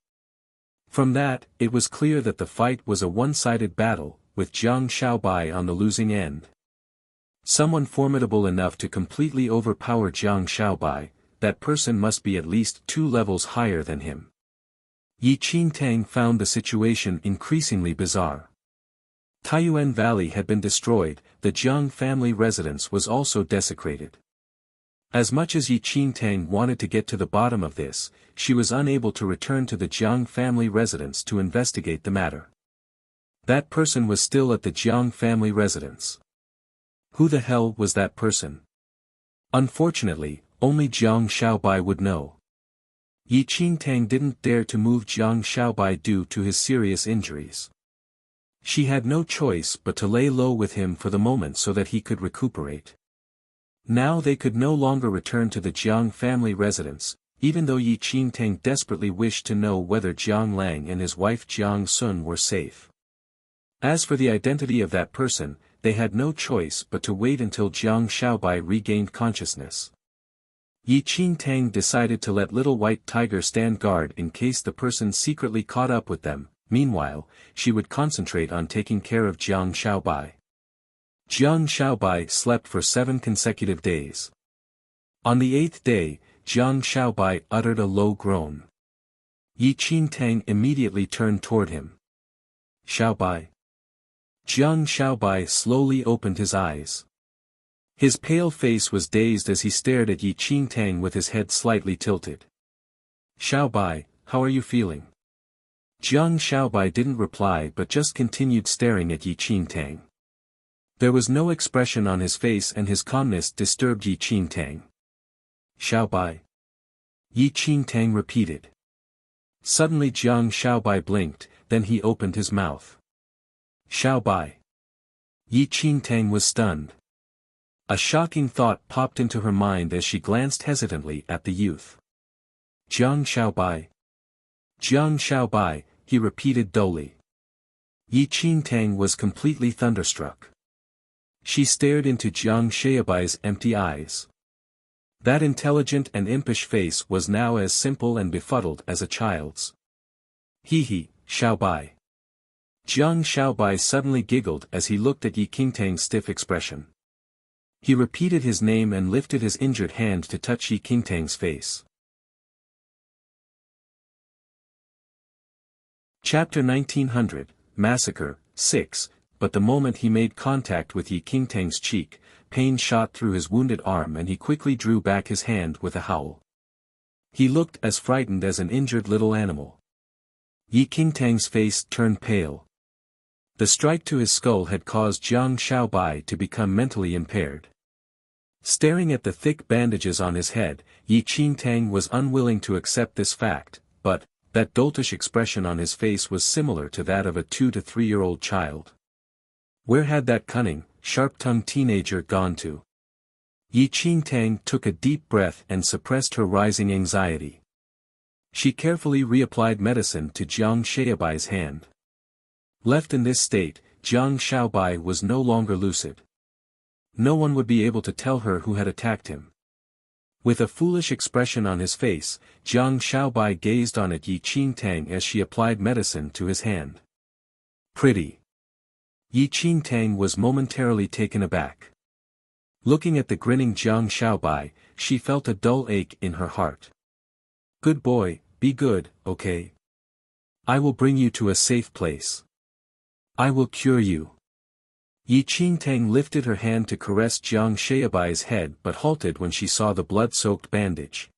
S1: From that, it was clear that the fight was a one-sided battle, with Jiang Shaobai on the losing end. Someone formidable enough to completely overpower Jiang Shaobai, that person must be at least 2 levels higher than him. Yi Qingtang found the situation increasingly bizarre. Taiyuan Valley had been destroyed, the Jiang family residence was also desecrated. As much as Yi Qingtang wanted to get to the bottom of this, she was unable to return to the Jiang family residence to investigate the matter. That person was still at the Jiang family residence. Who the hell was that person? Unfortunately, only Jiang Shaobai would know. Yi Qingtang didn't dare to move Jiang Shaobai due to his serious injuries. She had no choice but to lay low with him for the moment so that he could recuperate. Now they could no longer return to the Jiang family residence, even though Yi Qingtang desperately wished to know whether Jiang Lang and his wife Jiang Sun were safe. As for the identity of that person, they had no choice but to wait until Jiang Shaobai regained consciousness. Yi Qingtang decided to let Little White Tiger stand guard in case the person secretly caught up with them. Meanwhile, she would concentrate on taking care of Jiang Shaobai. Jiang Shaobai slept for 7 consecutive days. On the 8th day, Jiang Shaobai uttered a low groan. Yi Qingtang immediately turned toward him. Shaobai. Jiang Shaobai slowly opened his eyes. His pale face was dazed as he stared at Yi Qingtang with his head slightly tilted. Shaobai, how are you feeling? Jiang Shaobai didn't reply but just continued staring at Yi Qingtang. There was no expression on his face and his calmness disturbed Yi Qingtang. Shaobai. Yi Qingtang repeated. Suddenly Jiang Shaobai blinked, then he opened his mouth. Shaobai. Yi Qingtang was stunned. A shocking thought popped into her mind as she glanced hesitantly at the youth. Jiang Xiaobai. Jiang Xiaobai, he repeated dully. Yi Qingtang was completely thunderstruck. She stared into Jiang Xiaobai's empty eyes. That intelligent and impish face was now as simple and befuddled as a child's. He, Xiaobai. Jiang Xiaobai suddenly giggled as he looked at Yi Qingtang's stiff expression. He repeated his name and lifted his injured hand to touch Yi Qingtang's face. Chapter 1900, Massacre, 6, but the moment he made contact with Yi Qingtang's cheek, pain shot through his wounded arm and he quickly drew back his hand with a howl. He looked as frightened as an injured little animal. Yi Qingtang's face turned pale. The strike to his skull had caused Jiang Xiaobai to become mentally impaired. Staring at the thick bandages on his head, Yi Qingtang was unwilling to accept this fact, but that doltish expression on his face was similar to that of a 2 to 3-year-old child. Where had that cunning, sharp-tongued teenager gone to? Yi Qingtang took a deep breath and suppressed her rising anxiety. She carefully reapplied medicine to Jiang Xiaobai's hand. Left in this state, Jiang Xiaobai was no longer lucid. No one would be able to tell her who had attacked him. With a foolish expression on his face, Jiang Xiaobai gazed on at Yi Qingtang as she applied medicine to his hand. Pretty. Yi Qingtang was momentarily taken aback. Looking at the grinning Jiang Xiaobai, she felt a dull ache in her heart. Good boy, be good, okay? I will bring you to a safe place. I will cure you. Yi Qingtang lifted her hand to caress Jiang Xiaobai's head but halted when she saw the blood-soaked bandage.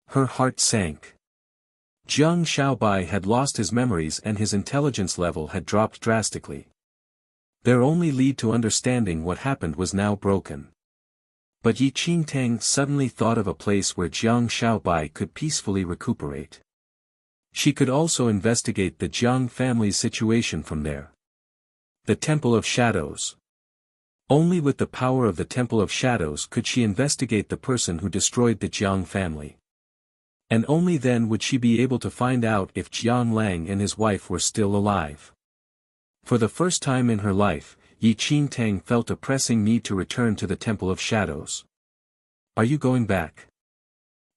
S1: Her heart sank. Jiang Xiaobai had lost his memories and his intelligence level had dropped drastically. Their only lead to understanding what happened was now broken. But Yi Qingtang suddenly thought of a place where Jiang Xiaobai could peacefully recuperate. She could also investigate the Jiang family's situation from there. The Temple of Shadows. Only with the power of the Temple of Shadows could she investigate the person who destroyed the Jiang family. And only then would she be able to find out if Jiang Lang and his wife were still alive. For the first time in her life, Yi Qingtang felt a pressing need to return to the Temple of Shadows. Are you going back?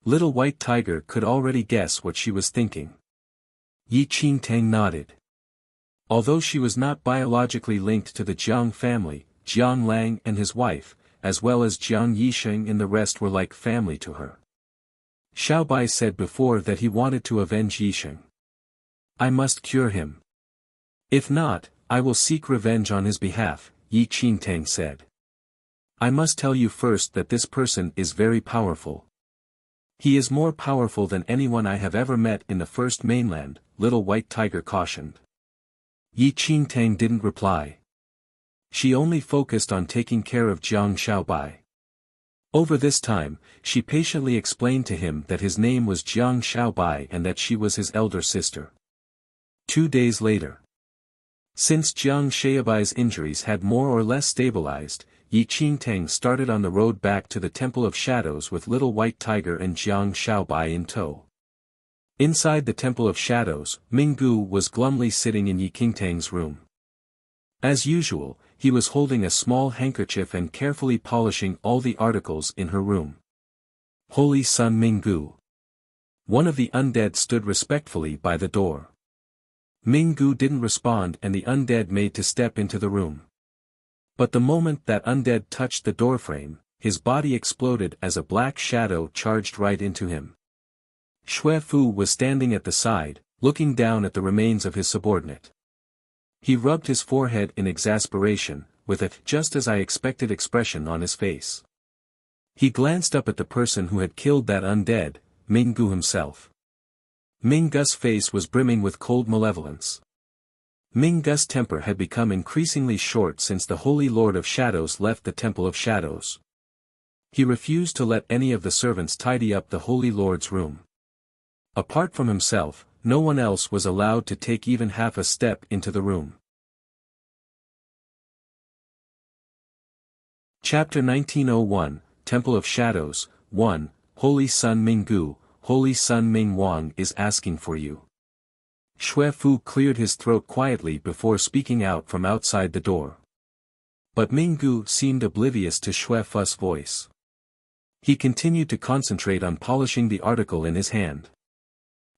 S1: Little White Tiger could already guess what she was thinking. Yi Qingtang nodded. Although she was not biologically linked to the Jiang family, Jiang Lang and his wife, as well as Jiang Yisheng and the rest were like family to her. Xiaobai said before that he wanted to avenge Yisheng. I must cure him. If not, I will seek revenge on his behalf, Yi Qingtang said. I must tell you first that this person is very powerful. He is more powerful than anyone I have ever met in the First Mainland, Little White Tiger cautioned. Yi Qingtang didn't reply. She only focused on taking care of Jiang Xiaobai. Over this time, she patiently explained to him that his name was Jiang Xiaobai and that she was his elder sister. 2 days later. Since Jiang Xiaobai's injuries had more or less stabilized, Yi Qingtang started on the road back to the Temple of Shadows with Little White Tiger and Jiang Xiaobai in tow. Inside the Temple of Shadows, Minggu was glumly sitting in Yi Qingtang's room. As usual, he was holding a small handkerchief and carefully polishing all the articles in her room. Holy Sun Minggu. One of the undead stood respectfully by the door. Minggu didn't respond and the undead made to step into the room. But the moment that undead touched the doorframe, his body exploded as a black shadow charged right into him. Xue Fu was standing at the side, looking down at the remains of his subordinate. He rubbed his forehead in exasperation, with a just-as-I-expected expression on his face. He glanced up at the person who had killed that undead, Minggu himself. Minggu's face was brimming with cold malevolence. Minggu's temper had become increasingly short since the Holy Lord of Shadows left the Temple of Shadows. He refused to let any of the servants tidy up the Holy Lord's room. Apart from himself, no one else was allowed to take even half a step into the room. Chapter 1901, Temple of Shadows, 1, Holy Sun Minggu, Holy Sun Ming Wang is asking for you. Xue Fu cleared his throat quietly before speaking out from outside the door. But Minggu seemed oblivious to Xue Fu's voice. He continued to concentrate on polishing the article in his hand.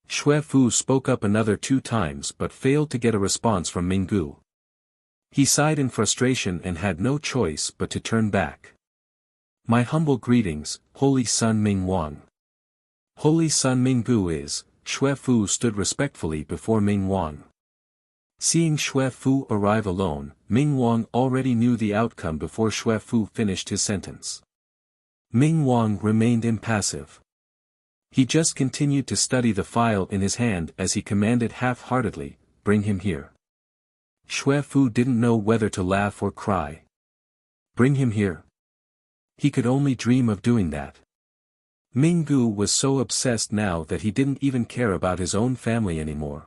S1: Xue Fu spoke up another 2 times but failed to get a response from Minggu. He sighed in frustration and had no choice but to turn back. My humble greetings, Holy Sun Ming Wang. Holy Sun Minggu is, Xue Fu stood respectfully before Ming Wang. Seeing Xue Fu arrive alone, Ming Wang already knew the outcome before Xue Fu finished his sentence. Ming Wang remained impassive. He just continued to study the file in his hand as he commanded half-heartedly, bring him here. Xue Fu didn't know whether to laugh or cry. Bring him here. He could only dream of doing that. Minggu was so obsessed now that he didn't even care about his own family anymore.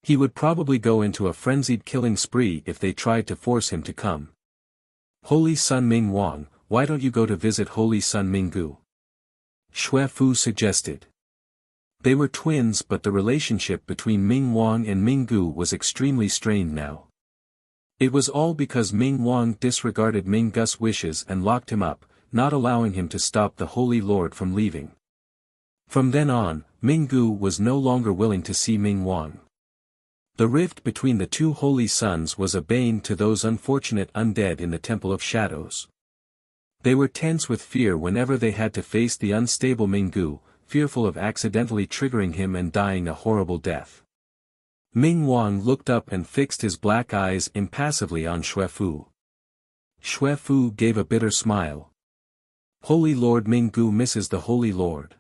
S1: He would probably go into a frenzied killing spree if they tried to force him to come. Holy Sun Ming Wang, why don't you go to visit Holy Sun Minggu? Xue Fu suggested. They were twins but the relationship between Ming Wang and Minggu was extremely strained now. It was all because Ming Wang disregarded Ming Gu's wishes and locked him up, not allowing him to stop the Holy Lord from leaving. From then on, Minggu was no longer willing to see Ming Wang. The rift between the 2 holy sons was a bane to those unfortunate undead in the Temple of Shadows. They were tense with fear whenever they had to face the unstable Minggu, fearful of accidentally triggering him and dying a horrible death. Ming Wang looked up and fixed his black eyes impassively on Xue Fu. Xue Fu gave a bitter smile. Holy Lord Minggu misses the Holy Lord.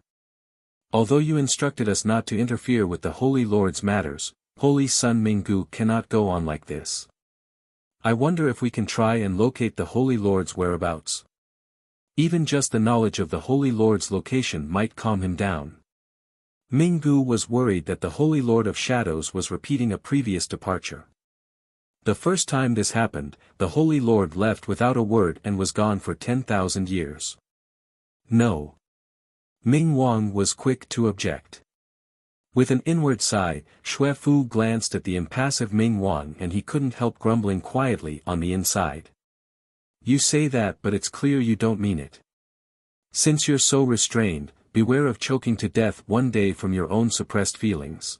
S1: Although you instructed us not to interfere with the Holy Lord's matters, Holy Sun Minggu cannot go on like this. I wonder if we can try and locate the Holy Lord's whereabouts. Even just the knowledge of the Holy Lord's location might calm him down. Minggu was worried that the Holy Lord of Shadows was repeating a previous departure. The first time this happened, the Holy Lord left without a word and was gone for 10,000 years. No. Ming Wang was quick to object. With an inward sigh, Xue Fu glanced at the impassive Ming Wang and he couldn't help grumbling quietly on the inside. You say that but it's clear you don't mean it. Since you're so restrained, beware of choking to death one day from your own suppressed feelings.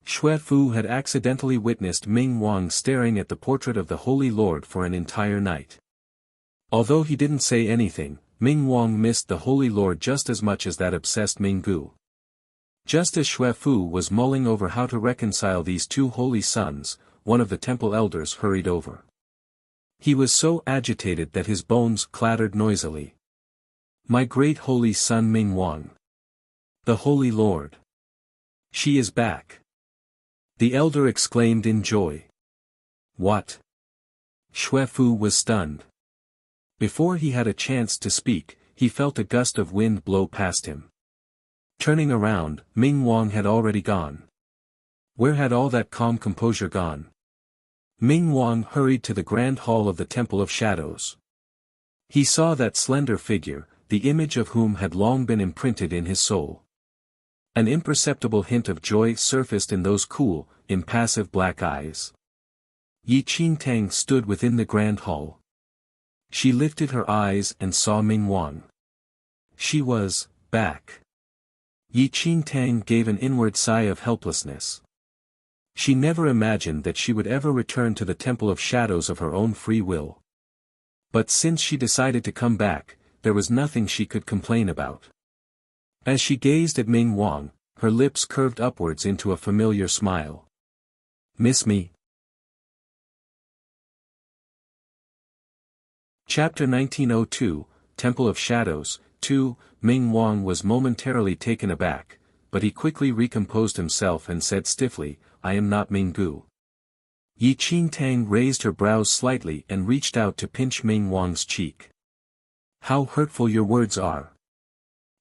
S1: Xue Fu had accidentally witnessed Ming Wang staring at the portrait of the Holy Lord for an entire night. Although he didn't say anything, Ming Wang missed the Holy Lord just as much as that obsessed Minggu. Just as Xue Fu was mulling over how to reconcile these 2 holy sons, one of the temple elders hurried over. He was so agitated that his bones clattered noisily. My great holy son Ming Wang. The Holy Lord. She is back. The elder exclaimed in joy. What? Xue Fu was stunned. Before he had a chance to speak, he felt a gust of wind blow past him. Turning around, Ming Wang had already gone. Where had all that calm composure gone? Ming Wang hurried to the grand hall of the Temple of Shadows. He saw that slender figure, the image of whom had long been imprinted in his soul. An imperceptible hint of joy surfaced in those cool, impassive black eyes. Yi Qingtang stood within the grand hall. She lifted her eyes and saw Ming Wang. She was back. Yi Qingtang gave an inward sigh of helplessness. She never imagined that she would ever return to the Temple of Shadows of her own free will. But since she decided to come back, there was nothing she could complain about. As she gazed at Ming Wang, her lips curved upwards into a familiar smile. Miss me? Chapter 1902, Temple of Shadows, 2, Ming Wang was momentarily taken aback, but he quickly recomposed himself and said stiffly, I am not Minggu. Yi Qingtang raised her brows slightly and reached out to pinch Ming Wang's cheek. How hurtful your words are.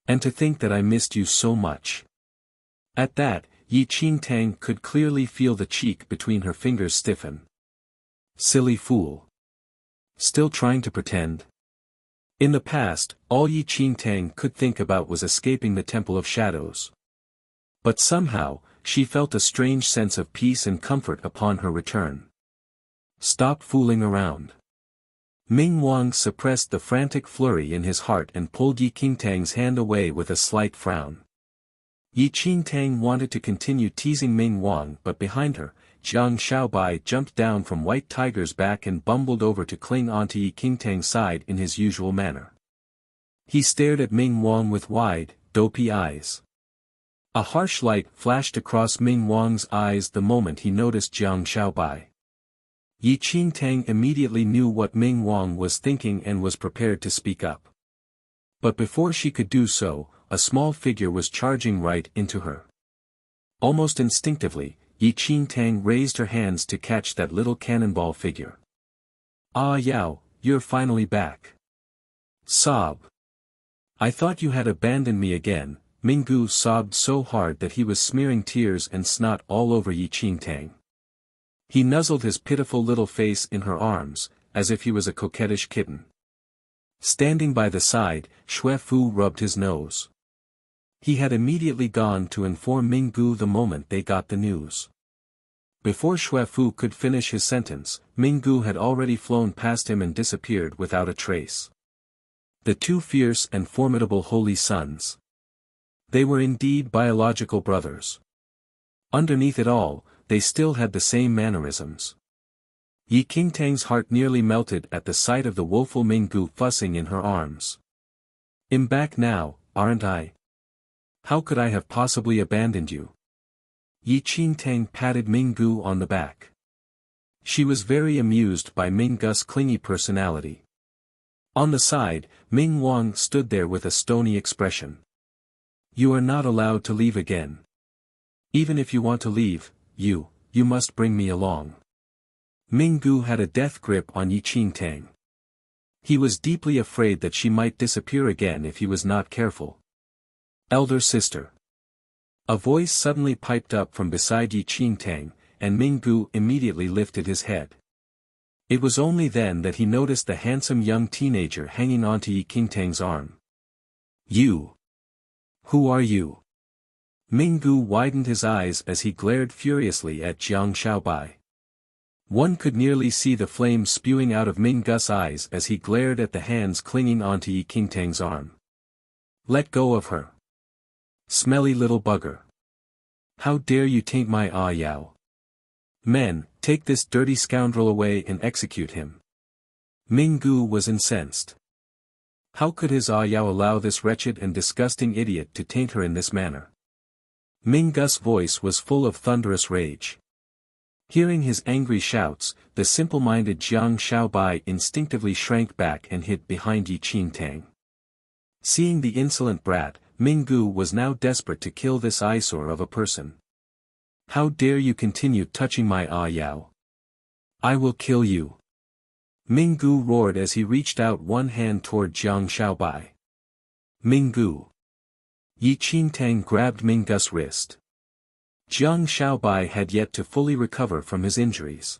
S1: And to think that I missed you so much. At that, Yi Qingtang could clearly feel the cheek between her fingers stiffen. Silly fool. Still trying to pretend? In the past, all Yi Qingtang could think about was escaping the Temple of Shadows. But somehow, she felt a strange sense of peace and comfort upon her return. Stop fooling around. Ming Wang suppressed the frantic flurry in his heart and pulled Yi Qingtang's hand away with a slight frown. Yi Qingtang wanted to continue teasing Ming Wang, but behind her, Jiang Shaobai jumped down from White Tiger's back and bumbled over to cling onto Yi Qingtang's side in his usual manner. He stared at Ming Wang with wide, dopey eyes. A harsh light flashed across Ming Wang's eyes the moment he noticed Jiang Shaobai. Yi Qingtang immediately knew what Ming Wang was thinking and was prepared to speak up. But before she could do so, a small figure was charging right into her. Almost instinctively, Yi Qingtang raised her hands to catch that little cannonball figure. "Ah Yao, you're finally back." Sob. "I thought you had abandoned me again." Minggu sobbed so hard that he was smearing tears and snot all over Yi Qingtang. He nuzzled his pitiful little face in her arms, as if he was a coquettish kitten. Standing by the side, Xue Fu rubbed his nose. He had immediately gone to inform Minggu the moment they got the news. Before Xue Fu could finish his sentence, Minggu had already flown past him and disappeared without a trace. The two fierce and formidable holy sons. They were indeed biological brothers. Underneath it all, they still had the same mannerisms. Yi Qingtang's heart nearly melted at the sight of the woeful Minggu fussing in her arms. "I'm back now, aren't I? How could I have possibly abandoned you?" Yi Qingtang patted Minggu on the back. She was very amused by Minggu's clingy personality. On the side, Ming Wang stood there with a stony expression. "You are not allowed to leave again. Even if you want to leave, you must bring me along." Minggu had a death grip on Yi Qingtang. He was deeply afraid that she might disappear again if he was not careful. "Elder sister." A voice suddenly piped up from beside Yi Qingtang, and Minggu immediately lifted his head. It was only then that he noticed the handsome young teenager hanging onto Yi Qingtang's arm. "You. Who are you?" Minggu widened his eyes as he glared furiously at Jiang Shaobai. One could nearly see the flames spewing out of Minggu's eyes as he glared at the hands clinging onto Yi Qingtang's arm. "Let go of her. Smelly little bugger. How dare you taint my Ah Yao? Men, take this dirty scoundrel away and execute him." Minggu was incensed. How could his Ah Yao allow this wretched and disgusting idiot to taint her in this manner? Minggu's voice was full of thunderous rage. Hearing his angry shouts, the simple-minded Jiang Shaobai instinctively shrank back and hid behind Yi Qingtang. Seeing the insolent brat, Minggu was now desperate to kill this eyesore of a person. "How dare you continue touching my Ah Yao? I will kill you!" Minggu roared as he reached out one hand toward Jiang Shaobai. "Minggu!" Yi Qingtang grabbed Minggu's wrist. Jiang Shaobai had yet to fully recover from his injuries.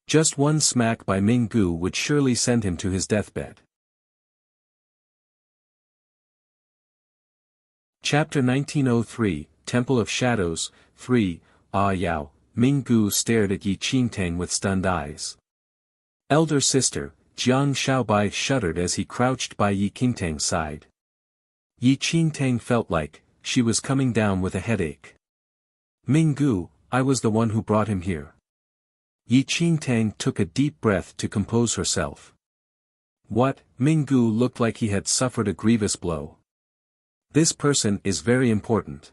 S1: Just one smack by Minggu would surely send him to his deathbed. Chapter 1903, Temple of Shadows, 3, Ah Yao. Minggu stared at Yi Qingtang with stunned eyes. "Elder sister," Jiang Shaobai shuddered as he crouched by Yi Qingtang's side. Yi Qingtang felt like she was coming down with a headache. "Minggu, I was the one who brought him here." Yi Qingtang took a deep breath to compose herself. "What?" Minggu looked like he had suffered a grievous blow. "This person is very important.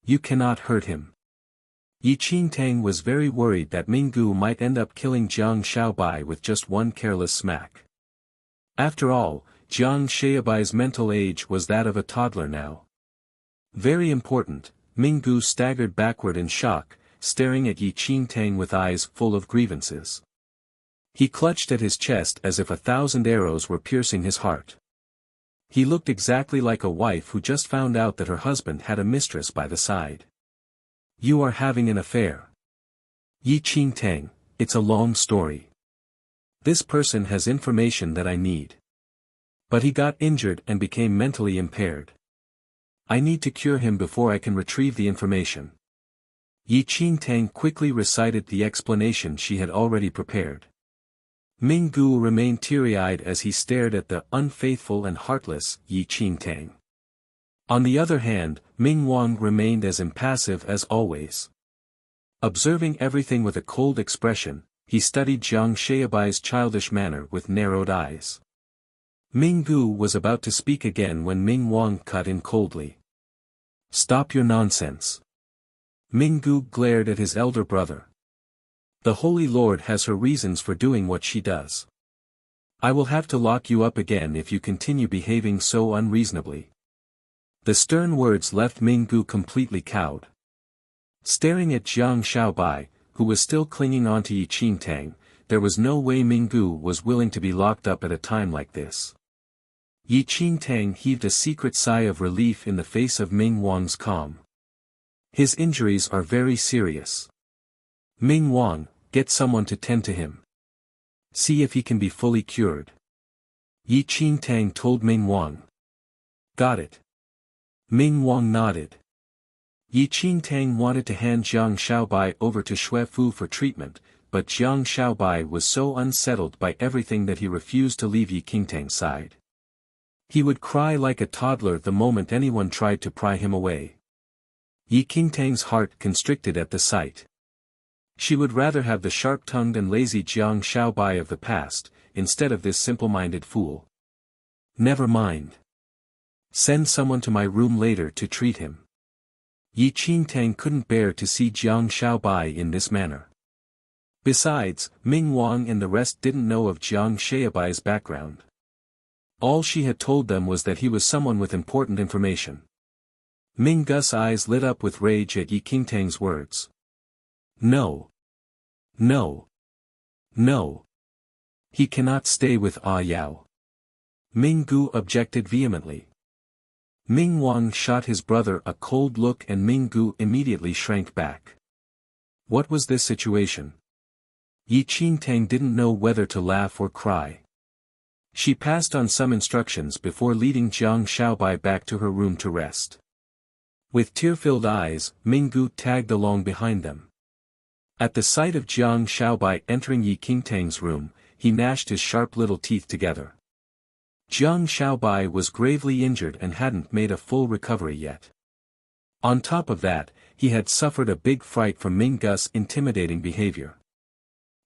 S1: You cannot hurt him." Yi Qingtang was very worried that Minggu might end up killing Jiang Shaobai with just one careless smack. After all, Jiang Shaobai's mental age was that of a toddler now. Very important, Minggu staggered backward in shock, staring at Yi Qingtang with eyes full of grievances. He clutched at his chest as if 1,000 arrows were piercing his heart. He looked exactly like a wife who just found out that her husband had a mistress by the side. "You are having an affair." "Yi Qingtang, it's a long story. This person has information that I need." But he got injured and became mentally impaired. I need to cure him before I can retrieve the information. Yi Qingtang quickly recited the explanation she had already prepared. Ming Gu remained teary-eyed as he stared at the unfaithful and heartless Yi Qingtang. On the other hand, Ming Wang remained as impassive as always. Observing everything with a cold expression, he studied Jiang Shaobai's childish manner with narrowed eyes. Ming Gu was about to speak again when Ming Wang cut in coldly. Stop your nonsense. Ming Gu glared at his elder brother. The Holy Lord has her reasons for doing what she does. I will have to lock you up again if you continue behaving so unreasonably. The stern words left Ming Gu completely cowed. Staring at Jiang Shaobai, who was still clinging on to Yi Qingtang, there was no way Ming Gu was willing to be locked up at a time like this. Yi Qingtang heaved a secret sigh of relief in the face of Ming Wang's calm. His injuries are very serious. Ming Wang, get someone to tend to him. See if he can be fully cured. Yi Qingtang told Ming Wang. Got it. Ming Wang nodded. Yi Qingtang wanted to hand Jiang Shaobai over to Xue Fu for treatment, but Jiang Shaobai was so unsettled by everything that he refused to leave Yi Qingtang's side. He would cry like a toddler the moment anyone tried to pry him away. Yi Qingtang's heart constricted at the sight. She would rather have the sharp-tongued and lazy Jiang Shaobai of the past, instead of this simple-minded fool. Never mind. Send someone to my room later to treat him. Yi Qingtang couldn't bear to see Jiang Shaobai in this manner. Besides, Ming Wang and the rest didn't know of Jiang Shaobai's background. All she had told them was that he was someone with important information. Ming Gu's eyes lit up with rage at Yi Qingtang's words. No. No. No. He cannot stay with Ah Yao. Ming Gu objected vehemently. Ming Wang shot his brother a cold look and Ming Gu immediately shrank back. What was this situation? Yi Qingtang didn't know whether to laugh or cry. She passed on some instructions before leading Jiang Shaobai back to her room to rest. With tear-filled eyes, Ming Gu tagged along behind them. At the sight of Jiang Shaobai entering Yi Qingtang's room, he gnashed his sharp little teeth together. Jiang Shaobai was gravely injured and hadn't made a full recovery yet. On top of that, he had suffered a big fright from Ming Gu's intimidating behavior.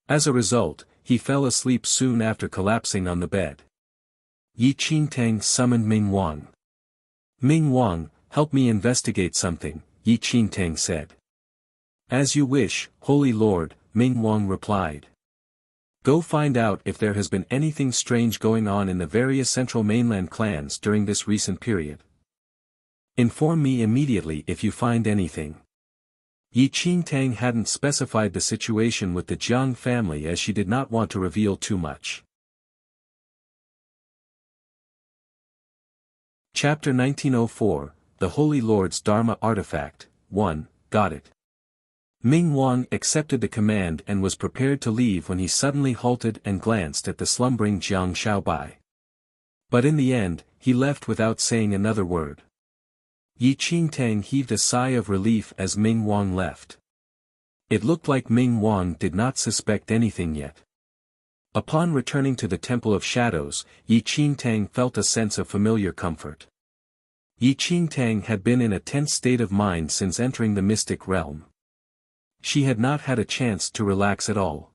S1: As a result, he fell asleep soon after collapsing on the bed. Yi Qingtang summoned Ming Wang. Ming Wang, help me investigate something, Yi Qingtang said. As you wish, Holy Lord, Ming Wang replied. Go find out if there has been anything strange going on in the various central mainland clans during this recent period. Inform me immediately if you find anything. Yi Qingtang hadn't specified the situation with the Jiang family as she did not want to reveal too much. Chapter 1904, The Holy Lord's Dharma Artifact, 1, Got it. Ming Wang accepted the command and was prepared to leave when he suddenly halted and glanced at the slumbering Jiang Shaobai. But in the end, he left without saying another word. Yi Qingtang heaved a sigh of relief as Ming Wang left. It looked like Ming Wang did not suspect anything yet. Upon returning to the Temple of Shadows, Yi Qingtang felt a sense of familiar comfort. Yi Qingtang had been in a tense state of mind since entering the mystic realm. She had not had a chance to relax at all.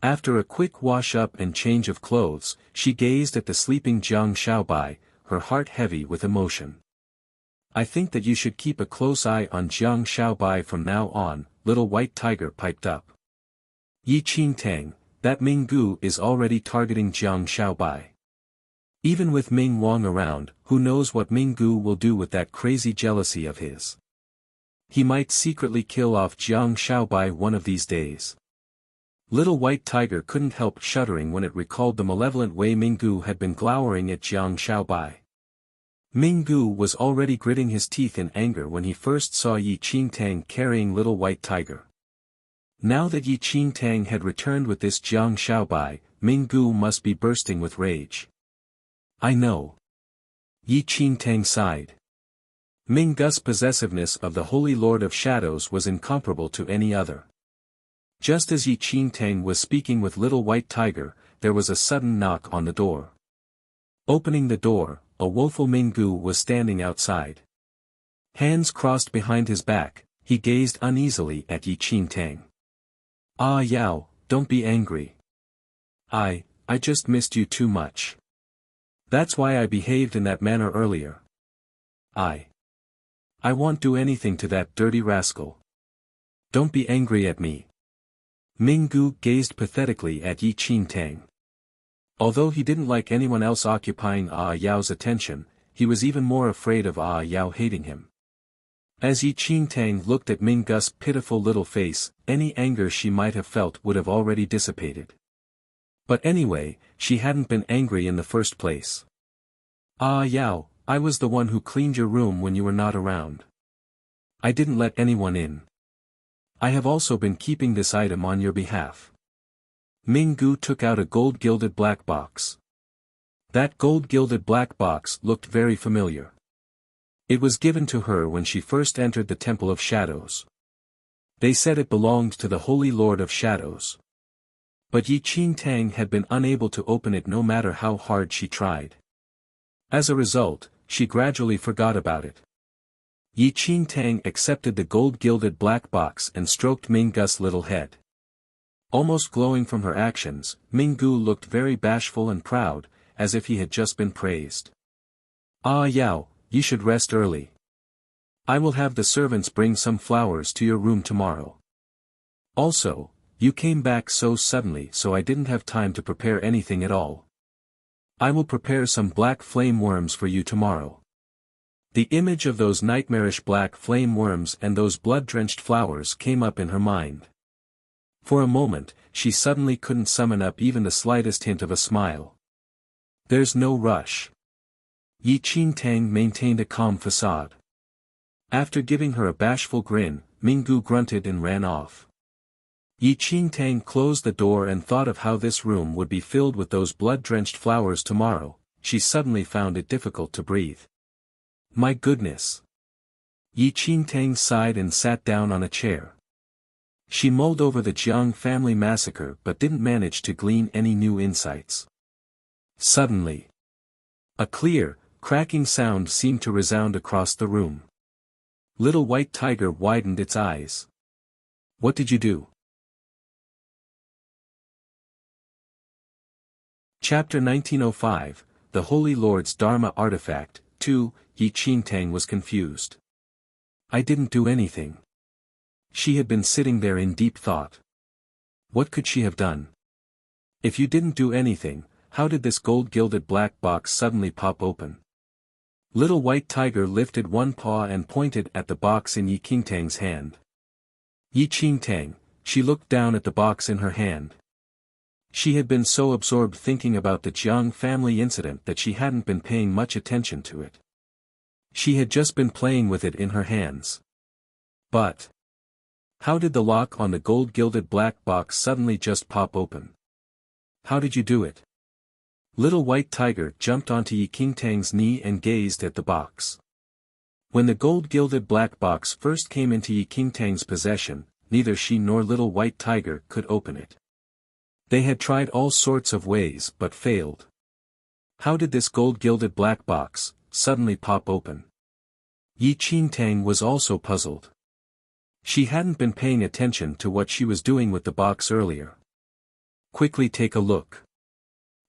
S1: After a quick wash-up and change of clothes, she gazed at the sleeping Jiang Shaobai, her heart heavy with emotion. I think that you should keep a close eye on Jiang Shaobai from now on, Little White Tiger piped up. Yi Qingtang, that Ming Gu is already targeting Jiang Shaobai. Even with Ming Wang around, who knows what Ming Gu will do with that crazy jealousy of his. He might secretly kill off Jiang Shaobai one of these days. Little White Tiger couldn't help shuddering when it recalled the malevolent way Ming Gu had been glowering at Jiang Shaobai. Ming Gu was already gritting his teeth in anger when he first saw Yi Qingtang carrying Little White Tiger. Now that Yi Qingtang had returned with this Jiang Shaobai, Ming Gu must be bursting with rage. I know. Yi Qingtang sighed. Ming Gus's possessiveness of the Holy Lord of Shadows was incomparable to any other. Just as Yi Qingtang was speaking with Little White Tiger, there was a sudden knock on the door. Opening the door, a woeful Minggu was standing outside. Hands crossed behind his back, he gazed uneasily at Yi Qingtang. "Ah Yao, don't be angry. I just missed you too much. That's why I behaved in that manner earlier. I won't do anything to that dirty rascal. Don't be angry at me." Minggu gazed pathetically at Yi Qingtang. Although he didn't like anyone else occupying Yao's attention, he was even more afraid of Yao hating him. As Yi Qingtang looked at Ming Gus's pitiful little face, any anger she might have felt would have already dissipated. But anyway, she hadn't been angry in the first place. Yao, I was the one who cleaned your room when you were not around. I didn't let anyone in. I have also been keeping this item on your behalf." Minggu took out a gold-gilded black box. That gold-gilded black box looked very familiar. It was given to her when she first entered the Temple of Shadows. They said it belonged to the Holy Lord of Shadows. But Yi Qingtang had been unable to open it no matter how hard she tried. As a result, she gradually forgot about it. Yi Qingtang accepted the gold-gilded black box and stroked Ming Gus's little head. Almost glowing from her actions, Minggu looked very bashful and proud, as if he had just been praised. Yao, you should rest early. I will have the servants bring some flowers to your room tomorrow. Also, you came back so suddenly so I didn't have time to prepare anything at all. I will prepare some black flame worms for you tomorrow." The image of those nightmarish black flame worms and those blood-drenched flowers came up in her mind. For a moment, she suddenly couldn't summon up even the slightest hint of a smile. "There's no rush." Yi Qingtang maintained a calm facade. After giving her a bashful grin, Minggu grunted and ran off. Yi Qingtang closed the door and thought of how this room would be filled with those blood-drenched flowers tomorrow. She suddenly found it difficult to breathe. My goodness! Yi Qingtang sighed and sat down on a chair. She mulled over the Jiang family massacre but didn't manage to glean any new insights. Suddenly, a clear, cracking sound seemed to resound across the room. Little White Tiger widened its eyes. "What did you do?" Chapter 1905, The Holy Lord's Dharma Artifact, 2, Yi Qingtang was confused. "I didn't do anything." She had been sitting there in deep thought. What could she have done? If you didn't do anything, how did this gold-gilded black box suddenly pop open? Little White Tiger lifted one paw and pointed at the box in Yi Qingtang's hand. Yi Qingtang, she looked down at the box in her hand. She had been so absorbed thinking about the Jiang family incident that she hadn't been paying much attention to it. She had just been playing with it in her hands. But how did the lock on the gold-gilded black box suddenly just pop open? How did you do it? Little White Tiger jumped onto Yi Qingtang's knee and gazed at the box. When the gold-gilded black box first came into Yi Qingtang's possession, neither she nor Little White Tiger could open it. They had tried all sorts of ways but failed. How did this gold-gilded black box suddenly pop open? Yi Qingtang was also puzzled. She hadn't been paying attention to what she was doing with the box earlier. Quickly take a look.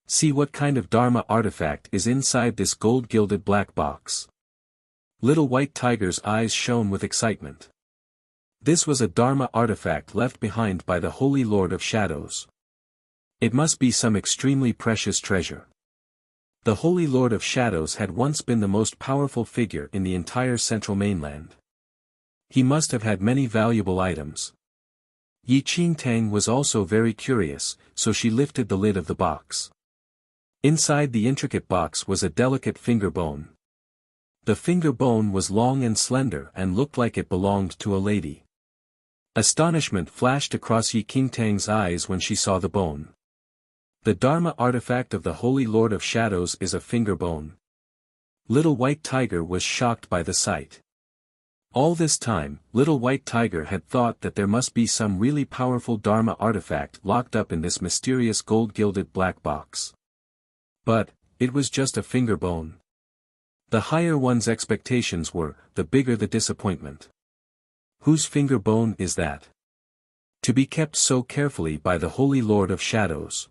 S1: See what kind of Dharma artifact is inside this gold-gilded black box. Little White Tiger's eyes shone with excitement. This was a Dharma artifact left behind by the Holy Lord of Shadows. It must be some extremely precious treasure. The Holy Lord of Shadows had once been the most powerful figure in the entire central mainland. He must have had many valuable items. Yi Qingtang was also very curious, so she lifted the lid of the box. Inside the intricate box was a delicate finger bone. The finger bone was long and slender and looked like it belonged to a lady. Astonishment flashed across Yi Qingtang's eyes when she saw the bone. The Dharma artifact of the Holy Lord of Shadows is a finger bone. Little White Tiger was shocked by the sight. All this time, Little White Tiger had thought that there must be some really powerful Dharma artifact locked up in this mysterious gold-gilded black box. But, it was just a finger bone. The higher one's expectations were, the bigger the disappointment. Whose finger bone is that? To be kept so carefully by the Holy Lord of Shadows.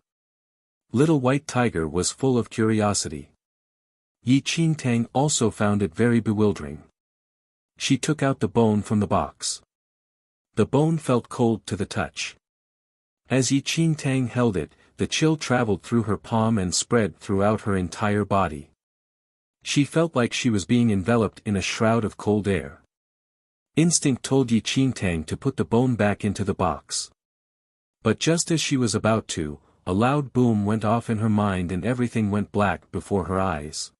S1: Little White Tiger was full of curiosity. Yi Qingtang also found it very bewildering. She took out the bone from the box. The bone felt cold to the touch. As Yi Qingtang held it, the chill traveled through her palm and spread throughout her entire body. She felt like she was being enveloped in a shroud of cold air. Instinct told Yi Qingtang to put the bone back into the box. But just as she was about to, a loud boom went off in her mind and everything went black before her eyes.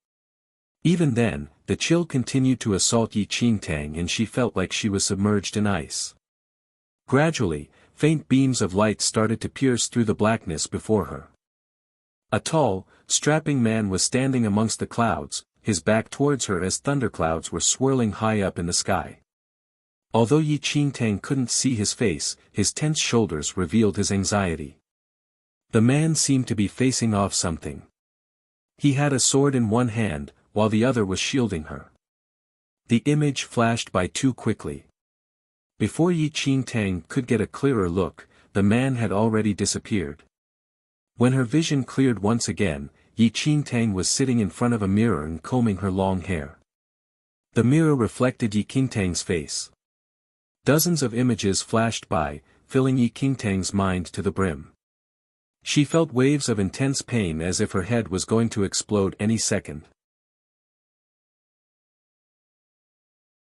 S1: Even then, the chill continued to assault Yi Qingtang and she felt like she was submerged in ice. Gradually, faint beams of light started to pierce through the blackness before her. A tall, strapping man was standing amongst the clouds, his back towards her as thunderclouds were swirling high up in the sky. Although Yi Qingtang couldn't see his face, his tense shoulders revealed his anxiety. The man seemed to be facing off something. He had a sword in one hand, while the other was shielding her. The image flashed by too quickly. Before Yi Qingtang could get a clearer look, the man had already disappeared. When her vision cleared once again, Yi Qingtang was sitting in front of a mirror and combing her long hair. The mirror reflected Yi Qingtang's face. Dozens of images flashed by, filling Yi Qingtang's mind to the brim. She felt waves of intense pain as if her head was going to explode any second.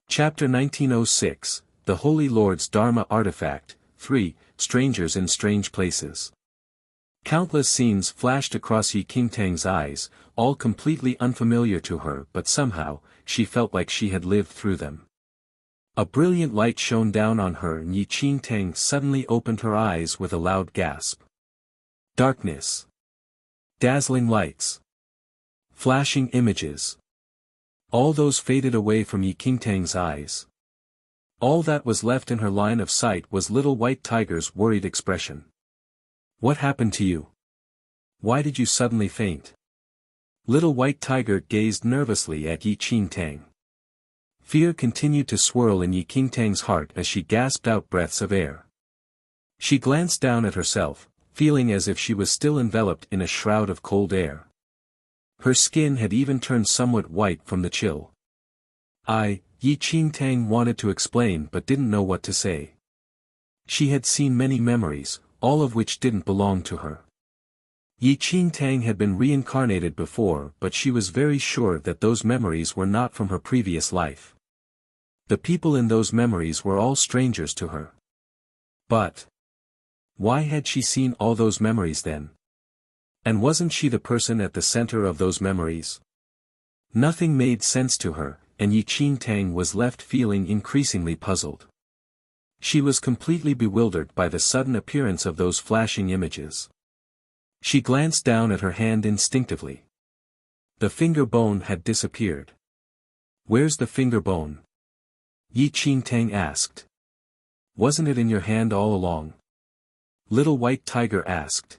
S1: Chapter 1906, The Holy Lord's Dharma Artifact, 3, Strangers in Strange Places. Countless scenes flashed across Yi Qingtang's eyes, all completely unfamiliar to her but somehow, she felt like she had lived through them. A brilliant light shone down on her and Yi Qingtang suddenly opened her eyes with a loud gasp. Darkness. Dazzling lights. Flashing images. All those faded away from Yi Qingtang's eyes. All that was left in her line of sight was Little White Tiger's worried expression. What happened to you? Why did you suddenly faint? Little White Tiger gazed nervously at Yi Qingtang. Fear continued to swirl in Yi Qingtang's heart as she gasped out breaths of air. She glanced down at herself, feeling as if she was still enveloped in a shroud of cold air. Her skin had even turned somewhat white from the chill. Yi Qingtang wanted to explain but didn't know what to say. She had seen many memories, all of which didn't belong to her. Yi Qingtang had been reincarnated before but she was very sure that those memories were not from her previous life. The people in those memories were all strangers to her. But why had she seen all those memories then? And wasn't she the person at the center of those memories? Nothing made sense to her, and Yi Qingtang was left feeling increasingly puzzled. She was completely bewildered by the sudden appearance of those flashing images. She glanced down at her hand instinctively. The finger bone had disappeared. Where's the finger bone? Yi Qingtang asked. Wasn't it in your hand all along? Little White Tiger asked.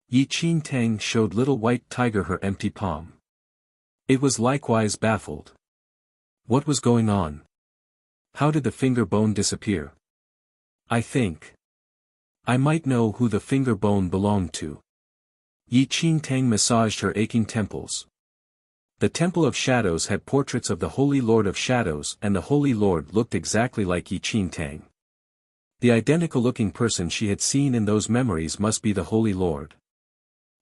S1: Yi Qingtang showed Little White Tiger her empty palm. It was likewise baffled. What was going on? How did the finger bone disappear? I think I might know who the finger bone belonged to. Yi Qingtang massaged her aching temples. The Temple of Shadows had portraits of the Holy Lord of Shadows and the Holy Lord looked exactly like Yi Qingtang. The identical-looking person she had seen in those memories must be the Holy Lord.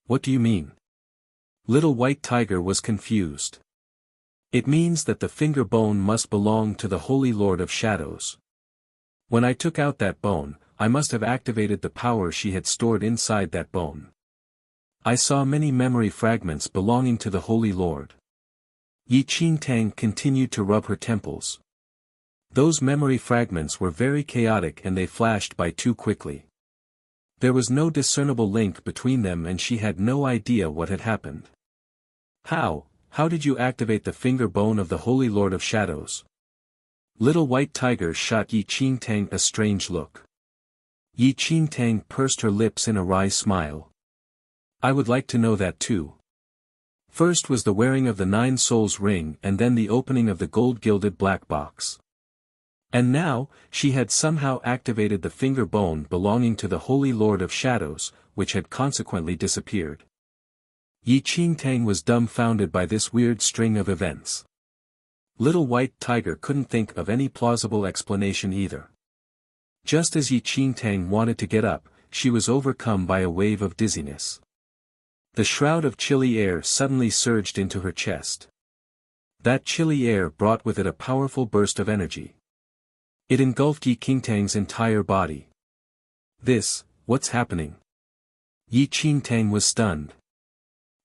S1: What do you mean? Little White Tiger was confused. It means that the finger bone must belong to the Holy Lord of Shadows. When I took out that bone, I must have activated the power she had stored inside that bone. I saw many memory fragments belonging to the Holy Lord. Yi Qingtang continued to rub her temples. Those memory fragments were very chaotic and they flashed by too quickly. There was no discernible link between them and she had no idea what had happened. How did you activate the finger bone of the Holy Lord of Shadows? Little White Tiger shot Yi Qingtang a strange look. Yi Qingtang pursed her lips in a wry smile. I would like to know that too. First was the wearing of the 9 souls ring and then the opening of the gold-gilded black box. And now, she had somehow activated the finger bone belonging to the Holy Lord of Shadows, which had consequently disappeared. Yi Qingtang was dumbfounded by this weird string of events. Little White Tiger couldn't think of any plausible explanation either. Just as Yi Qingtang wanted to get up, she was overcome by a wave of dizziness. The shroud of chilly air suddenly surged into her chest. That chilly air brought with it a powerful burst of energy. It engulfed Yi Qingtang's entire body. What's happening? Yi Qingtang was stunned.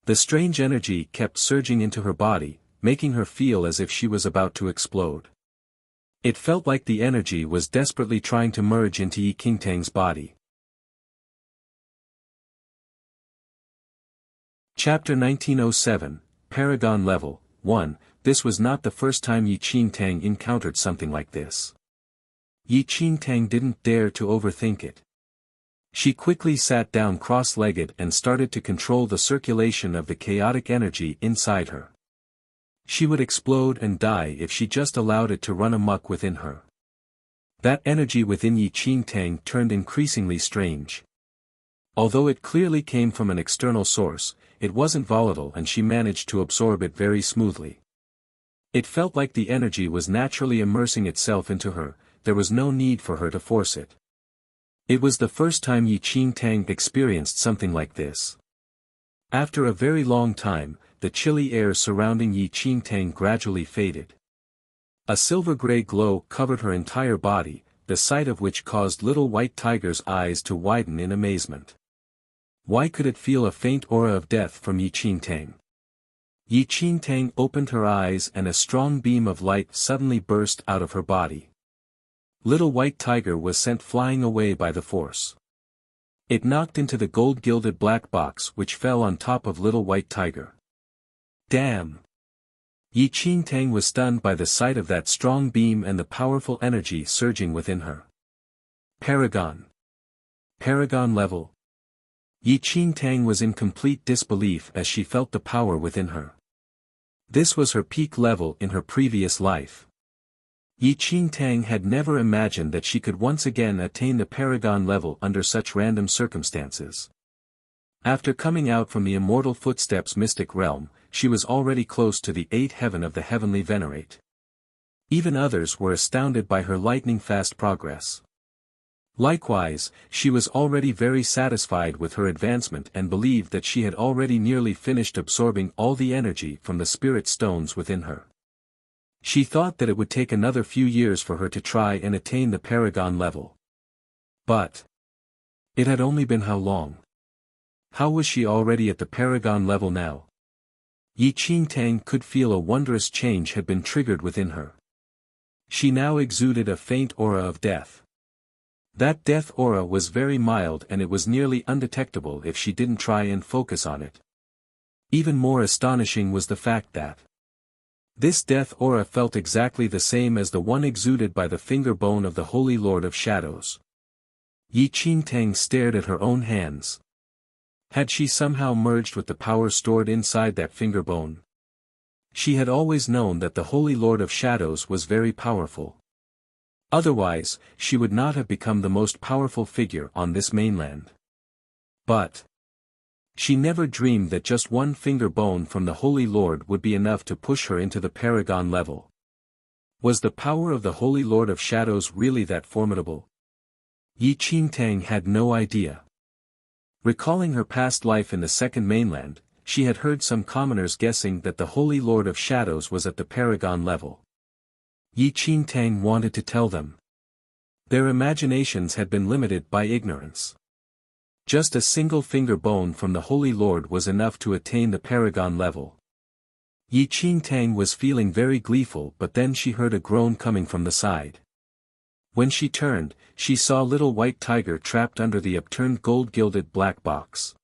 S1: The strange energy kept surging into her body, making her feel as if she was about to explode. It felt like the energy was desperately trying to merge into Yi Qingtang's body. Chapter 1907, Paragon Level 1. This was not the first time Yi Qingtang encountered something like this. Yi Qingtang didn't dare to overthink it. She quickly sat down cross-legged and started to control the circulation of the chaotic energy inside her. She would explode and die if she just allowed it to run amok within her. That energy within Yi Qingtang turned increasingly strange. Although it clearly came from an external source, it wasn't volatile and she managed to absorb it very smoothly. It felt like the energy was naturally immersing itself into her, there was no need for her to force it. It was the first time Yi Qingtang experienced something like this. After a very long time, the chilly air surrounding Yi Qingtang gradually faded. A silver-gray glow covered her entire body, the sight of which caused Little White Tiger's eyes to widen in amazement. Why could it feel a faint aura of death from Yi Qingtang? Yi Qingtang opened her eyes and a strong beam of light suddenly burst out of her body. Little White Tiger was sent flying away by the force. It knocked into the gold-gilded black box which fell on top of Little White Tiger. Damn! Yi Qingtang was stunned by the sight of that strong beam and the powerful energy surging within her. Paragon level. Yi Qingtang was in complete disbelief as she felt the power within her. This was her peak level in her previous life. Yi Qingtang had never imagined that she could once again attain the Paragon level under such random circumstances. After coming out from the Immortal Footsteps mystic realm, she was already close to the 8th heaven of the Heavenly Venerate. Even others were astounded by her lightning-fast progress. Likewise, she was already very satisfied with her advancement and believed that she had already nearly finished absorbing all the energy from the spirit stones within her. She thought that it would take another few years for her to try and attain the Paragon level. But it had only been how long? How was she already at the Paragon level now? Yi Qingtang could feel a wondrous change had been triggered within her. She now exuded a faint aura of death. That death aura was very mild and it was nearly undetectable if she didn't try and focus on it. Even more astonishing was the fact that this death aura felt exactly the same as the one exuded by the finger bone of the Holy Lord of Shadows. Yi Qingtang stared at her own hands. Had she somehow merged with the power stored inside that finger bone? She had always known that the Holy Lord of Shadows was very powerful. Otherwise, she would not have become the most powerful figure on this mainland. But she never dreamed that just one finger bone from the Holy Lord would be enough to push her into the Paragon level. Was the power of the Holy Lord of Shadows really that formidable? Yi Qingtang had no idea. Recalling her past life in the Second Mainland, she had heard some commoners guessing that the Holy Lord of Shadows was at the Paragon level. Yi Qingtang wanted to tell them. Their imaginations had been limited by ignorance. Just a single finger bone from the Holy Lord was enough to attain the Paragon level. Yi Qingtang was feeling very gleeful, but then she heard a groan coming from the side. When she turned, she saw little white tiger trapped under the upturned gold-gilded black box.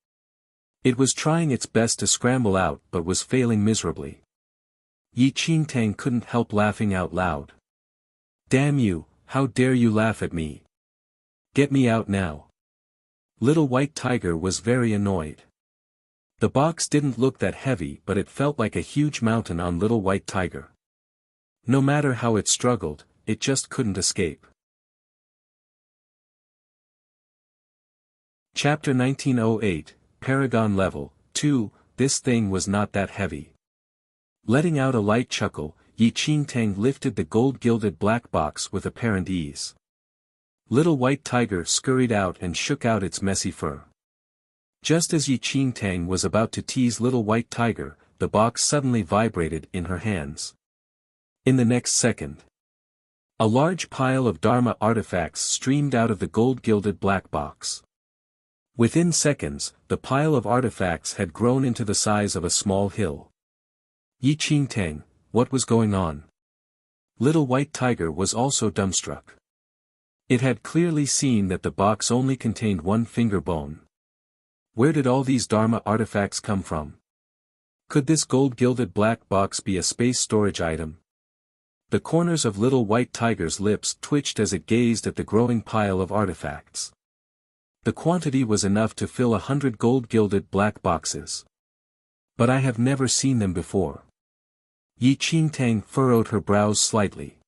S1: It was trying its best to scramble out but was failing miserably. Yi Qingtang couldn't help laughing out loud. "Damn you, how dare you laugh at me? Get me out now." Little white tiger was very annoyed. The box didn't look that heavy but it felt like a huge mountain on little white tiger. No matter how it struggled, it just couldn't escape. Chapter 1908, Paragon Level 2, This thing was not that heavy. Letting out a light chuckle, Yi Qingtang lifted the gold-gilded black box with apparent ease. Little white tiger scurried out and shook out its messy fur. Just as Yi Qingtang was about to tease little white tiger, the box suddenly vibrated in her hands. In the next second, a large pile of Dharma artifacts streamed out of the gold-gilded black box. Within seconds, the pile of artifacts had grown into the size of a small hill. Yi Qingtang, what was going on? Little white tiger was also dumbstruck. It had clearly seen that the box only contained one finger bone. Where did all these Dharma artifacts come from? Could this gold-gilded black box be a space storage item? The corners of little white tiger's lips twitched as it gazed at the growing pile of artifacts. The quantity was enough to fill 100 gold-gilded black boxes. But I have never seen them before. Yi Qingtang furrowed her brows slightly.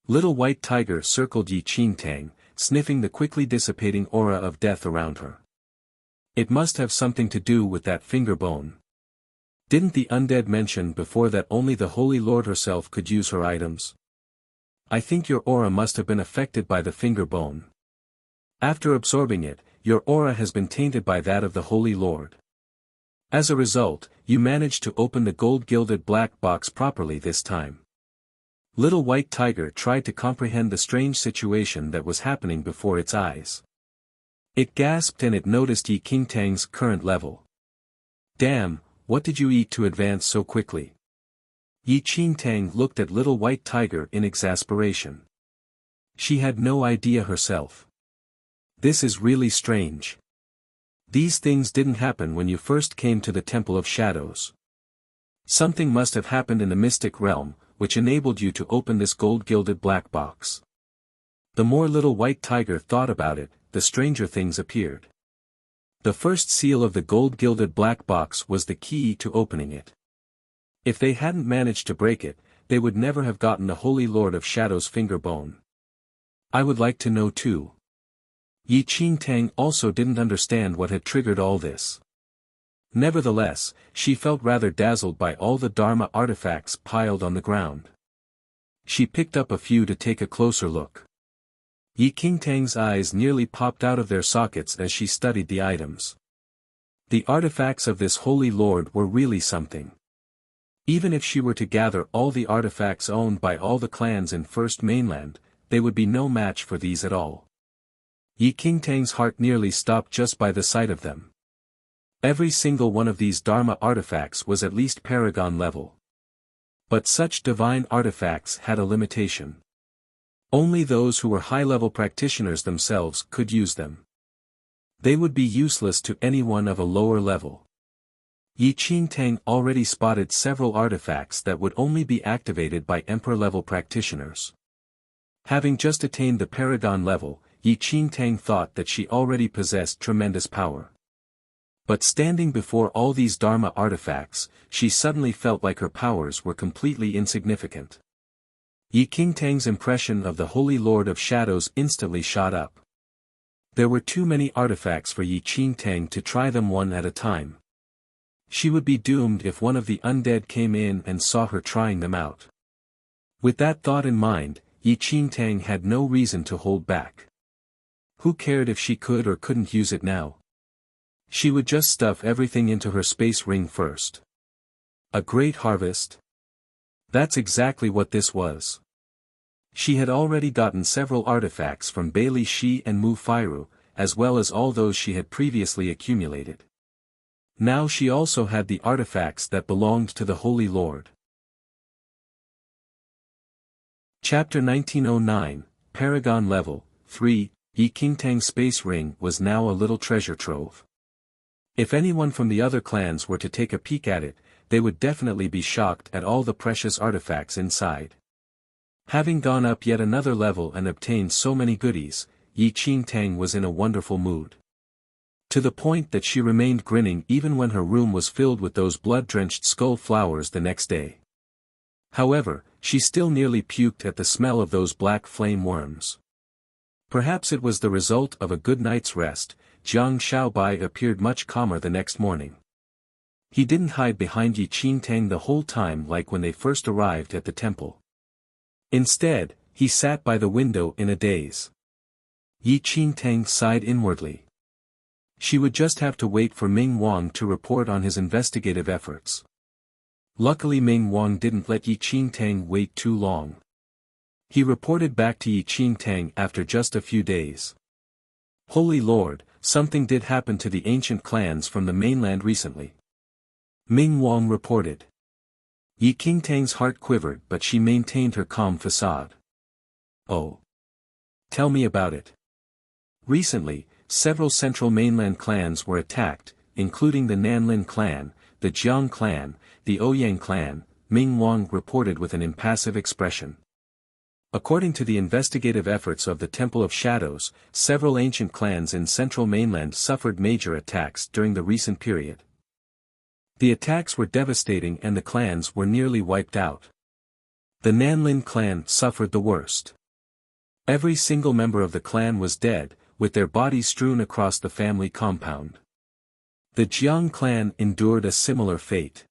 S1: Little white tiger circled Yi Qingtang, sniffing the quickly dissipating aura of death around her. It must have something to do with that finger bone. Didn't the undead mention before that only the Holy Lord herself could use her items? I think your aura must have been affected by the finger bone. After absorbing it, your aura has been tainted by that of the Holy Lord. As a result, you managed to open the gold-gilded black box properly this time. Little white tiger tried to comprehend the strange situation that was happening before its eyes. It gasped and it noticed Yi Qingtang's current level. Damn, what did you eat to advance so quickly? Yi Qingtang looked at little white tiger in exasperation. She had no idea herself. This is really strange. These things didn't happen when you first came to the Temple of Shadows. Something must have happened in the mystic realm, which enabled you to open this gold-gilded black box. The more little white tiger thought about it, the stranger things appeared. The first seal of the gold-gilded black box was the key to opening it. If they hadn't managed to break it, they would never have gotten the Holy Lord of Shadows' finger bone. I would like to know too. Yi Qingtang also didn't understand what had triggered all this. Nevertheless, she felt rather dazzled by all the Dharma artifacts piled on the ground. She picked up a few to take a closer look. Yi Qingtang's eyes nearly popped out of their sockets as she studied the items. The artifacts of this Holy Lord were really something. Even if she were to gather all the artifacts owned by all the clans in First Mainland, they would be no match for these at all. Yi Qingtang's heart nearly stopped just by the sight of them. Every single one of these Dharma artifacts was at least paragon level. But such divine artifacts had a limitation. Only those who were high-level practitioners themselves could use them. They would be useless to anyone of a lower level. Yi Qingtang already spotted several artifacts that would only be activated by Emperor-level practitioners. Having just attained the paragon level, Yi Qingtang thought that she already possessed tremendous power. But standing before all these Dharma artifacts, she suddenly felt like her powers were completely insignificant. Yi Qingtang's impression of the Holy Lord of Shadows instantly shot up. There were too many artifacts for Yi Qingtang to try them one at a time. She would be doomed if one of the undead came in and saw her trying them out. With that thought in mind, Yi Qingtang had no reason to hold back. Who cared if she could or couldn't use it now? She would just stuff everything into her space ring first. A great harvest? That's exactly what this was. She had already gotten several artifacts from Bailey Shi and Mu Fairu, as well as all those she had previously accumulated. Now she also had the artifacts that belonged to the Holy Lord. Chapter 1909, Paragon Level 3, Yi Qingtang's space ring was now a little treasure trove. If anyone from the other clans were to take a peek at it, they would definitely be shocked at all the precious artifacts inside. Having gone up yet another level and obtained so many goodies, Yi Qingtang was in a wonderful mood. To the point that she remained grinning even when her room was filled with those blood-drenched skull flowers the next day. However, she still nearly puked at the smell of those black flame worms. Perhaps it was the result of a good night's rest. Jiang Xiaobai appeared much calmer the next morning. He didn't hide behind Yi Qingtang the whole time like when they first arrived at the temple. Instead, he sat by the window in a daze. Yi Qingtang sighed inwardly. She would just have to wait for Ming Wang to report on his investigative efforts. Luckily Ming Wang didn't let Yi Qingtang wait too long. He reported back to Yi Qingtang after just a few days. Holy Lord, something did happen to the ancient clans from the mainland recently. Ming Wang reported. Yi Qingtang's heart quivered but she maintained her calm facade. Oh. Tell me about it. Recently, several central mainland clans were attacked, including the Nanlin clan, the Jiang clan, the Ouyang clan, Ming Wang reported with an impassive expression. According to the investigative efforts of the Temple of Shadows, several ancient clans in central mainland suffered major attacks during the recent period. The attacks were devastating and the clans were nearly wiped out. The Nanlin clan suffered the worst. Every single member of the clan was dead, with their bodies strewn across the family compound. The Jiang clan endured a similar fate.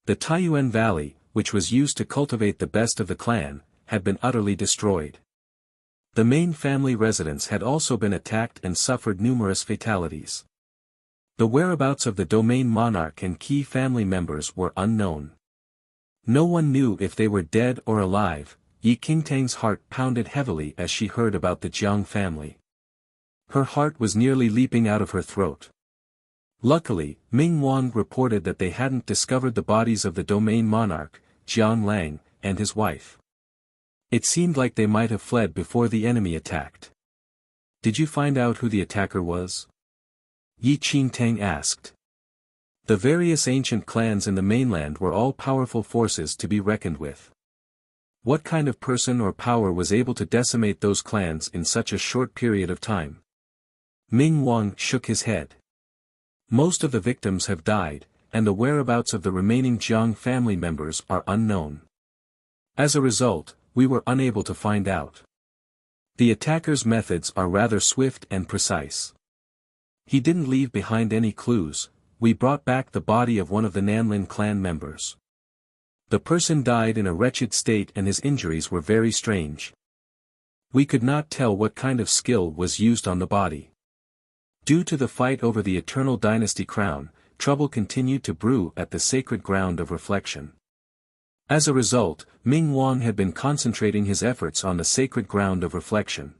S1: The Taiyuan Valley, which was used to cultivate the best of the clan, had been utterly destroyed. The main family residence had also been attacked and suffered numerous fatalities. The whereabouts of the domain monarch and key family members were unknown. No one knew if they were dead or alive. Yi Qingtang's heart pounded heavily as she heard about the Jiang family. Her heart was nearly leaping out of her throat. Luckily, Ming Wang reported that they hadn't discovered the bodies of the domain monarch, Jiang Lang, and his wife. It seemed like they might have fled before the enemy attacked. Did you find out who the attacker was? Yi Qingtang asked. The various ancient clans in the mainland were all powerful forces to be reckoned with. What kind of person or power was able to decimate those clans in such a short period of time? Ming Wang shook his head. Most of the victims have died, and the whereabouts of the remaining Jiang family members are unknown. As a result, we were unable to find out. The attacker's methods are rather swift and precise. He didn't leave behind any clues. We brought back the body of one of the Nanlin clan members. The person died in a wretched state and his injuries were very strange. We could not tell what kind of skill was used on the body. Due to the fight over the Eternal Dynasty crown, trouble continued to brew at the sacred ground of reflection. As a result, Ming Wang had been concentrating his efforts on the sacred ground of reflection.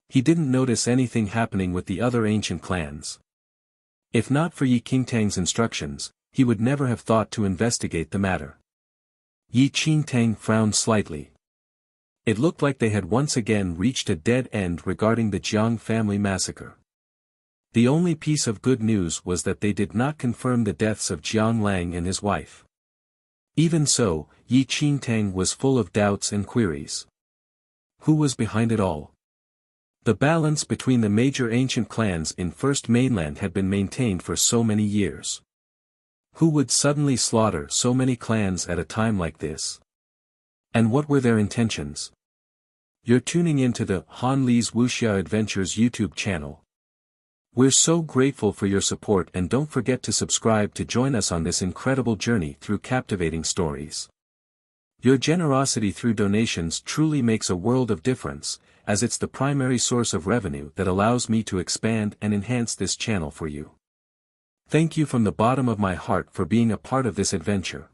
S1: He didn't notice anything happening with the other ancient clans. If not for Yi Qingtang's instructions, he would never have thought to investigate the matter. Yi Qingtang frowned slightly. It looked like they had once again reached a dead end regarding the Jiang family massacre. The only piece of good news was that they did not confirm the deaths of Jiang Lang and his wife. Even so, Yi Qingtang was full of doubts and queries. Who was behind it all? The balance between the major ancient clans in First Mainland had been maintained for so many years. Who would suddenly slaughter so many clans at a time like this? And what were their intentions? You're tuning into the Han Li's Wuxia Adventures YouTube channel. We're so grateful for your support and don't forget to subscribe to join us on this incredible journey through captivating stories. Your generosity through donations truly makes a world of difference, as it's the primary source of revenue that allows me to expand and enhance this channel for you. Thank you from the bottom of my heart for being a part of this adventure.